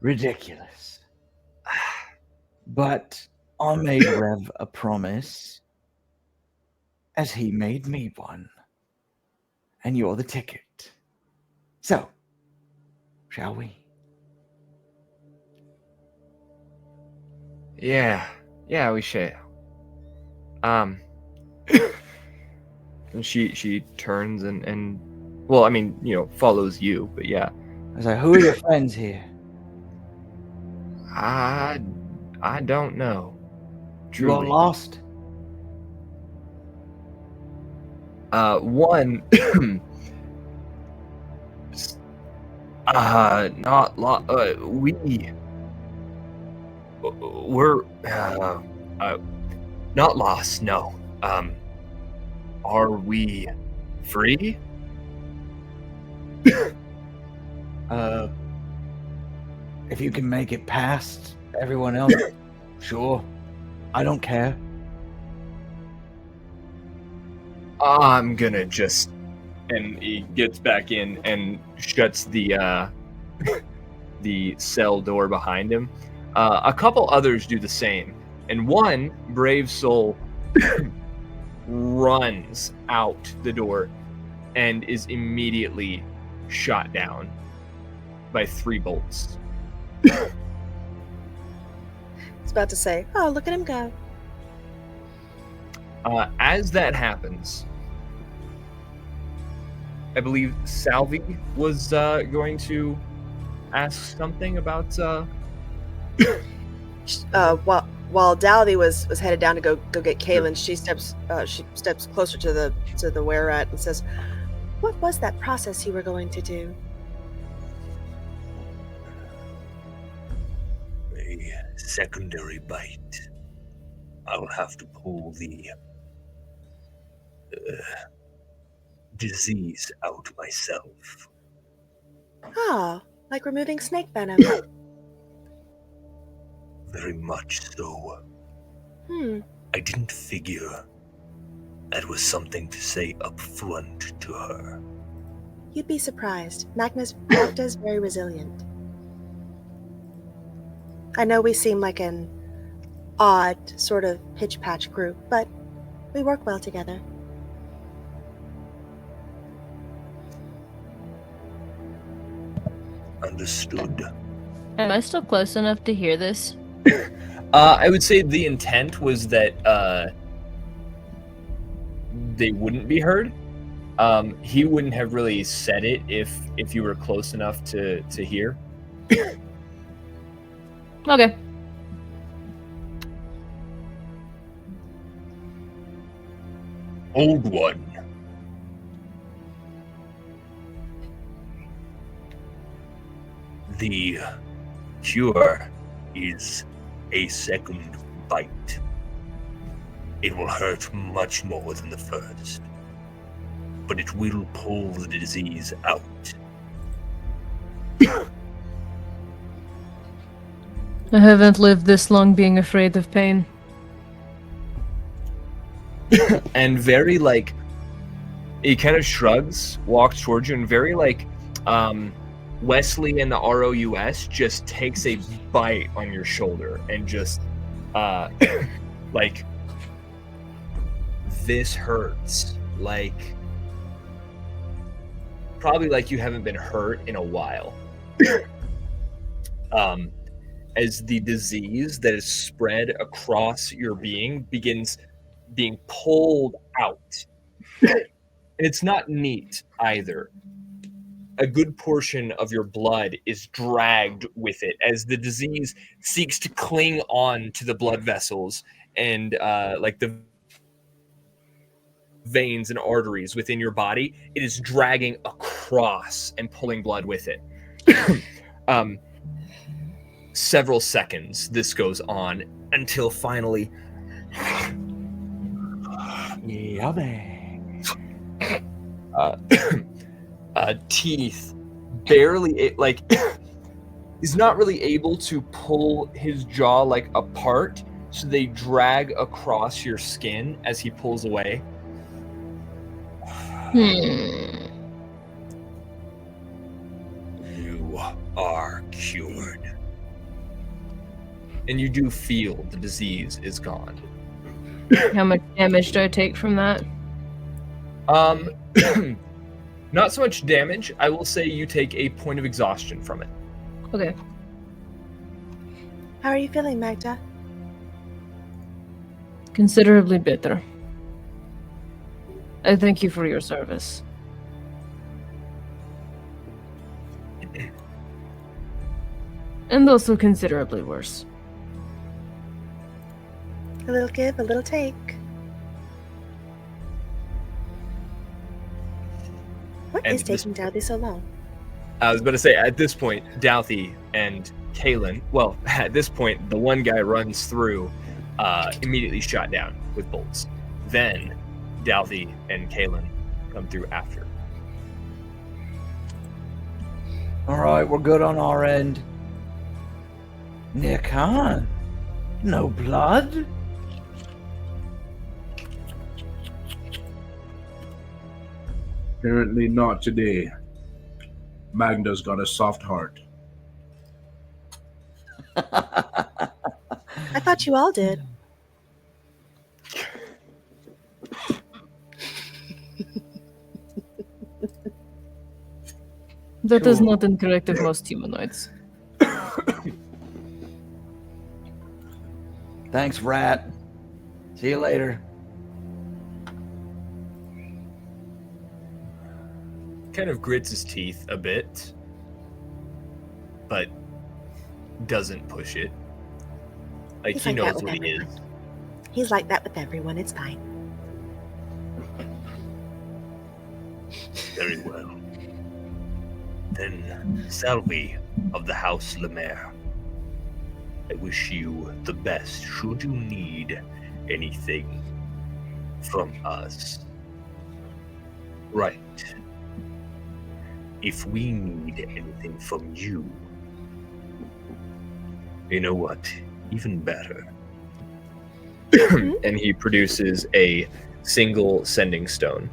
S4: ridiculous. But I made Rev a promise, as he made me one. And you're the ticket. So, shall we?
S1: Yeah, we should. And she turns and well, I mean, follows you, but yeah.
S4: I was like, who are your friends here?
S1: I don't know.
S4: You all
S1: Truly.
S4: lost?
S1: One not we're not lost, no. Are we free?
S4: If you can make it past everyone else, sure. I don't care.
S1: I'm gonna just, and he gets back in and shuts the the cell door behind him. A couple others do the same, and one brave soul runs out the door and is immediately shot down by 3 bolts.
S3: I was about to say, oh, look at him go.
S1: As that happens, I believe Salvi was going to ask something about.
S3: While Daudi was headed down to go get Kaelin, she steps closer to the were-at and says, "What was that process you were going to do?"
S7: A secondary bite. I'll have to pull the disease out myself.
S3: Ah, like removing snake venom.
S7: Very much so.
S3: Hmm.
S7: I didn't figure that was something to say up front to her.
S3: You'd be surprised. Magna's very resilient. I know we seem like an odd sort of pitch-patch group, but we work well together.
S7: Understood.
S5: Am I still close enough to hear this?
S1: I would say the intent was that they wouldn't be heard. He wouldn't have really said it if you were close enough to hear.
S5: Okay.
S7: Old one. The cure is a second bite. It will hurt much more than the first, but it will pull the disease out.
S5: I haven't lived this long being afraid of pain.
S1: And very he kind of shrugs, walks towards you, and very Wesley in the ROUS just takes a bite on your shoulder and just this hurts, probably like you haven't been hurt in a while. As the disease that is spread across your being begins being pulled out. It's not neat either. A good portion of your blood is dragged with it as the disease seeks to cling on to the blood vessels and the veins and arteries within your body. It is dragging across across and pulling blood with it. Several seconds this goes on until finally
S4: Yummy.
S1: Teeth barely he's not really able to pull his jaw like apart, so they drag across your skin as he pulls away.
S7: You are cured.
S1: And you do feel the disease is gone.
S5: How much damage do I take from that?
S1: Not so much damage. I will say you take a point of exhaustion from it.
S5: Okay.
S3: How are you feeling, Magda?
S5: Considerably better. I thank you for your service. And also considerably worse.
S3: A little give, a little take. What
S1: And
S3: is taking Daudi so long?
S1: I was about to say, at this point, Daudi and Kaelin, well, at this point, the one guy runs through, immediately shot down with bolts. Then, Daudi and Kaelin come through after.
S4: All right, we're good on our end. Nikan, no blood?
S2: Apparently not today. Magda's got a soft heart.
S3: I thought you all did.
S5: That is not incorrect of most humanoids.
S4: Thanks, rat. See you later.
S1: Kind of grits his teeth a bit, but doesn't push it. Like,
S3: He's
S1: he
S3: like that
S1: knows
S3: with
S1: what he is.
S3: everyone. He's like that with everyone. It's fine.
S7: Very well. Then, Salvi of the House Lair, I wish you the best should you need anything from us. Right. If we need anything from you, you know what? Even better.
S1: And he produces a single sending stone.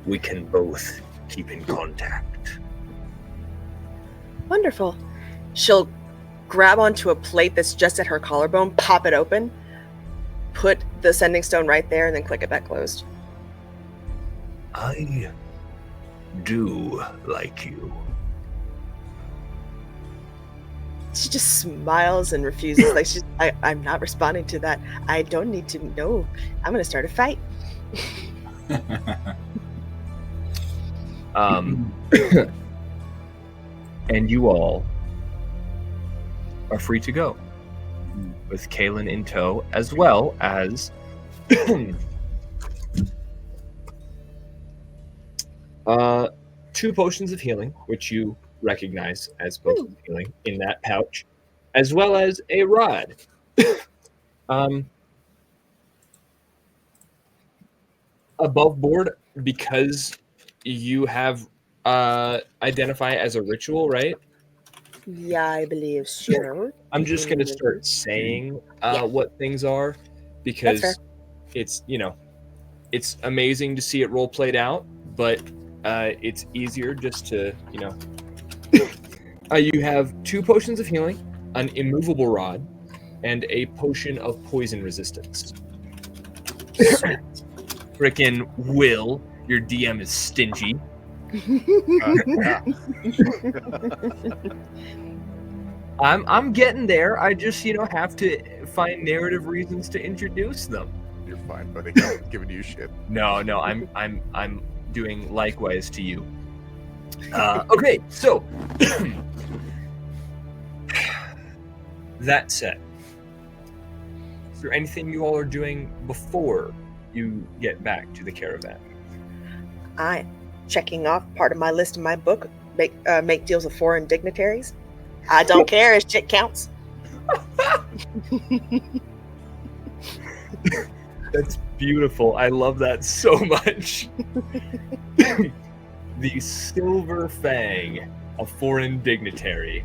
S7: We can both keep in contact.
S3: Wonderful. She'll grab onto a plate that's just at her collarbone, pop it open, put the sending stone right there, and then click it back closed.
S7: I do like you.
S3: She just smiles and refuses. Like I'm not responding to that. I don't need to know. I'm gonna start a fight.
S1: And you all are free to go with Kaelin in tow, as well as two potions of healing, which you recognize as potions of healing in that pouch, as well as a rod. Above board, because you have identify as a ritual, right?
S3: Yeah, I believe so.
S1: I'm just gonna start saying what things are, because it's, you know, it's amazing to see it role played out, but it's easier just to, you know. You have two potions of healing, an immovable rod, and a potion of poison resistance. Frickin' Will, your DM is stingy. I'm getting there. I just, you know, have to find narrative reasons to introduce them.
S6: You're fine, buddy. I'm giving you shit.
S1: No, I'm doing likewise to you. Okay, so that said, is there anything you all are doing before you get back to the caravan?
S3: I checking off part of my list in my book. Make deals with foreign dignitaries. I don't care if shit counts.
S1: That's beautiful. I love that so much. The Silver Fang, a foreign dignitary.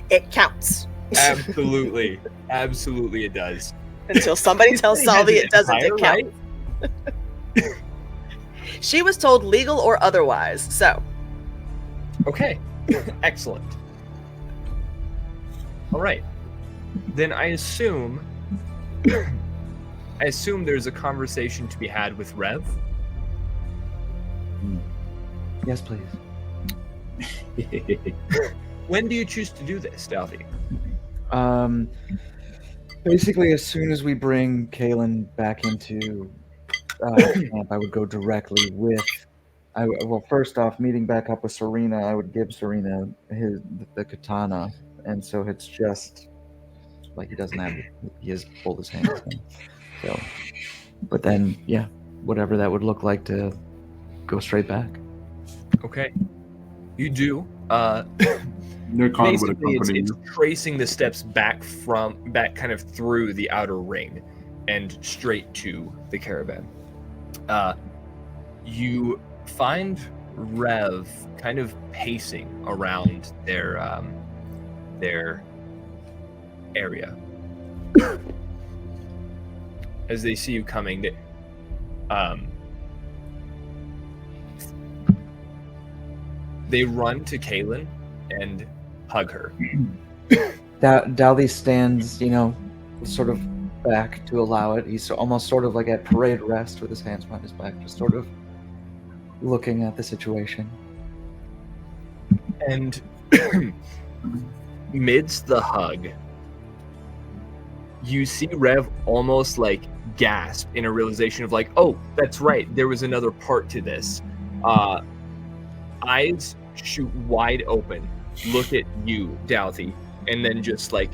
S3: It counts.
S1: Absolutely. Absolutely it does.
S3: Until somebody tells Salvi it doesn't, it counts.
S1: Right?
S3: She was told legal or otherwise, so.
S1: Okay. Excellent. All right. Then I assume there's a conversation to be had with Rev.
S4: Yes, please.
S1: When do you choose to do this, Daudi?
S4: Basically, as soon as we bring Kaelin back into camp, I would go directly with. Well, first off, meeting back up with Serena, I would give Serena the katana, and so it's just like he doesn't have. He has pulled his hands in. So, but then, yeah, whatever that would look like to go straight back.
S1: Okay. You do.
S2: Nirkon would
S1: Basically,
S2: accompany
S1: it's
S2: you.
S1: tracing the steps back kind of through the outer ring and straight to the caravan. You find Rev kind of pacing around their area. As they see you coming, they run to Kaelin and hug her.
S4: Daudi stands, sort of back to allow it. He's almost sort of like at parade rest with his hands behind his back, just sort of looking at the situation.
S1: And midst the hug, you see Rev almost like gasp in a realization of like, oh, that's right, there was another part to this. Eyes shoot wide open, look at you, Daudi, and then just like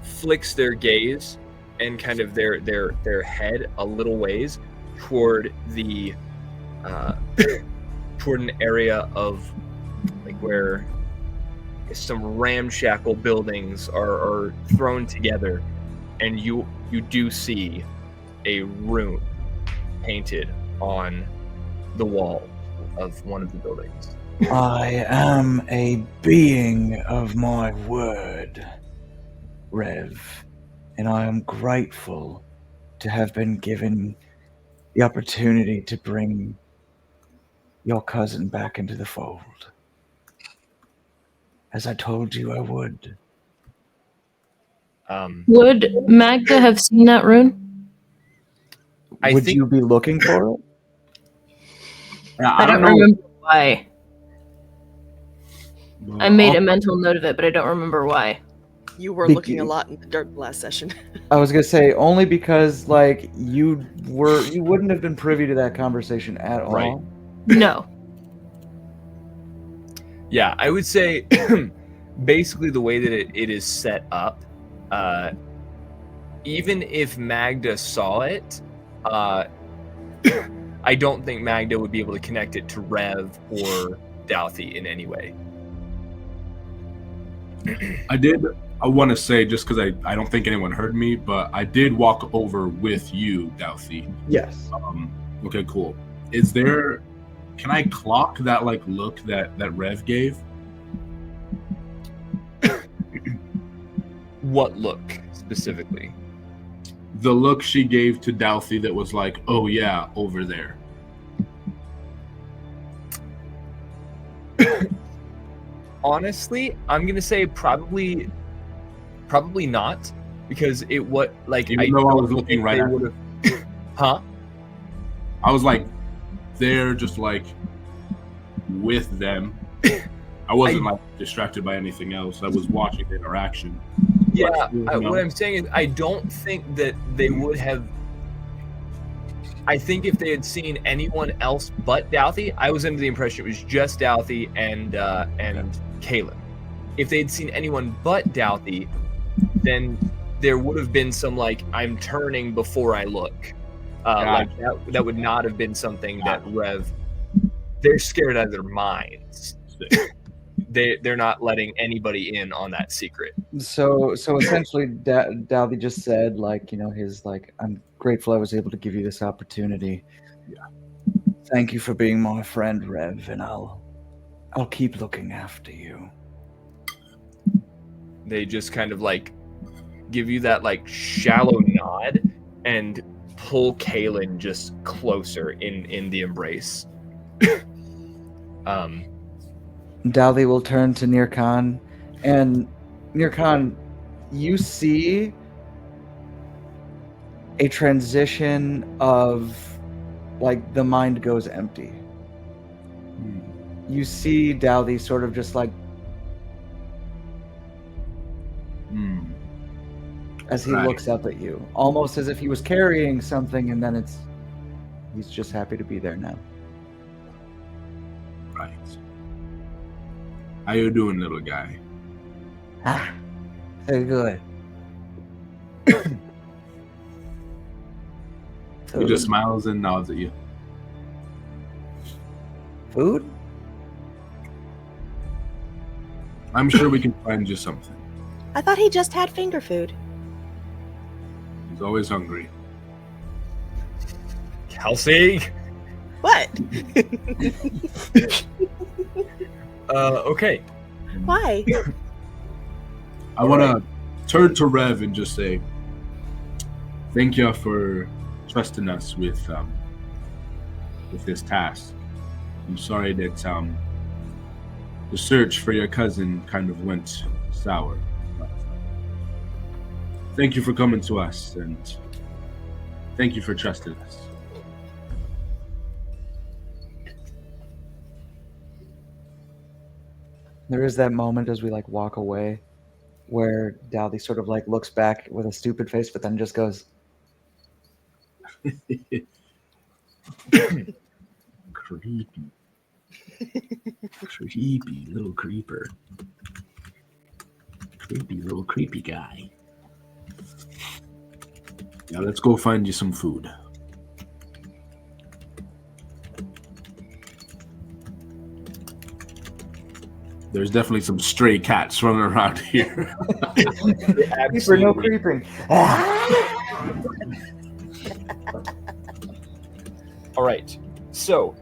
S1: flicks their gaze and kind of their head a little ways toward the toward an area of like where some ramshackle buildings are thrown together, and you do see a rune painted on the wall of one of the buildings.
S4: I am a being of my word, Rev, and I am grateful to have been given the opportunity to bring your cousin back into the fold. As I told you I would.
S5: Would Magda have seen that rune?
S4: Would you be looking for it?
S2: Yeah,
S5: I don't
S2: know.
S5: remember why. I made a mental note of it, but I don't remember why.
S3: You were looking a lot in the dirt last session.
S4: I was gonna say only because like you wouldn't have been privy to that conversation at all.
S1: Right.
S5: No.
S1: Yeah, I would say basically the way that it is set up, even if Magda saw it, I don't think Magda would be able to connect it to Rev or Daudi in any way.
S2: I want to say, just because I don't think anyone heard me, but I did walk over with you, Daudi.
S4: Yes.
S2: Okay, cool. Can I clock that like look that Rev gave?
S1: What look specifically?
S2: The look she gave to Daudi that was like, oh yeah, over there.
S1: Honestly, I'm gonna say probably not, because it what like
S2: Even though I was looking right at
S1: would have. Huh?
S2: I was like there, just like with them. I wasn't like distracted by anything else. I was watching the interaction.
S1: Yeah,
S2: But,
S1: what I'm saying is I don't think that they would have. I think if they had seen anyone else but Daudi, I was under the impression it was just Daudi and Kaelin. If they'd seen anyone but Daudi, then there would have been some like I'm turning before I look. Like that would not have been something that Rev they're scared out of their minds. They're not letting anybody in on that secret.
S4: So essentially, Daudi just said, like, his like, I'm grateful I was able to give you this opportunity.
S2: Yeah.
S4: Thank you for being my friend, Rev, and I'll keep looking after you.
S1: They just kind of like give you that like shallow nod and pull Kaelin just closer in the embrace.
S4: Daudi will turn to Nirkan, and Nirkan, you see a transition of, like, the mind goes empty. You see Daudi sort of just like, as he looks up at you, almost as if he was carrying something, and then he's just happy to be there now.
S2: Right. How you doing, little guy?
S4: Ah, so good.
S2: He just smiles and nods at you.
S4: Food?
S2: I'm sure we can find you something.
S3: I thought he just had finger food.
S2: He's always hungry.
S1: Kelsey.
S3: What?
S1: Okay.
S3: Why?
S2: I want to turn to Rev and just say, thank you for trusting us with this task. I'm sorry that the search for your cousin kind of went sour. But, thank you for coming to us, and thank you for trusting us.
S4: There is that moment as we like walk away where Daudi sort of like looks back with a stupid face, but then just goes,
S2: Creepy. Creepy little creeper. Creepy little creepy guy. Now let's go find you some food. There's definitely some stray cats running around here.
S4: Creeper, no creeping.
S1: All right. So,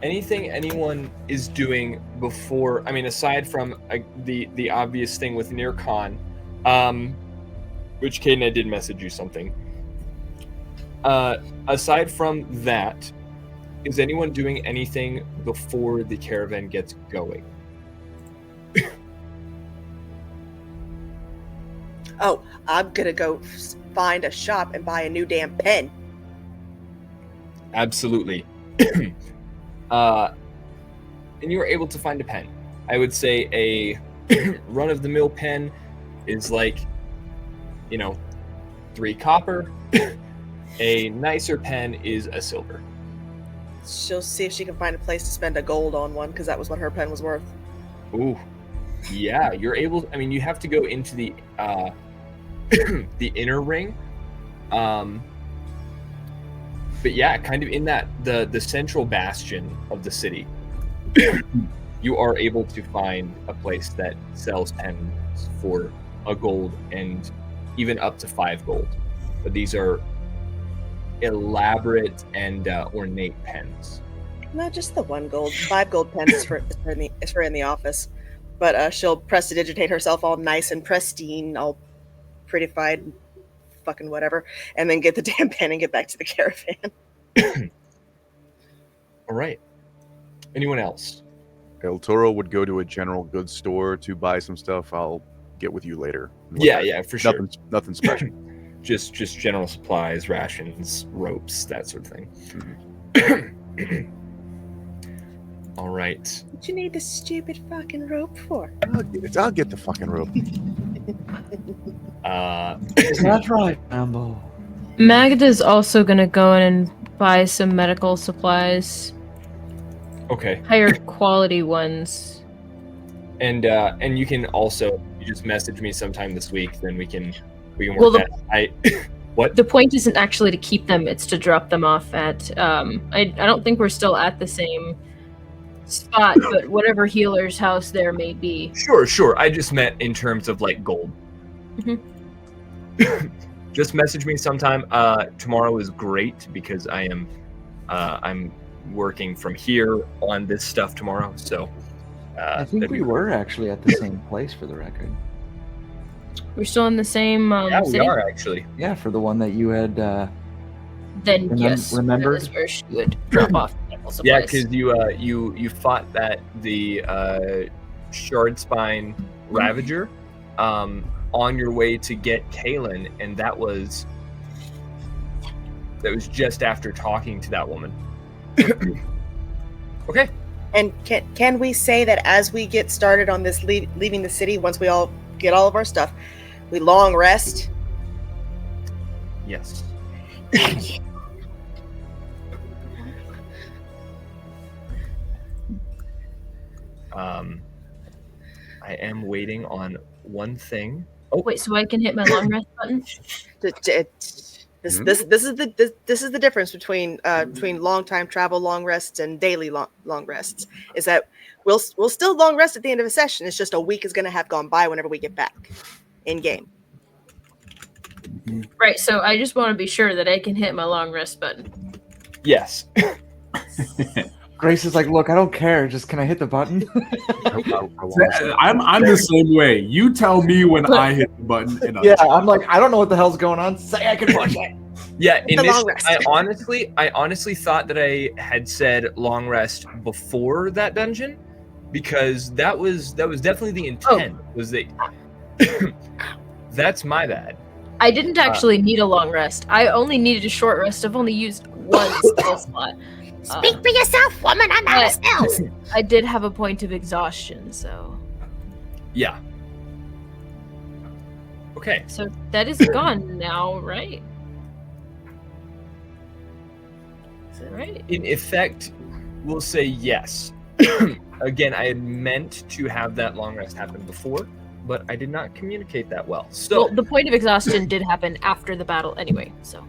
S1: anything anyone is doing before? I mean, aside from the obvious thing with Nirkan, which Caden, I did message you something. Aside from that, is anyone doing anything before the caravan gets going?
S3: Oh, I'm gonna go find a shop and buy a new damn pen.
S1: Absolutely. And you were able to find a pen. I would say a run-of-the-mill pen is like, 3 copper. A nicer pen is a silver.
S3: She'll see if she can find a place to spend a gold on one, because that was what her pen was worth.
S1: Ooh, yeah. You're able. I mean, you have to go into the the inner ring. But yeah, kind of in that the central bastion of the city, you are able to find a place that sells pens for a gold and even up to 5 gold. But these are elaborate and ornate pens.
S3: Not just the 1 gold. 5 gold pens is for in the office. But she'll prestidigitate herself all nice and pristine, all prettified, fucking whatever, and then get the damn pen and get back to the caravan.
S1: All right. Anyone else?
S6: El Toro would go to a general goods store to buy some stuff. I'll get with you later.
S1: Yeah, for sure.
S6: Nothing special.
S1: just general supplies, rations, ropes, that sort of thing.
S6: Mm-hmm.
S1: All right.
S3: What you need the stupid fucking rope for?
S6: I'll get the fucking rope.
S4: That's right, Rambo.
S5: Magda's also gonna go in and buy some medical supplies.
S1: Okay.
S5: Higher quality ones.
S1: And you can also, you just message me sometime this week, then we can work
S5: Well,
S1: that. What?
S5: The point isn't actually to keep them; it's to drop them off at. I don't think we're still at the same spot, but whatever healer's house there may be.
S1: Sure. I just meant in terms of like gold. Just message me sometime. Tomorrow is great because I'm working from here on this stuff tomorrow. So
S4: I think we were actually at the same place for the record.
S5: We're still in the same
S1: yeah,
S5: city?
S1: we are actually.
S4: Yeah, for the one that you had.
S5: Then yes,
S4: remembered?
S5: that is where she would drop off medical supplies.
S1: Yeah, because you fought the shard spine ravager on your way to get Kaelin, and that was just after talking to that woman. Okay.
S3: And can we say that as we get started on this leaving the city, once we all get all of our stuff, we long rest?
S1: Yes. I am waiting on one thing. Oh,
S5: Wait, so I can hit my long rest button?
S3: This is the difference between long time travel long rests and daily long rests. Is that we'll still long rest at the end of a session. It's just a week is going to have gone by whenever we get back in game.
S5: Right, so I just want to be sure that I can hit my long rest button.
S1: yes.
S4: Grace is like, look, I don't care. Just can I hit the button?
S2: I'm the same way. You tell me when I hit the button. And
S4: Yeah, I'm like, I don't know what the hell's going on. Say I can push it.
S1: Yeah,
S3: The long rest.
S1: I honestly thought that I had said long rest before that dungeon, because that was definitely the intent. Was that that's my bad.
S5: I didn't actually need a long rest. I only needed a short rest. I've only used one spell slot.
S8: Speak for yourself, woman. I'm out of spells.
S5: I did have a point of exhaustion, so.
S1: Yeah. Okay.
S5: So that is gone now, right? Is that right?
S1: In effect, we'll say yes. Again, I had meant to have that long rest happen before, but I did not communicate that well. So
S5: Well, the point of exhaustion did happen after the battle anyway, so.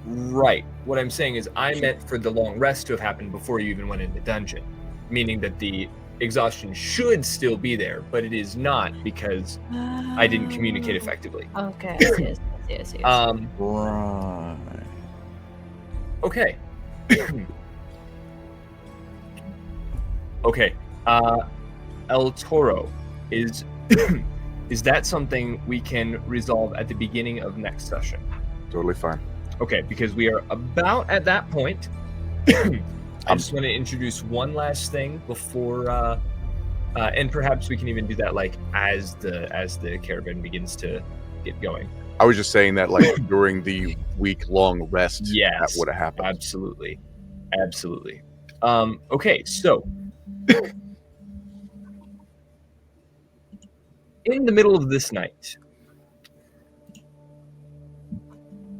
S1: right. What I'm saying is I meant for the long rest to have happened before you even went in the dungeon, meaning that the exhaustion should still be there, but it is not because I didn't communicate effectively.
S5: Okay, yes.
S4: Right.
S1: Okay. Okay. El Toro, is that something we can resolve at the beginning of next session?
S6: Totally fine.
S1: Okay, because we are about at that point. I just want to introduce one last thing before, and perhaps we can even do that like as the caravan begins to get going.
S6: I was just saying that like during the week-long rest,
S1: Yes,
S6: that would have happened.
S1: Absolutely. Okay, so in the middle of this night,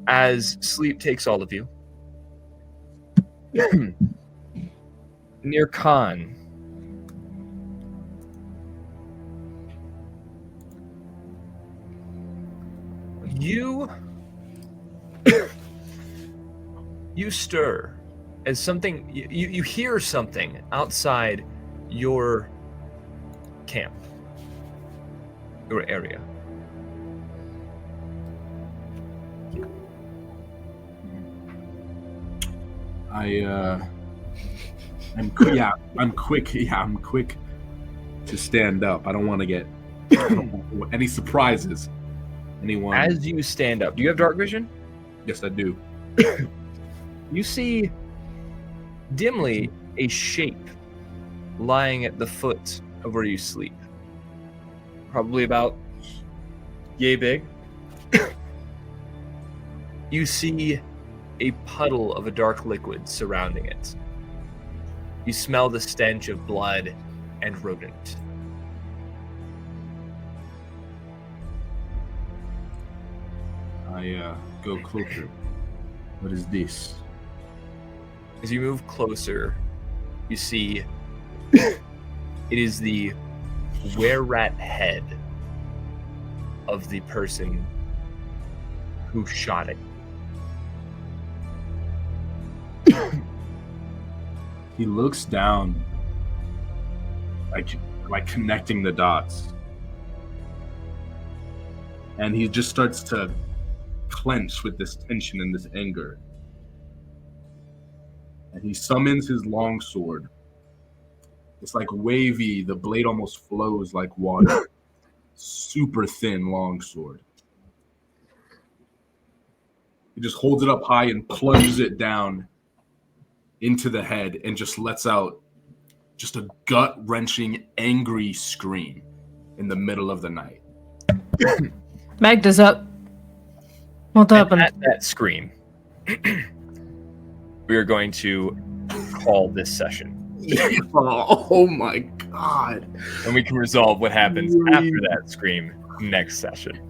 S1: as sleep takes all of you, near Khan, you stir as something, you hear something outside your camp, your area.
S2: I'm quick to stand up. I don't want to get any surprises. Anyone?
S1: As you stand up, do you have dark vision?
S2: Yes, I do.
S1: You see dimly a shape lying at the foot of where you sleep. Probably about yay big. You see a puddle of a dark liquid surrounding it. You smell the stench of blood and rodent.
S2: I go closer. What is this?
S1: As you move closer, you see it is the were-rat head of the person who shot it.
S2: He looks down, like connecting the dots. And he just starts to clench with this tension and this anger. And he summons his longsword. It's like wavy, the blade almost flows like water. Super thin longsword. He just holds it up high and plunges it down into the head and just lets out just a gut-wrenching, angry scream in the middle of the night.
S5: Magda's up. What happened?
S1: At that scream, we are going to call this session.
S2: Oh my god.
S1: And we can resolve what happens after that scream next session.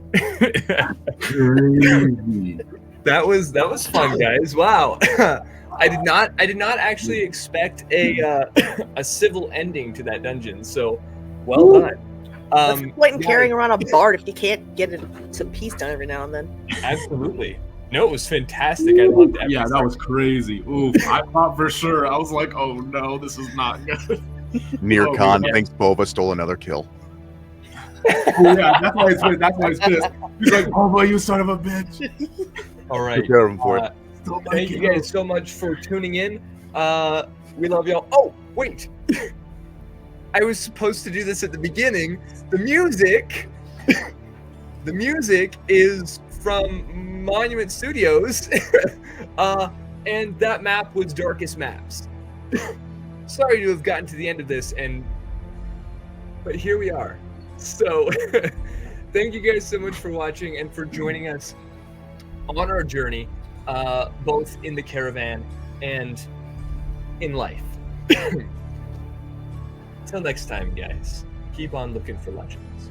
S1: That was fun, guys. Wow. I did not actually expect a civil ending to that dungeon. So, well done.
S3: What's the point in carrying around a bard if you can't get some peace done every now and then?
S1: Absolutely. No, it was fantastic. I loved it.
S2: Yeah, that was crazy. Oof, I thought for sure. I was like, oh no, this is not good.
S6: Near Khan thinks Bova stole another kill.
S2: Oh, yeah, that's why he's pissed. He's like, Bova, you son of a bitch.
S1: All right.
S6: Took care of him for it.
S1: Thank you guys so much for tuning in. We love y'all. Oh, wait. I was supposed to do this at the beginning. The music is from Monument Studios. And that map was Darkest Maps. Sorry to have gotten to the end of this, but here we are. So thank you guys so much for watching and for joining us on our journey, both in the caravan and in life. Till next time, guys, keep on looking for legends.